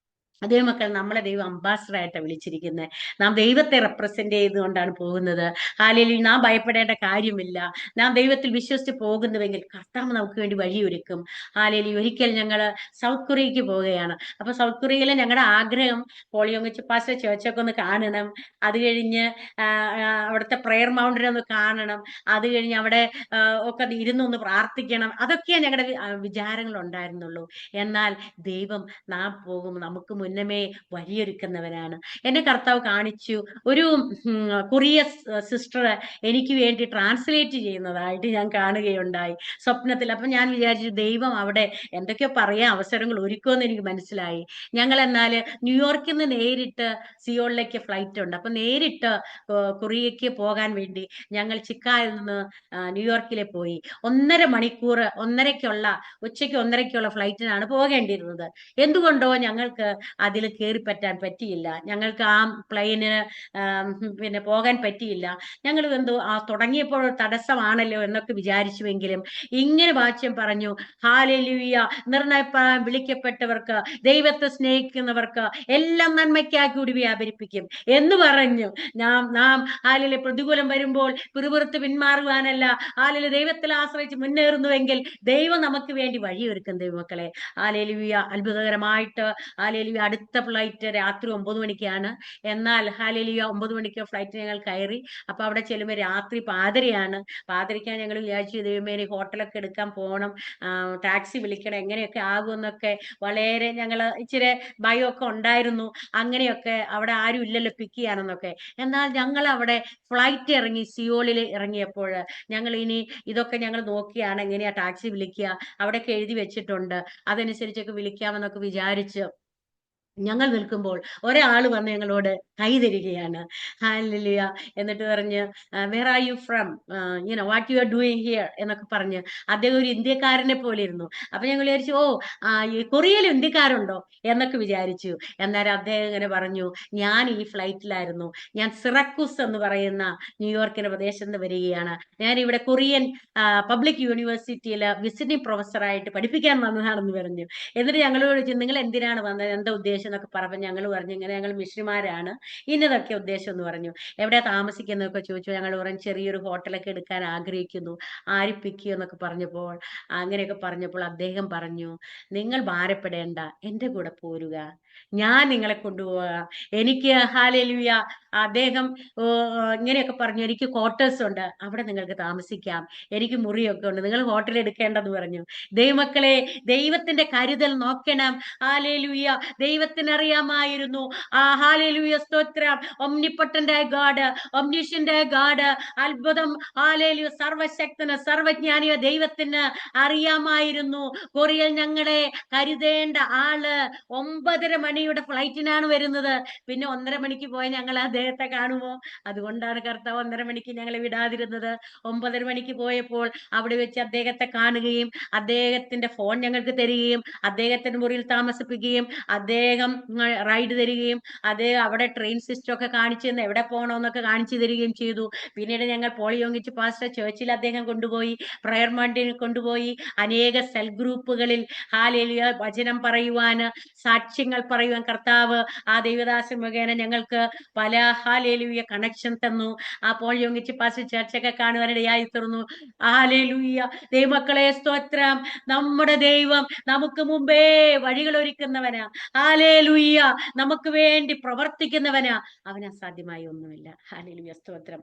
അതേ മക്കൾ, നമ്മളെ ദൈവം അംബാസഡർ ആയിട്ടാണ് വിളിച്ചിരിക്കുന്നത്. നാം ദൈവത്തെ റെപ്രസെന്റ് ചെയ്തുകൊണ്ടാണ് പോകുന്നത്. ഹല്ലേലൂയ. നാം ഭയപ്പെടേണ്ട കാര്യമില്ല. നാം ദൈവത്തിൽ വിശ്വസിച്ച് പോകുന്നുവെങ്കിൽ കർത്താവ് നമുക്ക് വേണ്ടി വഴിയൊരുക്കും. ഹല്ലേലൂയ. ഒരിക്കൽ ഞങ്ങൾ സൗത്ത് കൊറിയക്ക് പോവുകയാണ്. അപ്പൊ സൗത്ത് കൊറിയയിലെ ഞങ്ങളുടെ ആഗ്രഹം പോളിയോങ്ങിച്ച് പാസ്റ്റർ ചേർച്ചൊക്കെ ഒന്ന് കാണണം. അത് കഴിഞ്ഞ് അവിടുത്തെ പ്രെയർ മൗണ്ടൻ ഒന്ന് കാണണം. അത് കഴിഞ്ഞ് അവിടെ ഒക്കെ ഇരുന്നൊന്ന് പ്രാർത്ഥിക്കണം. അതൊക്കെയാണ് ഞങ്ങളുടെ വിചാരങ്ങൾ ഉണ്ടായിരുന്നുള്ളൂ. എന്നാൽ ദൈവം നാം പോകും നമുക്ക് മുന്നമേ വഴിയൊരുക്കുന്നവനാണ്. എന്നെ കർത്താവ് കാണിച്ചു. ഒരു കൊറിയ സിസ്റ്റർ എനിക്ക് വേണ്ടി ട്രാൻസ്ലേറ്റ് ചെയ്യുന്നതായിട്ട് ഞാൻ കാണുകയുണ്ടായി സ്വപ്നത്തിൽ. അപ്പൊ ഞാൻ വിചാരിച്ചു ദൈവം അവിടെ എന്തൊക്കെയോ പറയാൻ അവസരങ്ങൾ ഒരുക്കുമെന്ന് എനിക്ക് മനസ്സിലായി. ഞങ്ങൾ എന്നാൽ ന്യൂയോർക്കിൽ നിന്ന് നേരിട്ട് സിയോളിലേക്ക് ഫ്ലൈറ്റ് ഉണ്ട്. അപ്പൊ നേരിട്ട് കൊറിയയ്ക്ക് പോകാൻ വേണ്ടി ഞങ്ങൾ ചിക്കായിൽ നിന്ന് ന്യൂയോർക്കിലെ പോയി. 1.5 മണിക്കൂർ ഉച്ചയ്ക്ക് 1:30ക്കുള്ള ഫ്ലൈറ്റിനാണ് പോകേണ്ടിയിരുന്നത്. എന്തുകൊണ്ടോ ഞങ്ങൾക്ക് അതിൽ കയറി പറ്റാൻ പറ്റിയില്ല. ഞങ്ങൾക്ക് ആ പ്ലെയിന് പിന്നെ പോകാൻ പറ്റിയില്ല. ഞങ്ങൾ എന്തോ തുടങ്ങിയപ്പോൾ തടസ്സമാണല്ലോ എന്നൊക്കെ വിചാരിച്ചുവെങ്കിലും ഇങ്ങനെ വാക്യം പറഞ്ഞു, ഹല്ലേലൂയ, നിർണയപ്പെടാൻ വിളിക്കപ്പെട്ടവർക്ക്, ദൈവത്തെ സ്നേഹിക്കുന്നവർക്ക് എല്ലാം നന്മയ്ക്കായി കൂടി വ്യാപരിപ്പിക്കും എന്ന് പറഞ്ഞു. നാം ഹല്ലേലൂയ പ്രതികൂലം വരുമ്പോൾ പിറുപിറുത്ത് പിന്മാറുവാനല്ല, ഹല്ലേലൂയ ദൈവത്തിൽ ആശ്രയിച്ച് മുന്നേറുന്നുവെങ്കിൽ ദൈവം നമുക്ക് വേണ്ടി വഴിയൊരുക്കും. ദൈവമക്കളെ, ഹല്ലേലൂയ. അത്ഭുതകരമായിട്ട് ഹല്ലേലൂയ അടുത്ത ഫ്ലൈറ്റ് രാത്രി 9 മണിക്കാണ്. എന്നാൽ ഹല്ലേലൂയ 9 മണിക്ക് ഫ്ലൈറ്റ് ഞങ്ങൾ കയറി. അപ്പൊ അവിടെ ചെല്ലുമ്പോൾ രാത്രി പാതിരയാണ്. പാതിരയ്ക്കാൻ ഞങ്ങൾ വിചാരിച്ചു ദൈവമേ ഹോട്ടലൊക്കെ എടുക്കാൻ പോകണം, ടാക്സി വിളിക്കണം, എങ്ങനെയൊക്കെ ആകുമെന്നൊക്കെ വളരെ ഞങ്ങൾ ഇച്ചിരി ഭയമൊക്കെ ഉണ്ടായിരുന്നു. അങ്ങനെയൊക്കെ അവിടെ ആരും ഇല്ലല്ലോ പിക്ക് ചെയ്യാനെന്നൊക്കെ. എന്നാൽ ഞങ്ങൾ അവിടെ ഫ്ലൈറ്റ് ഇറങ്ങി സിയോളിൽ ഇറങ്ങിയപ്പോൾ ഞങ്ങൾ ഇനി ഇതൊക്കെ ഞങ്ങൾ നോക്കിയാണ് എങ്ങനെയാ ടാക്സി വിളിക്കുക, അവിടെയൊക്കെ എഴുതി വെച്ചിട്ടുണ്ട്, അതനുസരിച്ചൊക്കെ വിളിക്കാമെന്നൊക്കെ വിചാരിച്ച് ഞങ്ങൾ നിൽക്കുമ്പോൾ ഒരാൾ വന്ന് ഞങ്ങളോട് കൈ തരികയാണ്. ഹല്ലേലൂയ. എന്നിട്ട് പറഞ്ഞ് where are you from, what you are doing here എന്നൊക്കെ പറഞ്ഞ് അദ്ദേഹം ഒരു ഇന്ത്യക്കാരനെ പോലെ ഇരുന്നു. അപ്പൊ ഞങ്ങൾ വിചാരിച്ചു, ഓ, ഈ കൊറിയയിൽ ഇന്ത്യക്കാരുണ്ടോ എന്നൊക്കെ വിചാരിച്ചു. എന്നാൽ അദ്ദേഹം ഇങ്ങനെ പറഞ്ഞു, ഞാൻ ഈ ഫ്ലൈറ്റിലായിരുന്നു, ഞാൻ സിറക്കൂസ് എന്ന് പറയുന്ന ന്യൂയോർക്കിന്റെ പ്രദേശത്ത് നിന്ന് വരികയാണ്, ഞാൻ ഇവിടെ കൊറിയൻ പബ്ലിക് യൂണിവേഴ്സിറ്റിയിൽ വിസിറ്റിംഗ് പ്രൊഫസറായിട്ട് പഠിപ്പിക്കാൻ വന്നതാണെന്ന് പറഞ്ഞു. എന്നിട്ട് ഞങ്ങളോട് ചോദിച്ചു, നിങ്ങൾ എന്തിനാണ് വന്നത്, എന്താ ഉദ്ദേശം എന്നൊക്കെ പറഞ്ഞപ്പോൾ ഞങ്ങൾ പറഞ്ഞു, ഇങ്ങനെ ഞങ്ങൾ മിഷണറിമാരാണ്, ഇന്നതൊക്കെ ഉദ്ദേശം എന്ന് പറഞ്ഞു. എവിടെയാ താമസിക്കുന്നതൊക്കെ ചോദിച്ചു. ഞങ്ങൾ പറഞ്ഞു, ചെറിയൊരു ഹോട്ടലൊക്കെ എടുക്കാൻ ആഗ്രഹിക്കുന്നു, ആര് പിക്ക് ചെയ്യുമെന്നൊക്കെ പറഞ്ഞപ്പോൾ, അങ്ങനെയൊക്കെ പറഞ്ഞപ്പോൾ അദ്ദേഹം പറഞ്ഞു, നിങ്ങൾ ഭാരപ്പെടേണ്ട, എൻ്റെ കൂടെ പോരുക, ഞാൻ നിങ്ങളെ കൊണ്ടുപോകാം. എനിക്ക് ഹല്ലേലൂയ. അദ്ദേഹം ഇങ്ങനെയൊക്കെ പറഞ്ഞു, എനിക്ക് ക്വാർട്ടേഴ്സ് ഉണ്ട്, അവിടെ നിങ്ങൾക്ക് താമസിക്കാം, എനിക്ക് മുറിയൊക്കെ ഉണ്ട്, നിങ്ങൾ ഹോട്ടൽ എടുക്കേണ്ടെന്ന് പറഞ്ഞു. ദൈവമക്കളെ, ദൈവത്തിന്റെ കരുതൽ നോക്കണം. ഹല്ലേലൂയ. ദൈവത്തിന് അറിയാമായിരുന്നു. ഹല്ലേലൂയ, സ്തോത്രം. ഒംനിപൊട്ടന്റായ ഗാഡ്, ഒംനിഷ്യന്റായ ഗാഡ്, അത്ഭുതം, ഹല്ലേലൂയ, സർവശക്തന് സർവജ്ഞാനിയ ദൈവത്തിന് അറിയാമായിരുന്നു കൊറിയയിൽ ഞങ്ങളെ കരുതേണ്ട ആള് 9:30 മണിയുടെ ഫ്ലൈറ്റിനാണ് വരുന്നത്. പിന്നെ 1:30 മണിക്ക് പോയ ഞങ്ങൾ അദ്ദേഹത്തെ കാണുമോ? അതുകൊണ്ടാണ് കർത്താവ് 1:30 മണിക്ക് ഞങ്ങളെ വിടാതിരുന്നത്. 9:30 മണിക്ക് പോയപ്പോൾ അവിടെ വെച്ച് അദ്ദേഹത്തെ കാണുകയും അദ്ദേഹത്തിന്റെ ഫോൺ ഞങ്ങൾക്ക് തരികയും അദ്ദേഹത്തിന്റെ മുറിയിൽ താമസിപ്പിക്കുകയും അദ്ദേഹം റൈഡ് തരികയും അദ്ദേഹം അവിടെ ട്രെയിൻ സിസ്റ്റം ഒക്കെ കാണിച്ചു തന്ന് എവിടെ പോകണമെന്നൊക്കെ കാണിച്ചു തരികയും ചെയ്തു. പിന്നീട് ഞങ്ങൾ പോളിയോങ്ങിച്ച് പാസ്റ്റർ ചേർച്ചിൽ അദ്ദേഹം കൊണ്ടുപോയി, പ്രയർ മണ്ടിൽ കൊണ്ടുപോയി, അനേക സെൽ ഗ്രൂപ്പുകളിൽ ഹല്ലേലൂയ വചനം പറയുവാന്, സാക്ഷ്യങ്ങൾ പറയുവാൻ കർത്താവ് ആ ദൈവദാസൻ മുഖേന ഞങ്ങൾക്ക് പല ഹല്ലേലൂയ കണക്ഷൻ തന്നു. ആ പോളിയോങ്ങിച്ച് പാസ്റ്റർ ചേർച്ചൊക്കെ കാണുവാനിടയായി തീർന്നു. ഹല്ലേലൂയ. ദൈവമക്കളെ, സ്തോത്രം. നമ്മുടെ ദൈവം നമുക്ക് മുമ്പേ വഴികൾ ഒരുക്കുന്നവനാ. ഹല്ലേലൂയ. നമുക്ക് വേണ്ടി പ്രവർത്തിക്കുന്നവനാ. അവന് അസാധ്യമായി ഒന്നുമില്ല. ഹല്ലേലൂയ, സ്തോത്രം.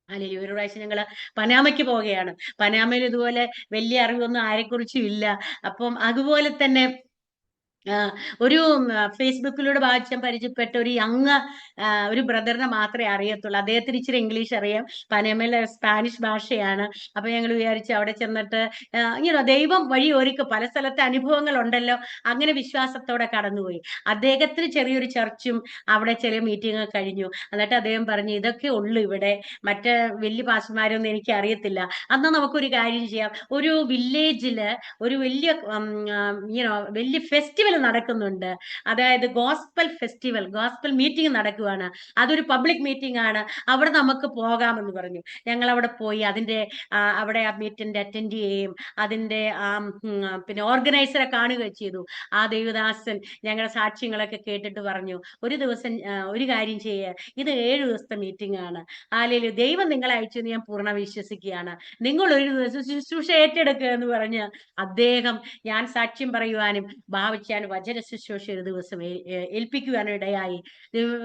ഹല്ലേലൂയ. ഒരു പ്രാവശ്യം ഞങ്ങള് പനാമയ്ക്ക് പോവുകയാണ്. പനാമയിൽ ഇതുപോലെ വലിയ അറിവൊന്നും ആരെക്കുറിച്ചും ഇല്ല. അപ്പം അതുപോലെ തന്നെ ഒരു ഫേസ്ബുക്കിലൂടെ വായിച്ചാൽ പരിചയപ്പെട്ട ഒരു യങ് ഒരു ബ്രദറിനെ മാത്രമേ അറിയത്തുള്ളൂ. അദ്ദേഹത്തിന് ഇച്ചിരി ഇംഗ്ലീഷ് അറിയാം, പനമയിലെ സ്പാനിഷ് ഭാഷയാണ്. അപ്പൊ ഞങ്ങൾ വിചാരിച്ചു അവിടെ ചെന്നിട്ട് ഇങ്ങനെ ദൈവം വഴി ഒരുക്ക്, പല സ്ഥലത്തെ അനുഭവങ്ങൾ ഉണ്ടല്ലോ, അങ്ങനെ വിശ്വാസത്തോടെ കടന്നുപോയി. അദ്ദേഹത്തിന് ചെറിയൊരു ചർച്ചും അവിടെ ചെറിയ മീറ്റിംഗ് കഴിഞ്ഞു. എന്നിട്ട് അദ്ദേഹം പറഞ്ഞു, ഇതൊക്കെ ഉള്ളു ഇവിടെ, മറ്റേ വലിയ പാസ്റ്റർമാരൊന്നും എനിക്ക് അറിയത്തില്ല. അന്ന് നമുക്കൊരു കാര്യം ചെയ്യാം, ഒരു വില്ലേജില് ഒരു വലിയ വലിയ ഫെസ്റ്റിവൽ നടക്കുന്നുണ്ട്. അതായത് ഗോസ്പൽ ഫെസ്റ്റിവൽ, ഗോസ്പൽ മീറ്റിംഗ് നടക്കുവാണ്, അതൊരു പബ്ലിക് മീറ്റിംഗ് ആണ്, അവിടെ നമുക്ക് പോകാമെന്ന് പറഞ്ഞു. ഞങ്ങൾ അവിടെ പോയി അവിടെ ആ മീറ്റിംഗ് അറ്റൻഡ് ചെയ്യുകയും അതിന്റെ പിന്നെ ഓർഗനൈസറെ കാണുകയും ചെയ്തു. ആ ദേവദാസൻ ഞങ്ങളുടെ സാക്ഷ്യങ്ങളൊക്കെ കേട്ടിട്ട് പറഞ്ഞു, ഒരു ദിവസം ഒരു കാര്യം ചെയ്യുക, ഇത് 7 ദിവസത്തെ മീറ്റിംഗ് ആണ്, അല്ലെങ്കിൽ ദൈവം നിങ്ങളെ അയച്ചു എന്ന് ഞാൻ പൂർണ്ണ വിശ്വസിക്കുകയാണ്, നിങ്ങൾ ഒരു ദിവസം ശുശ്രൂഷ ഏറ്റെടുക്കുക എന്ന് പറഞ്ഞ് അദ്ദേഹം ഞാൻ സാക്ഷ്യം പറയുവാനും ഭാവിച്ചാൻ വചന ശുശ്രൂഷ ഒരു ദിവസം ഏൽപ്പിക്കുവാനും ഇടയായി.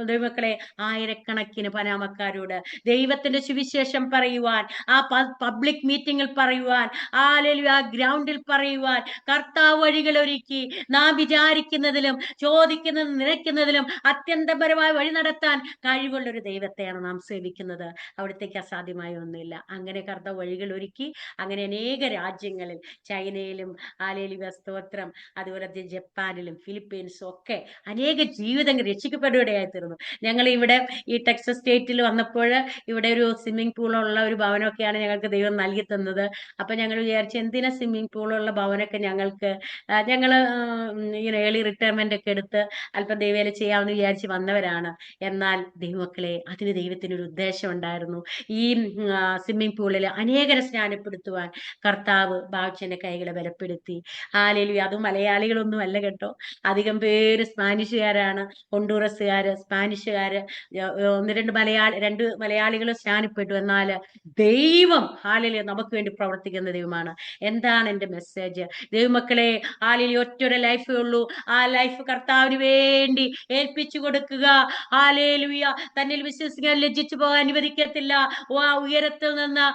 ദൈവമക്കളെ, ആയിരക്കണക്കിന് പനാമക്കാരോട് ദൈവത്തിന്റെ സുവിശേഷം പറയുവാൻ, ആ പബ്ലിക് മീറ്റിംഗിൽ പറയുവാൻ, ആ ഗ്രൗണ്ടിൽ പറയുവാൻ കർത്താവ് വഴികൾ ഒരുക്കി. നാം വിചാരിക്കുന്നതിലും ചോദിക്കുന്നതിലും നിലയ്ക്കുന്നതിലും അത്യന്തപരമായ വഴി നടത്താൻ കഴിവുള്ള ഒരു ദൈവത്തെയാണ് നാം സേവിക്കുന്നത്. അവിടത്തേക്ക് അസാധ്യമായ ഒന്നുമില്ല. അങ്ങനെ കർത്താവ് വഴികൾ ഒരുക്കി. അങ്ങനെ അനേക രാജ്യങ്ങളിൽ, ചൈനയിലും സ്തോത്രം, അതുപോലെ ജപ്പാനിലും ഫിലിപ്പീൻസും ഒക്കെ അനേക ജീവിതങ്ങൾ രക്ഷിക്കപ്പെടുകയായി തീർന്നു. ഞങ്ങൾ ഇവിടെ ഈ ടെക്സസ് സ്റ്റേറ്റിൽ വന്നപ്പോൾ ഇവിടെ ഒരു സ്വിമ്മിംഗ് പൂളുള്ള ഒരു ഭവനമൊക്കെയാണ് ഞങ്ങൾക്ക് ദൈവം നൽകി തന്നത്. അപ്പൊ ഞങ്ങൾ വിചാരിച്ചു, എന്തിനാ സ്വിമ്മിംഗ് പൂളുള്ള ഭവനമൊക്കെ ഞങ്ങൾക്ക്, ഞങ്ങള് ഇങ്ങനെ ഏർലി റിട്ടയർമെന്റ് ഒക്കെ എടുത്ത് അല്പം ദൈവവേല ചെയ്യാമെന്ന് വിചാരിച്ച് വന്നവരാണ്. എന്നാൽ ദൈവമക്കളെ, അതിന് ദൈവത്തിന് ഒരു ഉദ്ദേശം ഉണ്ടായിരുന്നു. ഈ സ്വിമ്മിംഗ് പൂളിൽ അനേകരെ സ്നാനപ്പെടുത്തുവാൻ കർത്താവ് ബാബുച്ചന്റെ കൈകളെ ബലപ്പെടുത്തി. ഹല്ലേലൂയ. അതും മലയാളികളൊന്നും അല്ല കേട്ടോ, അധികം പേര് സ്പാനിഷുകാരാണ്, ഹൊണ്ടൂറസുകാര്, സ്പാനിഷുകാര്, രണ്ട് മലയാളികൾ സ്നാനപ്പെട്ടു. എന്നാൽ ദൈവം ഹല്ലേലൂയ നമുക്ക് വേണ്ടി പ്രവർത്തിക്കുന്ന ദൈവമാണ്. എന്താണ് എന്റെ മെസ്സേജ്? ദൈവമക്കളെ, ഹല്ലേലൂയ, ഒറ്റൊരു ലൈഫേ ഉള്ളൂ. ആ ലൈഫ് കർത്താവിന് വേണ്ടി ഏൽപ്പിച്ചു കൊടുക്കുക. ഹല്ലേലൂയ. തന്നിൽ വിശ്വസിക്കാൻ ലജ്ജിച്ചു പോകാൻ അനുവദിക്കത്തില്ല. ഉയരത്തിൽ നിന്ന്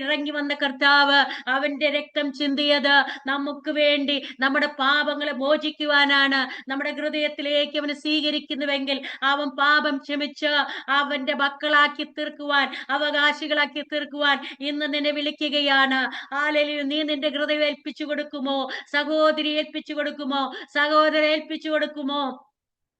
ഇറങ്ങി വന്ന കർത്താവ് അവന്റെ രക്തം ചിന്തിയത് നമുക്ക് വേണ്ടി, നമ്മുടെ പാപങ്ങളെ മോചിക്കുവാനാണ്. നമ്മുടെ ഹൃദയത്തിലേക്ക് അവനെ സ്വീകരിക്കുന്നുവെങ്കിൽ അവൻ പാപം ക്ഷമിച്ച് അവന്റെ മക്കളാക്കി തീർക്കുവാൻ, അവകാശികളാക്കി തീർക്കുവാൻ ഇന്ന് നിന്നെ വിളിക്കുകയാണ്. ഹല്ലേലൂയ. നീ നിന്റെ ഹൃദയം ഏൽപ്പിച്ചു കൊടുക്കുമോ? സഹോദരി ഏൽപ്പിച്ചു കൊടുക്കുമോ? സഹോദരൻ ഏൽപ്പിച്ചു കൊടുക്കുമോ?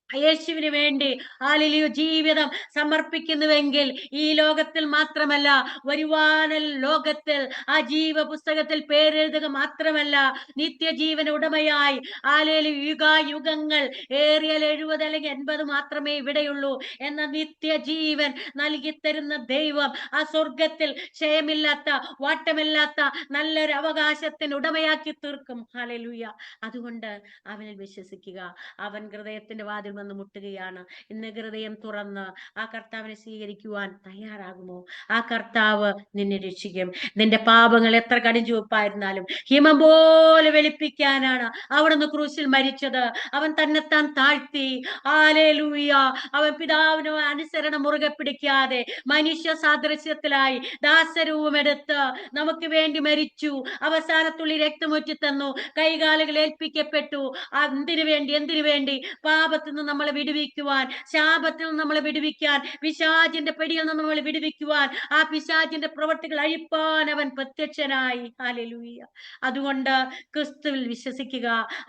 യേശുവിന് വേണ്ടി ഹല്ലേലൂയ ജീവിതം സമർപ്പിക്കുന്നുവെങ്കിൽ ഈ ലോകത്തിൽ മാത്രമല്ല, വരുവാനൽ ലോകത്തിൽ ആ ജീവ പുസ്തകത്തിൽ പേരെഴുതുക മാത്രമല്ല, നിത്യജീവന ഉടമയായി ഹല്ലേലൂയ യുഗായുഗങ്ങൾ, ഏറിയാൽ 70 അല്ലെങ്കിൽ 80 മാത്രമേ ഇവിടെയുള്ളൂ എന്ന നിത്യജീവൻ നൽകിത്തരുന്ന ദൈവം ആ സ്വർഗത്തിൽ ക്ഷയമില്ലാത്ത, വാട്ടമില്ലാത്ത നല്ലൊരു അവകാശത്തിന് ഉടമയാക്കി തീർക്കും. ഹല്ലേലൂയ. അതുകൊണ്ട് അവനിൽ വിശ്വസിക്കുക. അവൻ ഹൃദയത്തിന്റെ വാതിൽ വന്ന് മുട്ടുകയാണ്. ഇന്ന് ഹൃദയം തുറന്ന് ആ കർത്താവിനെ സ്വീകരിക്കുവാൻ തയ്യാറാകുമോ? ആ കർത്താവ് നിന്നെ രക്ഷിക്കും. നിന്റെ പാപങ്ങൾ എത്ര കടുംചുവപ്പായിരുന്നാലും ഹിമം പോലെ വെളുപ്പിക്കാനാണ് അവിടുന്ന് ക്രൂശിൽ മരിച്ചത്. അവൻ തന്നെത്താൻ താഴ്ത്തി. ഹല്ലേലൂയ. അവൻ പിതാവിനോ അനുസരണം മുറുകെ പിടിക്കാതെ മനുഷ്യ സാദൃശ്യത്തിലായി ദാസരൂപമെടുത്ത് നമുക്ക് വേണ്ടി മരിച്ചു. അവസാനത്തുള്ളി രക്തമൊറ്റി തന്നു. കൈകാലുകൾ ഏൽപ്പിക്കപ്പെട്ടു. എന്തിനു വേണ്ടി? പാപത്തിൽ നിന്ന് നമ്മളെ വിടുവിക്കുവാൻ, ശാപത്തിൽ നിന്ന് നമ്മളെ വിടുവിക്കാൻ, പിശാചിന്റെ പിടിയിൽ നിന്ന് നമ്മളെ വിടുവിക്കുവാൻ, ആ പിശാചിന്റെ പ്രവൃത്തികൾ അഴിപ്പാൻ അവൻ പ്രത്യക്ഷനായി. ഹല്ലേലൂയ. അതുകൊണ്ട് ക്രിസ്തുവിൽ വിശ്വസിക്കുക.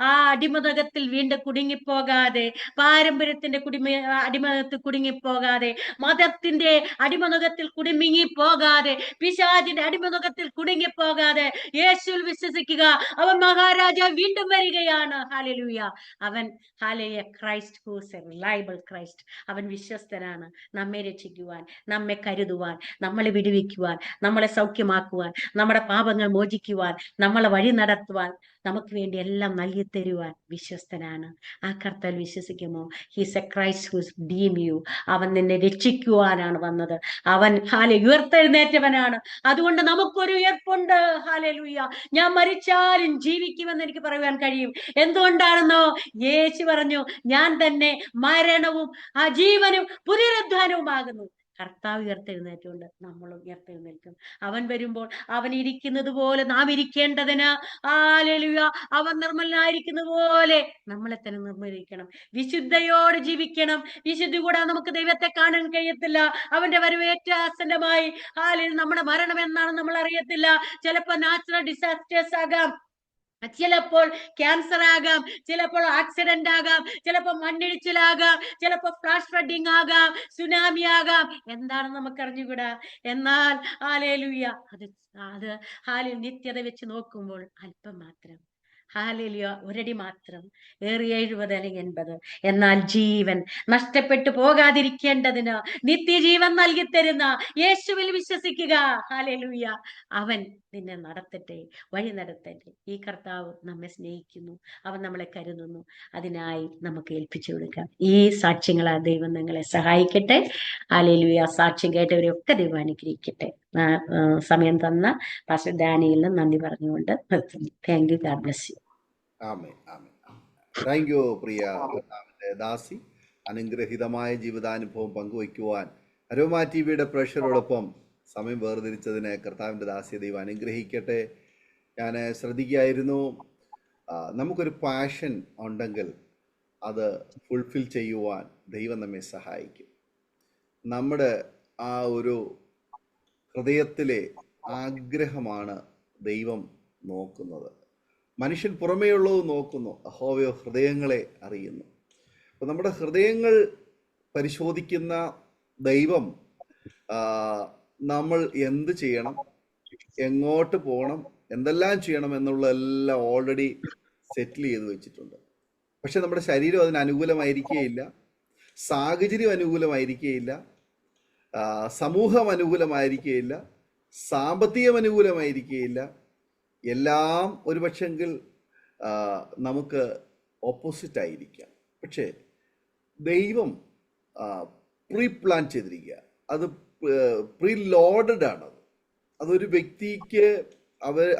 ആ അടിമതകത്തിൽ വീണ്ടും കുടുങ്ങിപ്പോകാതെ, പാരമ്പര്യത്തിന്റെ അടിമതത്തിൽ കുടുങ്ങിപ്പോകാതെ, മതത്തിന്റെ അടിമനുഖത്തിൽ കുടുങ്ങിപ്പോകാതെ, പിശാചിന്റെ അടിമനുഖത്തിൽ കുടുങ്ങിപ്പോകാതെ യേശുവിൽ വിശ്വസിക്കുക. അവൻ മഹാരാജാവ് വീണ്ടും വരികയാണ്. ഹല്ലേലൂയ. അവൻ hallelujah Christ whose A reliable Christ. അവൻ വിശ്വസ്തനാണ്. നമ്മെ രക്ഷിക്കുവാൻ, നമ്മെ കരുതുവാൻ, നമ്മളെ വിടുവിക്കുവാൻ, നമ്മളെ സൗഖ്യമാക്കുവാൻ, നമ്മുടെ പാപങ്ങൾ മോചിക്കുവാൻ, നമ്മളെ വഴി നടത്തുവാൻ, നമുക്ക് വേണ്ടി എല്ലാം നൽകി തരുവാൻ വിശ്വസ്തനാണ്. ആ കർത്താവിൽ വിശ്വസിക്കുമോ? He's a Christ who's deem you. അവൻ നിന്നെ രക്ഷിക്കുവാനാണ് വന്നത്. അവൻ ഉയർത്തെഴുന്നേറ്റവനാണ്. അതുകൊണ്ട് നമുക്കൊരു ഉയർപ്പുണ്ട്. ഹല്ലേലൂയ. ഞാൻ മരിച്ചാലും ജീവിക്കുമെന്ന് എനിക്ക് പറയുവാൻ കഴിയും. എന്തുകൊണ്ടാണെന്നോ? യേശു പറഞ്ഞു, ഞാൻ തന്നെ മരണവും ജീവനും പുനരുദ്ധാനവുമാകുന്നു. കർത്താവ് ഉയർത്തെഴുന്നേറ്റുകൊണ്ട് നമ്മളും ഉയർത്തെഴുന്നേൽക്കും. അവൻ വരുമ്പോൾ അവൻ ഇരിക്കുന്നത് പോലെ നാം ഇരിക്കേണ്ടതിന്, ഹല്ലേലൂയ, അവൻ നിർമ്മലനായിരിക്കുന്ന പോലെ നമ്മളെ തന്നെ നിർമ്മലിക്കണം. വിശുദ്ധയോട് ജീവിക്കണം. വിശുദ്ധി കൂടാതെ നമുക്ക് ദൈവത്തെ കാണാൻ കഴിയത്തില്ല. അവന്റെ വരവ് ഏറ്റവും ആസന്നമായി. നമ്മുടെ മരണം എന്നാണെന്ന് നമ്മൾ അറിയത്തില്ല. ചിലപ്പോൾ നാച്ചുറൽ ഡിസാസ്റ്റേഴ്സ് ആകാം, ചിലപ്പോൾ ക്യാൻസർ ആകാം, ചിലപ്പോൾ ആക്സിഡന്റ് ആകാം, ചിലപ്പോൾ മണ്ണിടിച്ചിലാകാം, ചിലപ്പോൾ ഫ്ലാഷ് ഫ്ലഡിങ് ആകാം, സുനാമി ആകാം. എന്താണെന്ന് നമുക്ക് അറിഞ്ഞുകൂടാ. എന്നാൽ ഹല്ലേലൂയ, അത് നിത്യത വെച്ച് നോക്കുമ്പോൾ അല്പം മാത്രം. ഹല്ലേലൂയ. ഒരടി മാത്രം, ഏറിയ 70 അല്ലെങ്കിൽ 80. എന്നാൽ ജീവൻ നഷ്ടപ്പെട്ടു പോകാതിരിക്കേണ്ടതിന് നിത്യജീവൻ നൽകി തരുന്ന യേശുവിൽ വിശ്വസിക്കുക. ഹല്ലേലൂയ. അവൻ നിന്നെ നടത്തട്ടെ, വഴി നടത്തട്ടെ. ഈ കർത്താവ് നമ്മെ സ്നേഹിക്കുന്നു. അവൻ നമ്മളെ കരുതുന്നു. അതിനായി നമുക്ക് ഏൽപ്പിച്ചു കൊടുക്കാം. ഈ സാക്ഷ്യങ്ങളാൽ ദൈവം നിങ്ങളെ സഹായിക്കട്ടെ. ഹല്ലേലൂയ. സാക്ഷ്യം കേട്ടവരെയൊക്കെ ദൈവം അനുഗ്രഹിക്കട്ടെ. സമയം തന്ന പാസ്റ്റർ ഡാനിയലിന് നന്ദി പറഞ്ഞുകൊണ്ട് നിർത്തുന്നു. Thank you. God bless you. ആമേൻ, ആമേൻ, ആമേൻ. താങ്ക് യു പ്രിയ കർത്താവിന്റെ ദാസി. അനുഗ്രഹീതമായ ജീവിതാനുഭവം പങ്കുവയ്ക്കുവാൻ അരോമ ടിവിയുടെ പ്രേക്ഷകരോടൊപ്പം സമയം വേർതിരിച്ചതിന് കർത്താവിന്റെ ദാസിയെ ദൈവം അനുഗ്രഹിക്കട്ടെ. ഞാൻ ശ്രദ്ധിക്കുകയായിരുന്നു, നമുക്കൊരു പാഷൻ ഉണ്ടെങ്കിൽ അത് ഫുൾഫിൽ ചെയ്യുവാൻ ദൈവം നമ്മെ സഹായിക്കും. നമ്മുടെ ആ ഒരു ഹൃദയത്തിലെ ആഗ്രഹമാണ് ദൈവം നോക്കുന്നത്. മനുഷ്യൻ പുറമേയുള്ളത് നോക്കുന്നു, യഹോവയോ ഹൃദയങ്ങളെ അറിയുന്നു. അപ്പോൾ നമ്മുടെ ഹൃദയങ്ങൾ പരിശോധിക്കുന്ന ദൈവം നമ്മൾ എന്ത് ചെയ്യണം, എങ്ങോട്ട് പോകണം, എന്തെല്ലാം ചെയ്യണം എന്നുള്ളതെല്ലാം ഓൾറെഡി സെറ്റിൽ ചെയ്ത് വെച്ചിട്ടുണ്ട്. പക്ഷെ നമ്മുടെ ശരീരം അതിന് അനുകൂലമായിരിക്കുകയില്ല, സാഹചര്യം അനുകൂലമായിരിക്കുകയില്ല, സമൂഹം അനുകൂലമായിരിക്കുകയില്ല, സാമ്പത്തികം അനുകൂലമായിരിക്കുകയില്ല. എല്ലാം ഒരു പക്ഷെങ്കിൽ നമുക്ക് ഓപ്പോസിറ്റ് ആയിരിക്കാം. പക്ഷേ ദൈവം പ്രീ പ്ലാൻ ചെയ്തിരിക്കുക, അത് പ്രീ ലോഡഡ് ആണത്. അതൊരു വ്യക്തിക്ക്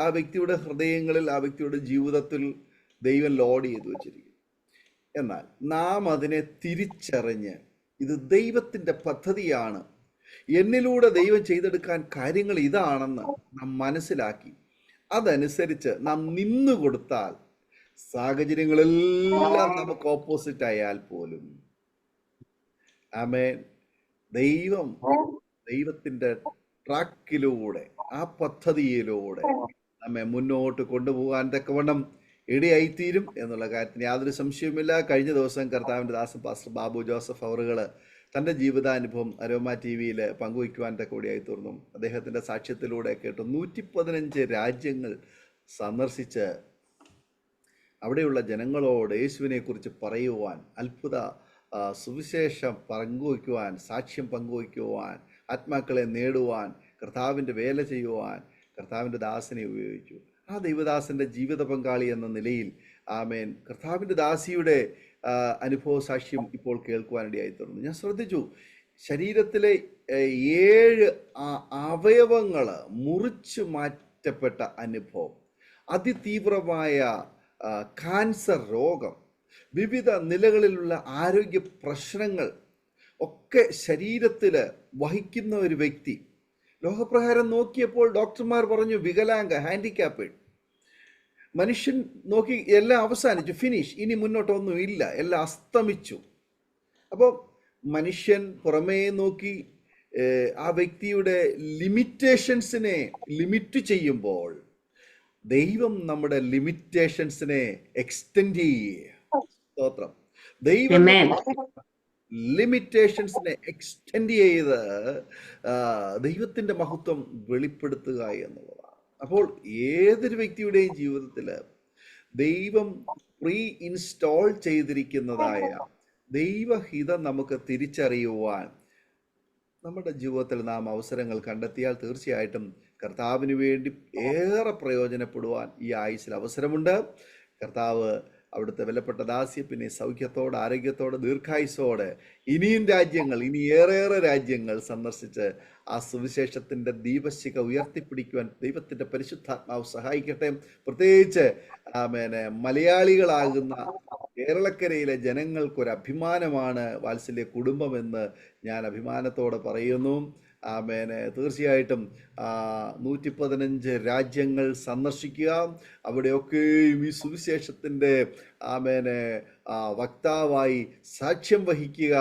ആ വ്യക്തിയുടെ ഹൃദയങ്ങളിൽ, ആ വ്യക്തിയുടെ ജീവിതത്തിൽ ദൈവം ലോഡ് ചെയ്തു വച്ചിരിക്കും. എന്നാൽ നാം അതിനെ തിരിച്ചറിഞ്ഞ് ഇത് ദൈവത്തിൻ്റെ പദ്ധതിയാണ്, എന്നിലൂടെ ദൈവം ചെയ്തെടുക്കാൻ കാര്യങ്ങൾ ഇതാണെന്ന് നാം മനസ്സിലാക്കി അതനുസരിച്ച് നാം നിന്നു കൊടുത്താൽ, സാഹചര്യങ്ങളെല്ലാം നമുക്ക് ഓപ്പോസിറ്റ് ആയാൽ പോലും, ആമേൻ, ദൈവത്തിന്റെ ട്രാക്കിലൂടെ, ആ പദ്ധതിയിലൂടെ നമ്മെ മുന്നോട്ട് കൊണ്ടുപോകാൻ തക്കവണ്ണം ഇടയായിത്തീരും എന്നുള്ള കാര്യത്തിന് യാതൊരു സംശയവുമില്ല. കഴിഞ്ഞ ദിവസം കർത്താവിൻ്റെ ദാസൻ പാസ്റ്റർ ബാബു ജോസഫ് അവറുകൾ തൻ്റെ ജീവിതാനുഭവം അരോമ ടി വിയിൽ പങ്കുവയ്ക്കുവാൻ കൂടിയായി തീർന്നു. അദ്ദേഹത്തിൻ്റെ സാക്ഷ്യത്തിലൂടെ കേട്ടു 115 രാജ്യങ്ങൾ സന്ദർശിച്ച് അവിടെയുള്ള ജനങ്ങളോട് യേശുവിനെക്കുറിച്ച് പറയുവാൻ, അത്ഭുത സുവിശേഷം പങ്കുവയ്ക്കുവാൻ, സാക്ഷ്യം പങ്കുവയ്ക്കുവാൻ, ആത്മാക്കളെ നേടുവാൻ, കർത്താവിൻ്റെ വേല ചെയ്യുവാൻ കർത്താവിൻ്റെ ദാസനെ ഉപയോഗിച്ചു. ആ ദൈവദാസൻ്റെ ജീവിത പങ്കാളി എന്ന നിലയിൽ ആമേൻ കർത്താവിൻ്റെ ദാസിയുടെ അനുഭവ സാക്ഷ്യം ഇപ്പോൾ കേൾക്കുവാനിടയായി തീർന്നു. ഞാൻ ശ്രദ്ധിച്ചു, ശരീരത്തിലെ 7 അവയവങ്ങൾ മുറിച്ചു മാറ്റപ്പെട്ട അനുഭവം, അതിതീവ്രമായ കാൻസർ രോഗം, വിവിധ നിലകളിലുള്ള ആരോഗ്യ പ്രശ്നങ്ങൾ ഒക്കെ ശരീരത്തിൽ വഹിക്കുന്ന ഒരു വ്യക്തി. ലോകപ്രകാരം നോക്കിയപ്പോൾ ഡോക്ടർമാർ പറഞ്ഞു വികലാംഗ, ഹാൻഡിക്യാപ്ഡ്. മനുഷ്യൻ നോക്കി എല്ലാം അവസാനിച്ചു, ഫിനിഷ്, ഇനി മുന്നോട്ടൊന്നും ഇല്ല, എല്ലാം അസ്തമിച്ചു. അപ്പോൾ മനുഷ്യൻ പുറമേ നോക്കി ആ വ്യക്തിയുടെ ലിമിറ്റേഷൻസിനെ ലിമിറ്റ് ചെയ്യുമ്പോൾ ദൈവം നമ്മുടെ ലിമിറ്റേഷൻസിനെ എക്സ്റ്റെൻഡ് ചെയ്യുക. സ്തോത്രം. ദൈവം ലിമിറ്റേഷൻസിനെ എക്സ്റ്റെൻഡ് ചെയ്ത് ദൈവത്തിൻ്റെ മഹത്വം വെളിപ്പെടുത്തുക എന്നുള്ളതാണ്. അപ്പോൾ ഏതൊരു വ്യക്തിയുടെയും ജീവിതത്തിൽ ദൈവം പ്രീ ഇൻസ്റ്റാൾ ചെയ്തിരിക്കുന്നതായ ദൈവഹിതം നമുക്ക് തിരിച്ചറിയുവാൻ നമ്മുടെ ജീവിതത്തിൽ നാം അവസരങ്ങൾ കണ്ടെത്തിയാൽ തീർച്ചയായിട്ടും കർത്താവിന് വേണ്ടി ഏറെ പ്രയോജനപ്പെടുവാൻ ഈ ആയുസ്സിൽ അവസരമുണ്ട്. കർത്താവ് അവിടുത്തെ വിലപ്പെട്ട ദാസിയെ പിന്നെ സൗഖ്യത്തോടെ, ആരോഗ്യത്തോടെ, ദീർഘായുസോടെ ഇനിയും രാജ്യങ്ങൾ, ഇനി ഏറേറെ രാജ്യങ്ങൾ സന്ദർശിച്ച് ആ സുവിശേഷത്തിൻ്റെ ദീപശിഖ ഉയർത്തിപ്പിടിക്കുവാൻ ദൈവത്തിൻ്റെ പരിശുദ്ധാത്മാവ് സഹായിക്കട്ടെ. പ്രത്യേകിച്ച് മലയാളികളാകുന്ന കേരളക്കരയിലെ ജനങ്ങൾക്കൊരു അഭിമാനമാണ് വാത്സല്യ കുടുംബമെന്ന് ഞാൻ അഭിമാനത്തോടെ പറയുന്നു. തീർച്ചയായിട്ടും 115 രാജ്യങ്ങൾ സന്ദർശിക്കുക, അവിടെയൊക്കെയും ഈ സുവിശേഷത്തിൻ്റെ വക്താവായി സാക്ഷ്യം വഹിക്കുക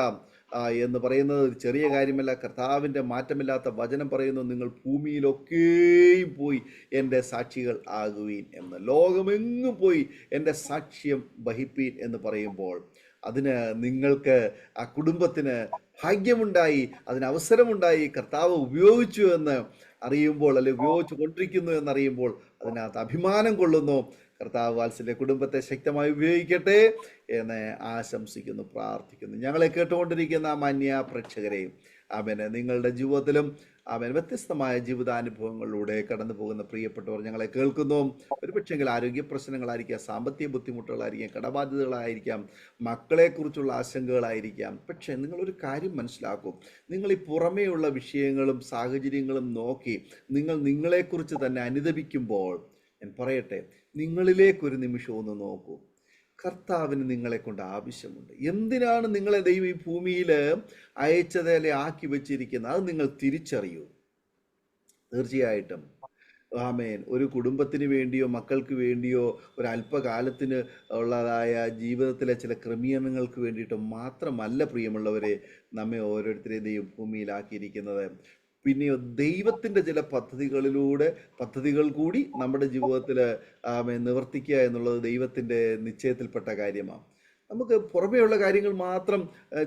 എന്ന് പറയുന്നത് ഒരു ചെറിയ കാര്യമല്ല. കർത്താവിൻ്റെ മാറ്റമില്ലാത്ത വചനം പറയുന്നു, നിങ്ങൾ ഭൂമിയിലൊക്കെയും പോയി എൻ്റെ സാക്ഷികൾ ആകുവീൻ എന്ന്. ലോകമെങ്ങും പോയി എൻ്റെ സാക്ഷ്യം വഹിപ്പീൻ എന്ന് പറയുമ്പോൾ അതിന് നിങ്ങൾക്ക്, ആ കുടുംബത്തിന് ഭാഗ്യമുണ്ടായി, അതിന് അവസരമുണ്ടായി, കർത്താവ് ഉപയോഗിച്ചു എന്ന് അറിയുമ്പോൾ, അല്ലെങ്കിൽ ഉപയോഗിച്ചു കൊണ്ടിരിക്കുന്നു എന്നറിയുമ്പോൾ അതിനകത്ത് അഭിമാനം കൊള്ളുന്നു. കർത്താവ് വാത്സല്യ കുടുംബത്തെ ശക്തമായി ഉപയോഗിക്കട്ടെ എന്ന് ആശംസിക്കുന്നു, പ്രാർത്ഥിക്കുന്നു. ഞങ്ങളെ കേട്ടുകൊണ്ടിരിക്കുന്ന മാന്യ പ്രേക്ഷകരെയും നിങ്ങളുടെ ജീവിതത്തിലും വ്യത്യസ്തമായ ജീവിതാനുഭവങ്ങളിലൂടെ കടന്നു പോകുന്ന പ്രിയപ്പെട്ടവർ ഞങ്ങളെ കേൾക്കുന്നു. ഒരുപക്ഷെങ്കിൽ ആരോഗ്യ പ്രശ്നങ്ങളായിരിക്കാം, സാമ്പത്തിക ബുദ്ധിമുട്ടുകളായിരിക്കാം, കടബാധ്യതകളായിരിക്കാം, മക്കളെക്കുറിച്ചുള്ള ആശങ്കകളായിരിക്കാം. പക്ഷേ നിങ്ങളൊരു കാര്യം മനസ്സിലാക്കും, നിങ്ങൾ ഈ പുറമേയുള്ള വിഷയങ്ങളും സാഹചര്യങ്ങളും നോക്കി നിങ്ങൾ നിങ്ങളെക്കുറിച്ച് തന്നെ അനുദപിക്കുമ്പോൾ, ഞാൻ പറയട്ടെ, നിങ്ങളിലേക്കൊരു നിമിഷം ഒന്ന് നോക്കൂ. കർത്താവിന് നിങ്ങളെ കൊണ്ട് ആവശ്യമുണ്ട്. എന്തിനാണ് നിങ്ങളെ ദൈവം ഈ ഭൂമിയിൽ അയച്ചതേലെ ആക്കി വെച്ചിരിക്കുന്നത്, അത് നിങ്ങൾ തിരിച്ചറിയൂ. തീർച്ചയായിട്ടും ഒരു കുടുംബത്തിന് വേണ്ടിയോ മക്കൾക്ക് വേണ്ടിയോ ഒരു അല്പകാലത്തിന് ഉള്ളതായ ജീവിതത്തിലെ ചില ക്രമീകരണങ്ങൾക്ക് വേണ്ടിയിട്ട് മാത്രമല്ല പ്രിയമുള്ളവരെ നമ്മെ ഓരോരുത്തരെയും ദൈവം ഭൂമിയിലാക്കിയിരിക്കുന്നത്. പിന്നെയോ ദൈവത്തിൻ്റെ ചില പദ്ധതികൾ കൂടി നമ്മുടെ ജീവിതത്തിൽ നിവർത്തിക്കുക എന്നുള്ളത് ദൈവത്തിൻ്റെ നിശ്ചയത്തിൽപ്പെട്ട കാര്യമാണ്. നമുക്ക് പുറമേയുള്ള കാര്യങ്ങൾ മാത്രം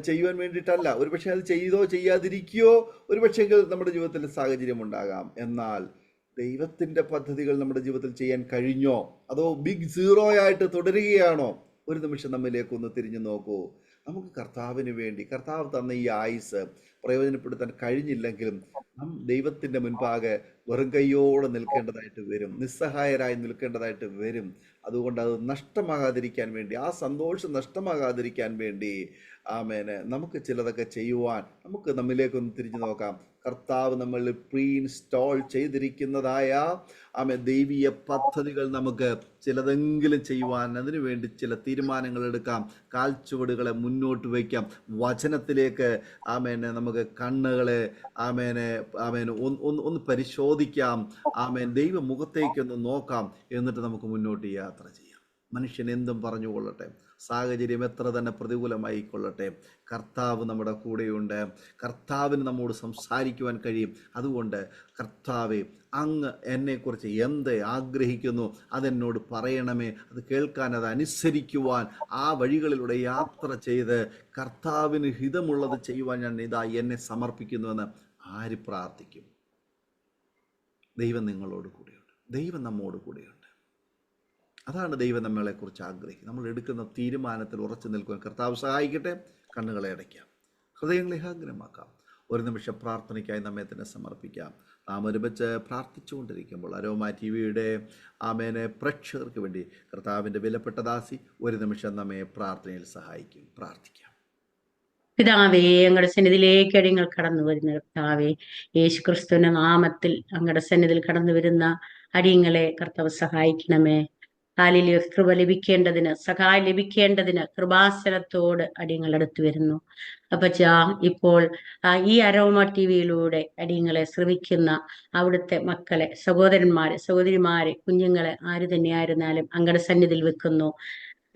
ചെയ്യുവാൻ വേണ്ടിയിട്ടല്ല. ഒരുപക്ഷെ അത് ചെയ്തോ ചെയ്യാതിരിക്കുകയോ ഒരുപക്ഷെങ്കിൽ നമ്മുടെ ജീവിതത്തിൽ സാഹചര്യം ഉണ്ടാകാം. എന്നാൽ ദൈവത്തിൻ്റെ പദ്ധതികൾ നമ്മുടെ ജീവിതത്തിൽ ചെയ്യാൻ കഴിഞ്ഞോ, അതോ ബിഗ് സീറോ ആയിട്ട് തുടരുകയാണോ? ഒരു നിമിഷം നമ്മിലേക്കൊന്ന് തിരിഞ്ഞു നോക്കൂ. നമുക്ക് കർത്താവിന് വേണ്ടി, കർത്താവ് തന്ന ഈ ആയുസ് പ്രയോജനപ്പെടുത്താൻ കഴിഞ്ഞില്ലെങ്കിലും നാം ദൈവത്തിൻ്റെ മുൻപാകെ വെറും കൈയോടെ നിൽക്കേണ്ടതായിട്ട് വരും, നിസ്സഹായരായി നിൽക്കേണ്ടതായിട്ട് വരും. അതുകൊണ്ട് അത് നഷ്ടമാകാതിരിക്കാൻ വേണ്ടി, ആ സന്തോഷം നഷ്ടമാകാതിരിക്കാൻ വേണ്ടി നമുക്ക് ചിലതൊക്കെ ചെയ്യുവാൻ, നമുക്ക് നമ്മിലേക്കൊന്ന് തിരിഞ്ഞു നോക്കാം. കർത്താവ് നമ്മൾ പ്രീ ഇൻസ്റ്റാൾ ചെയ്തിരിക്കുന്നതായ ദൈവീയ പദ്ധതികൾ നമുക്ക് ചിലതെങ്കിലും ചെയ്യുവാൻ, അതിനുവേണ്ടി ചില തീരുമാനങ്ങൾ എടുക്കാം, കാൽച്ചുവടുകളെ മുന്നോട്ട് വയ്ക്കാം, വചനത്തിലേക്ക് നമുക്ക് കണ്ണുകളെ ഒന്ന് പരിശോധിക്കാം, ദൈവമുഖത്തേക്കൊന്ന് നോക്കാം, എന്നിട്ട് നമുക്ക് മുന്നോട്ട് യാത്ര ചെയ്യാം. മനുഷ്യൻ എന്തും പറഞ്ഞുകൊള്ളട്ടെ, സാഹചര്യം എത്ര തന്നെ പ്രതികൂലമായിക്കൊള്ളട്ടെ, കർത്താവ് നമ്മുടെ കൂടെയുണ്ട്. കർത്താവിന് നമ്മോട് സംസാരിക്കുവാൻ കഴിയും. അതുകൊണ്ട് കർത്താവെ, അങ്ങ് എന്നെക്കുറിച്ച് എന്ത് ആഗ്രഹിക്കുന്നു അതെന്നോട് പറയണമേ. അത് കേൾക്കാൻ, അത് അനുസരിക്കുവാൻ, ആ വഴികളിലൂടെ യാത്ര ചെയ്ത് കർത്താവിന് ഹിതമുള്ളത് ചെയ്യുവാൻ ഞാൻ ഇതാ എന്നെ സമർപ്പിക്കുന്നുവെന്ന് ആര് പ്രാർത്ഥിക്കും? ദൈവം നിങ്ങളോട് കൂടെയുണ്ട്. ദൈവം നമ്മോട് കൂടെയുണ്ട്. അതാണ് ദൈവം നമ്മളെക്കുറിച്ച് ആഗ്രഹിക്കുന്നത്. നമ്മൾ എടുക്കുന്ന തീരുമാനത്തിൽ ഉറച്ചു നിൽക്കുവാൻ കർത്താവ് സഹായിക്കട്ടെ. കണ്ണുകളെ അടയ്ക്കാം, ഹൃദയങ്ങളെ ഏകാഗ്രമാക്കാം. ഒരു നിമിഷം പ്രാർത്ഥനയ്ക്കായി നമ്മെ തന്നെ സമർപ്പിക്കാം. നാം ഒരുമിച്ച് പ്രാർത്ഥിച്ചുകൊണ്ടിരിക്കുമ്പോൾ അരോമ ടിവിയുടെ ആമേനെ പ്രേക്ഷകർക്ക് വേണ്ടി കർത്താവിൻ്റെ വിലപ്പെട്ട ദാസി ഒരു നിമിഷം നമ്മെ പ്രാർത്ഥനയിൽ സഹായിക്കും. പ്രാർത്ഥിക്കാം. പിതാവേ, അങ്ങയുടെ സന്നിധിയിലേക്ക് അടിയങ്ങൾ കടന്നു വരുന്ന കർത്താവേ, യേശു ക്രിസ്തുവിന്റെ നാമത്തിൽ അങ്ങയുടെ സന്നിധിയിൽ കടന്നു വരുന്ന അടിയങ്ങളെ കർത്താവ് സഹായിക്കണമേ. ഹാലേലൂയ. കൃപ ലഭിക്കേണ്ടതിന്, സഹായം ലഭിക്കേണ്ടതിന് കൃപാസനത്തോട് അടിയങ്ങൾ അടുത്തു വരുന്നു. അപ്പച്ചാ, ഇപ്പോൾ ഈ അരോമ ടിവിയിലൂടെ അടിയങ്ങളെ ശ്രവിക്കുന്ന അവിടുത്തെ മക്കളെ, സഹോദരന്മാരെ, സഹോദരിമാരെ, കുഞ്ഞുങ്ങളെ ആര് തന്നെയായിരുന്നാലും അങ്ങയുടെ സന്നിധിയിൽ വെക്കുന്നു.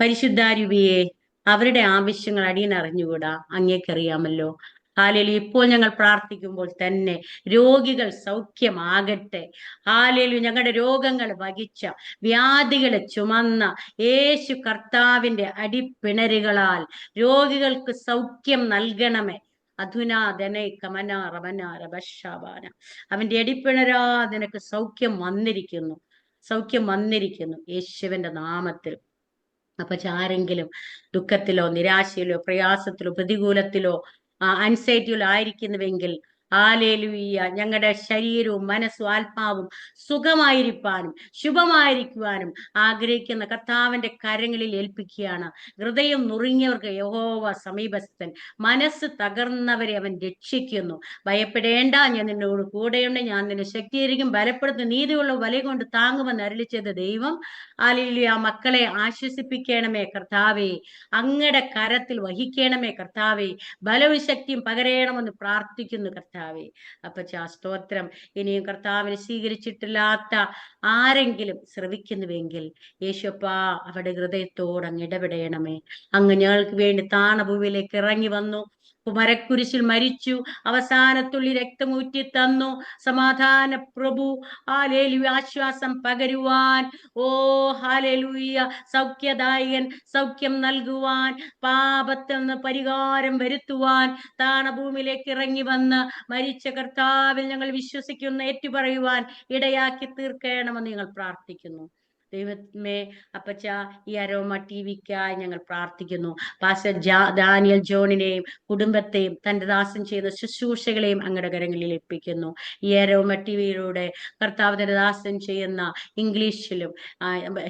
പരിശുദ്ധാരൂപിയെ, അവരുടെ ആവശ്യങ്ങൾ അടിയൻ അറിഞ്ഞുകൂടാ, അങ്ങേക്കറിയാമല്ലോ. ഹാലേലൂയ. ഇപ്പോൾ ഞങ്ങൾ പ്രാർത്ഥിക്കുമ്പോൾ തന്നെ രോഗികൾ സൗഖ്യമാകട്ടെ. ഹാലേലൂയ. ഞങ്ങളുടെ രോഗങ്ങൾ വഹിച്ച, വ്യാധികളെ ചുമന്ന യേശു കർത്താവിന്റെ അടിപ്പിണരുകളാൽ രോഗികൾക്ക് സൗഖ്യം നൽകണമേ. അധുനാദനെ കമന റമന റബശാബാന. അവന്റെ അടിപ്പിണരാ നിനക്ക് സൗഖ്യം വന്നിരിക്കുന്നു, സൗഖ്യം വന്നിരിക്കുന്നു യേശുവിന്റെ നാമത്തിൽ. അപ്പൊ ആരെങ്കിലും ദുഃഖത്തിലോ നിരാശയിലോ പ്രയാസത്തിലോ പ്രതികൂലത്തിലോ ആൻസൈറ്റിയിലോ ആയിരിക്കുന്നുവെങ്കിൽ, ഹല്ലേലൂയ, ഞങ്ങളുടെ ശരീരവും മനസ്സും ആത്മാവും സുഖമായിരിക്കാനും ശുഭമായിരിക്കുവാനും ആഗ്രഹിക്കുന്ന കർത്താവിന്റെ കരങ്ങളിൽ ഏൽപ്പിക്കുകയാണ്. ഹൃദയം നുറുങ്ങിയവർക്ക് യഹോവ സമീപസ്ഥൻ, മനസ്സ് തകർന്നവരെ അവൻ രക്ഷിക്കുന്നു. ഭയപ്പെടേണ്ട, ഞാൻ നിന്നോട് കൂടെയുണ്ട്, ഞാൻ നിന്നെ ശക്തീകരിക്കും, ബലപ്പെടുത്തും, നീതിയുള്ള വല കൊണ്ട് താങ്ങുമെന്ന് അരുളിച്ചത് ദൈവം. ഹല്ലേലൂയ. മക്കളെ ആശ്വസിപ്പിക്കണമേ കർത്താവേ, അങ്ങയുടെ കരത്തിൽ വഹിക്കണമേ കർത്താവേ, ബലവും ശക്തിയും പകരണമെന്ന് പ്രാർത്ഥിക്കുന്നു കർത്താവേ. അപ്പച്ചാ, സ്തോത്രം. ഇനിയും കർത്താവിനെ സ്വീകരിച്ചിട്ടില്ലാത്ത ആരെങ്കിലും ശ്രവിക്കുന്നുവെങ്കിൽ യേശുപ്പാ, അവരുടെ ഹൃദയത്തോട് അങ്ങ് ഇടപെടണമേ. അങ്ങ് ഞങ്ങൾക്ക് വേണ്ടി താണഭൂമിയിലേക്ക് ഇറങ്ങി വന്നു, മരക്കുരിശിൽ മരിച്ചു, അവസാനത്തുള്ളി രക്തമൂറ്റി തന്നു. സമാധാന പ്രഭു, ഹല്ലേലൂയ, ആശ്വാസം പകരുവാൻ, ഓ ഹല്ലേലൂയ, സൗഖ്യദായകൻ, സൗഖ്യം നൽകുവാൻ, പാപത്തിൽ നിന്ന് പരിഹാരം വരുത്തുവാൻ താണഭൂമിയിലേക്ക് ഇറങ്ങി വന്ന് മരിച്ച കർത്താവിൽ ഞങ്ങൾ വിശ്വസിക്കുന്ന, ഏറ്റുപറയുവാൻ ഇടയാക്കി തീർക്കണമെന്ന് ഞങ്ങൾ പ്രാർത്ഥിക്കുന്നു. ദൈവമേ, അപ്പച്ച, ഈ അരോമ ടിവിക്കായി ഞങ്ങൾ പ്രാർത്ഥിക്കുന്നു. പാസ്റ്റർ ഡാനിയൽ ജോണിനെയും കുടുംബത്തെയും തന്റെ ദാസൻ ചെയ്യുന്ന ശുശ്രൂഷകളെയും അങ്ങയുടെ കരങ്ങളിൽ ഏൽപ്പിക്കുന്നു. ഈ അരോമ ടിവിയിലൂടെ കർത്താവ് തന്റെ ദാസൻ ചെയ്യുന്ന ഇംഗ്ലീഷിലും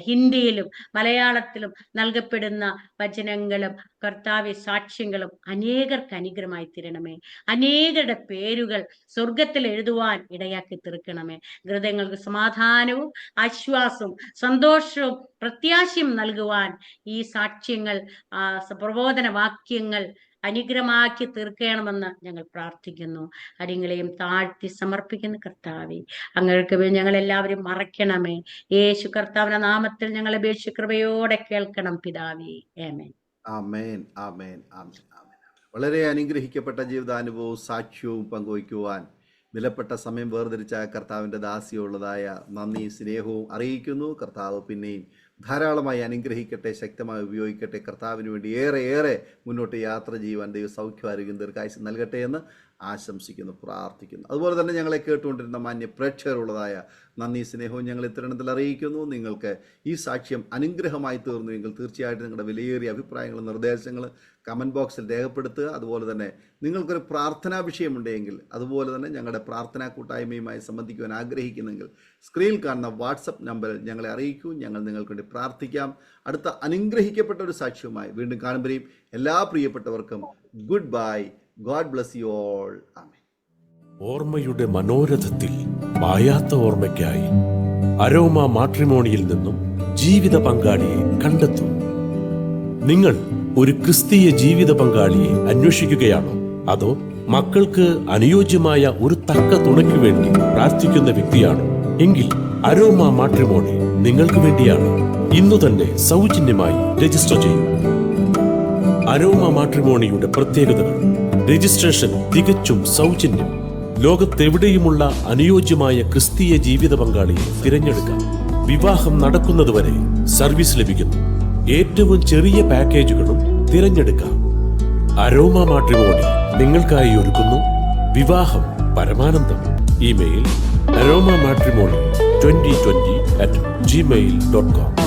ഹിന്ദിയിലും മലയാളത്തിലും നൽകപ്പെടുന്ന വചനങ്ങളും കർത്താവെ സാക്ഷ്യങ്ങളും അനേകർക്ക് അനുഗ്രഹമായി തീരണമേ. അനേകരുടെ പേരുകൾ സ്വർഗത്തിൽ എഴുതുവാൻ ഇടയാക്കി തീർക്കണമേ. ഹൃദയങ്ങൾക്ക് സമാധാനവും ആശ്വാസവും സന്തോഷവും പ്രത്യാശയും നൽകുവാൻ ഈ സാക്ഷ്യങ്ങൾ, പ്രബോധന വാക്യങ്ങൾ അനുഗ്രഹമാക്കി തീർക്കണമെന്ന് ഞങ്ങൾ പ്രാർത്ഥിക്കുന്നു. അടിയങ്ങളെയും താഴ്ത്തി സമർപ്പിക്കുന്ന കർത്താവേ, അങ്ങൾക്ക് ഞങ്ങൾ എല്ലാവരും മറയ്ക്കണമേ. യേശു കർത്താവിന്റെ നാമത്തിൽ ഞങ്ങൾ അപേക്ഷിച്ച് കൃപയോടെ കേൾക്കണം പിതാവേ. ആമേൻ. ആമേൻ, ആമേൻ, ആമേൻ, ആമേൻ. വളരെ അനുഗ്രഹിക്കപ്പെട്ട ജീവിതാനുഭവവും സാക്ഷ്യവും പങ്കുവയ്ക്കുവാൻ വിലപ്പെട്ട സമയം വേർതിരിച്ച കർത്താവിൻ്റെ ദാസിയുള്ളതായ നന്ദി സ്നേഹവും അറിയിക്കുന്നു. കർത്താവ് പിന്നെയും ധാരാളമായി അനുഗ്രഹിക്കട്ടെ, ശക്തമായി ഉപയോഗിക്കട്ടെ. കർത്താവിന് വേണ്ടി ഏറെ മുന്നോട്ട് യാത്ര ചെയ്യുവാൻ ദൈവ സൗഖ്യമായിരിക്കും ദീർഘായുസ്സ് നൽകട്ടെ എന്ന് ആശംസിക്കുന്നു, പ്രാർത്ഥിക്കുന്നു. അതുപോലെ തന്നെ ഞങ്ങളെ കേട്ടുകൊണ്ടിരുന്ന മാന്യ പ്രേക്ഷകരുള്ളതായ നന്ദി സ്നേഹവും ഞങ്ങൾ ഇത്തരണത്തിൽ അറിയിക്കുന്നു. നിങ്ങൾക്ക് ഈ സാക്ഷ്യം അനുഗ്രഹമായി തീർന്നുവെങ്കിൽ തീർച്ചയായിട്ടും നിങ്ങളുടെ വിലയേറിയ അഭിപ്രായങ്ങളും നിർദ്ദേശങ്ങളും കമൻറ്റ് ബോക്സിൽ രേഖപ്പെടുത്തുക. അതുപോലെ തന്നെ നിങ്ങൾക്കൊരു പ്രാർത്ഥനാ വിഷയമുണ്ടെങ്കിൽ, അതുപോലെ തന്നെ ഞങ്ങളുടെ പ്രാർത്ഥനാ കൂട്ടായ്മയുമായി സംബന്ധിക്കുവാൻ ആഗ്രഹിക്കുന്നെങ്കിൽ സ്ക്രീനിൽ കാണുന്ന വാട്സപ്പ് നമ്പറിൽ ഞങ്ങളെ അറിയിക്കൂ. ഞങ്ങൾ നിങ്ങൾക്ക് വേണ്ടി പ്രാർത്ഥിക്കാം. അടുത്ത അനുഗ്രഹിക്കപ്പെട്ട ഒരു സാക്ഷ്യവുമായി വീണ്ടും കാണുമ്പോഴേയും എല്ലാ പ്രിയപ്പെട്ടവർക്കും good bye. God bless you all. Amen. ഓർമ്മയുടെ മനോരഥത്തിൽ മായാത്ത ഓർമ്മയ്ക്കായി അരോമ മാട്രിമോണിയിൽ നിന്നും ജീവിത പങ്കാളിയെ കണ്ടെത്തൂ. നിങ്ങൾ ഒരു ക്രിസ്തീയ ജീവിത പങ്കാളിയെ അന്വേഷിക്കുകയാണോ? അതോ മക്കൾക്ക് അനുയോജ്യമായ ഒരു തക്ക തുണയ്ക്കു വേണ്ടി പ്രാർത്ഥിക്കുന്ന വ്യക്തിയാണോ? എങ്കിൽ അരോമ മാട്രിമോണി നിങ്ങൾക്ക് വേണ്ടിയാണ്. ഇന്നു തന്നെ സൗജന്യമായി രജിസ്റ്റർ ചെയ്യൂ. അരോമ മാട്രിമോണിയുടെ പ്രത്യേകതകൾ: രജിസ്ട്രേഷൻ തികച്ചും സൗജന്യം. ലോകത്തെവിടെയുമുള്ള അനുയോജ്യമായ ക്രിസ്തീയ ജീവിത പങ്കാളിയെ തിരഞ്ഞെടുക്കാം. വിവാഹം നടക്കുന്നതുവരെ സർവീസ് ലഭിക്കുന്നു. ഏറ്റവും ചെറിയ പാക്കേജുകളും തിരഞ്ഞെടുക്കാം. അരോമ മാട്രിമോണി നിങ്ങൾക്കായി ഒരുക്കുന്നു വിവാഹം പരമാനന്ദം. Email aroma matrimony2020@gmail.com